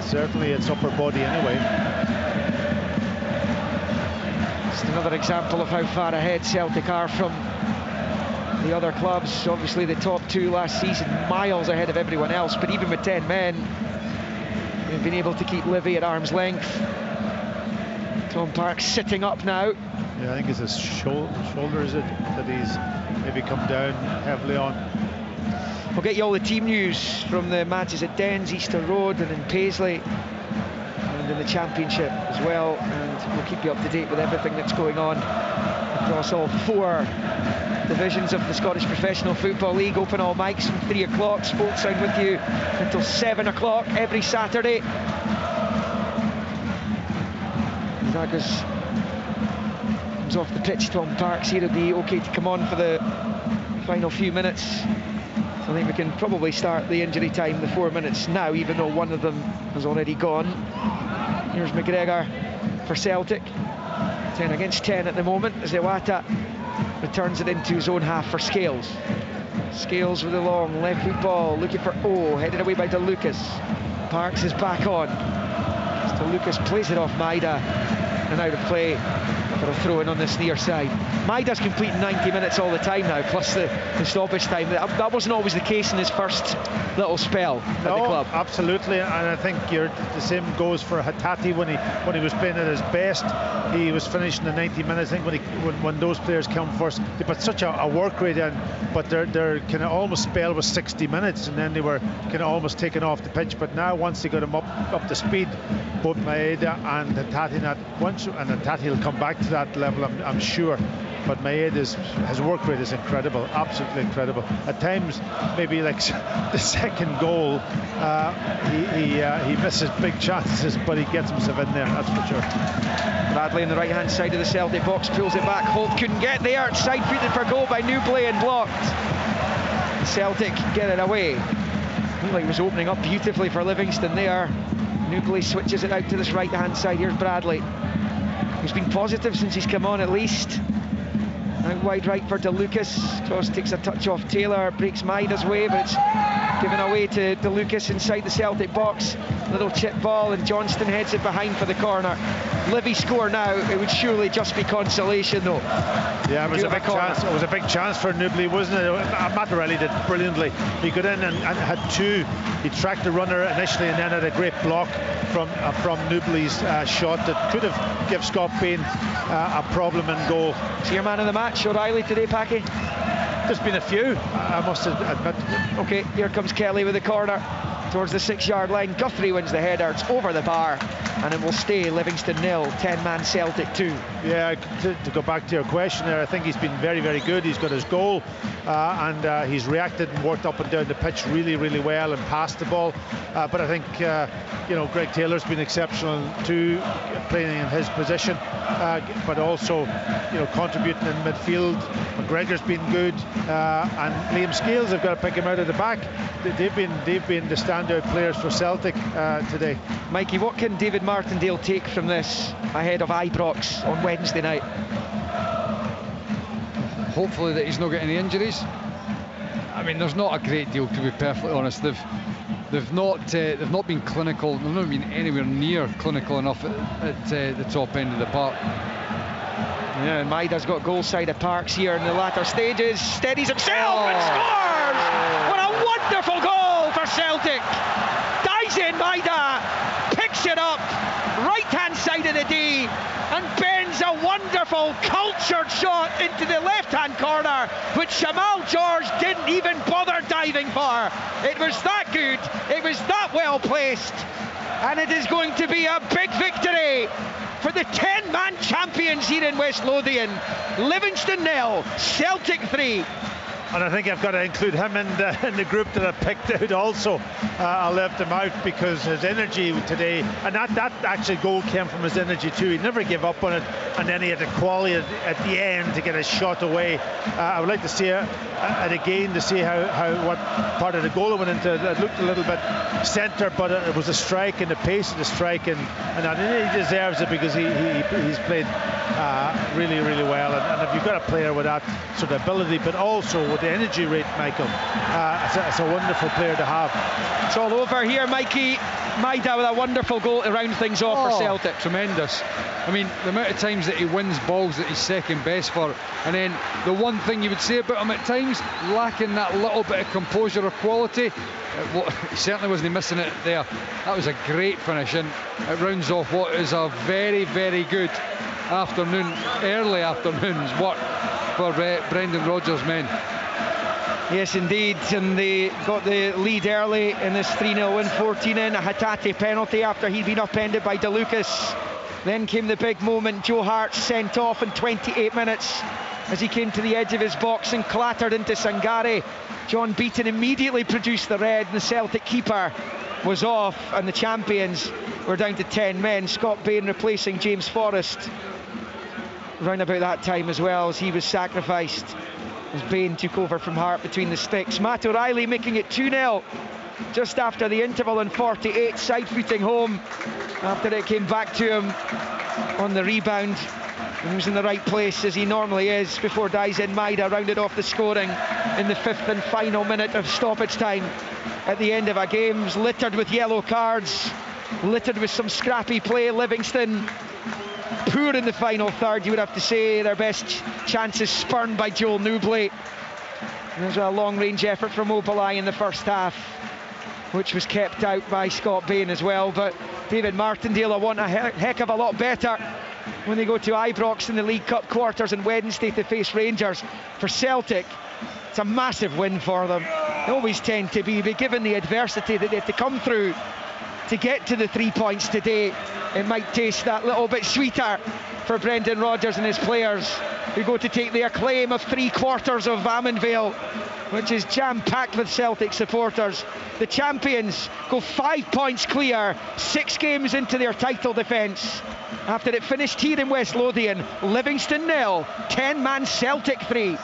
certainly it's upper body anyway. Just another example of how far ahead Celtic are from the other clubs. Obviously the top 2 last season, miles ahead of everyone else, but even with 10 men, they've been able to keep Livy at arm's length. Tom Parks sitting up now. Yeah, I think it's his shoulder, is it, that he's maybe come down heavily on. We'll get you all the team news from the matches at Dens, Easter Road and in Paisley and in the Championship as well, and we'll keep you up to date with everything that's going on across all 4 divisions of the Scottish Professional Football League. Open all mics from 3 o'clock. Sports Sound with you until 7 o'clock every Saturday. Zagas comes off the pitch. Tom Parks here will be okay to come on for the final few minutes. So I think we can probably start the injury time, the 4 minutes now, even though one of them has already gone. Here's McGregor for Celtic. 10 against 10 at the moment as Iwata returns it into his own half for Scales. Scales with a long left foot ball, looking for headed away by DeLucas. Parks is back on. DeLucas plays it off Maida and out of play for a throw-in on this near side. Maida's completing 90 minutes all the time now, plus the stoppage time. That wasn't always the case in his first little spell at the club. Absolutely, and I think the same goes for Hatate when he was playing at his best. He was finishing the 90 minutes. I think when those players come first, they put such a work rate in, but their kind of almost spell was 60 minutes, and then they were kind of almost taken off the pitch. But now once they got him up to speed, both Maeda and Hatate, and Hatate will come back to that level, I'm sure. but Maeda's his work rate is incredible, absolutely incredible. At times, maybe like the second goal, he misses big chances, but he gets himself in there, that's for sure. Bradley on the right hand side of the Celtic box pulls it back. Holt couldn't get there. Side footed for goal by Newbley and blocked. Celtic get it away. Looked like it was opening up beautifully for Livingston there. Newbley switches it out to this right hand side. Here's Bradley. He's been positive since he's come on, at least. Out wide right for DeLucas. Cross takes a touch off Taylor, breaks Maeda's way, but it's given away to DeLucas inside the Celtic box. Little chip ball, and Johnston heads it behind for the corner. Livy score now, it would surely just be consolation though. Yeah, it was a big chance. It was a big chance for Newbley, wasn't it? Matarelli did brilliantly. He got in and had two. He tracked the runner initially and then had a great block from Newbley's shot that could have given Scott Bain a problem in goal. So your man of the match, O'Reilly today, Packy? There's been a few, I must admit. Okay, here comes Kelly with the corner towards the 6-yard line. Guthrie wins the header, it's over the bar, and it will stay Livingston 0, 10-man Celtic 2. Yeah, to go back to your question there, I think he's been very, very good. He's got his goal, and he's reacted and worked up and down the pitch really, really well and passed the ball. But I think, Greg Taylor's been exceptional too, playing in his position, but also, contributing in midfield. McGregor's been good, and Liam Scales have got to pick him out of the back. They've been the standout players for Celtic today. Mikey, what can David Martindale take from this ahead of Ibrox on Wednesday night? Hopefully that he's not got any injuries. I mean, there's not a great deal, to be perfectly honest. They've not been clinical. They've not been anywhere near clinical enough at the top end of the park. Yeah, and Maeda's got goal side of Parks here in the latter stages. Steadies himself and scores! What a wonderful goal for Celtic! Dives in, Maeda picks it up, right-hand side of the D, and bends a wonderful cultured shot into the left-hand corner, which Shamal George didn't even bother diving for. It was that good, it was that well placed, and it is going to be a big victory for the 10-man champions here in West Lothian. Livingston 0, Celtic 3. And I think I've got to include him in the group that I picked out also. I left him out because his energy today, and that actually goal came from his energy too. He never gave up on it, and then he had the quality at the end to get his shot away. I would like to see it again to see how what part of the goal it went into. It looked a little bit centre, but it was a strike and the pace of the strike, and I think he deserves it because he's played really, really well. And if you've got a player with that sort of ability, but also with the energy rate, Michael, it's a wonderful player to have. It's all over here, Mikey. Maeda with a wonderful goal to round things off for Celtic. Tremendous. I mean, the amount of times that he wins balls that he's second best for, and then the one thing you would say about him at times, lacking that little bit of composure or quality. He certainly wasn't missing it there. That was a great finish, and it rounds off what is a very, very good afternoon, early afternoon's work for Brendan Rodgers' men. Yes, indeed, and they got the lead early in this 3-0 win, 14 in, a Hatate penalty after he'd been upended by DeLucas. Then came the big moment, Joe Hart sent off in 28 minutes as he came to the edge of his box and clattered into Sangare. John Beaton immediately produced the red, and the Celtic keeper was off, and the champions were down to 10 men. Scott Bain replacing James Forrest round about that time as well, as he was sacrificed as Bain took over from Hart between the sticks. Matt O'Reilly making it 2-0 just after the interval in 48, side-footing home after it came back to him on the rebound. He was in the right place as he normally is before Daisen Maeda rounded off the scoring in the 5th and final minute of stoppage time at the end of a game. It was littered with yellow cards, littered with some scrappy play. Livingston poor in the final third, you would have to say. Their best chances spurned by Joel Newbley. There's a long-range effort from Opalai in the first half, which was kept out by Scott Bain as well. But David Martindale will want a heck of a lot better when they go to Ibrox in the League Cup quarters on Wednesday to face Rangers. For Celtic, it's a massive win for them. They always tend to be, but given the adversity that they have to come through to get to the 3 points today, it might taste that little bit sweeter for Brendan Rodgers and his players, who go to take the acclaim of 3/4 of Vamonvale, which is jam-packed with Celtic supporters. The champions go 5 points clear, 6 games into their title defence. After it finished here in West Lothian, Livingston 0, 10-man Celtic 3.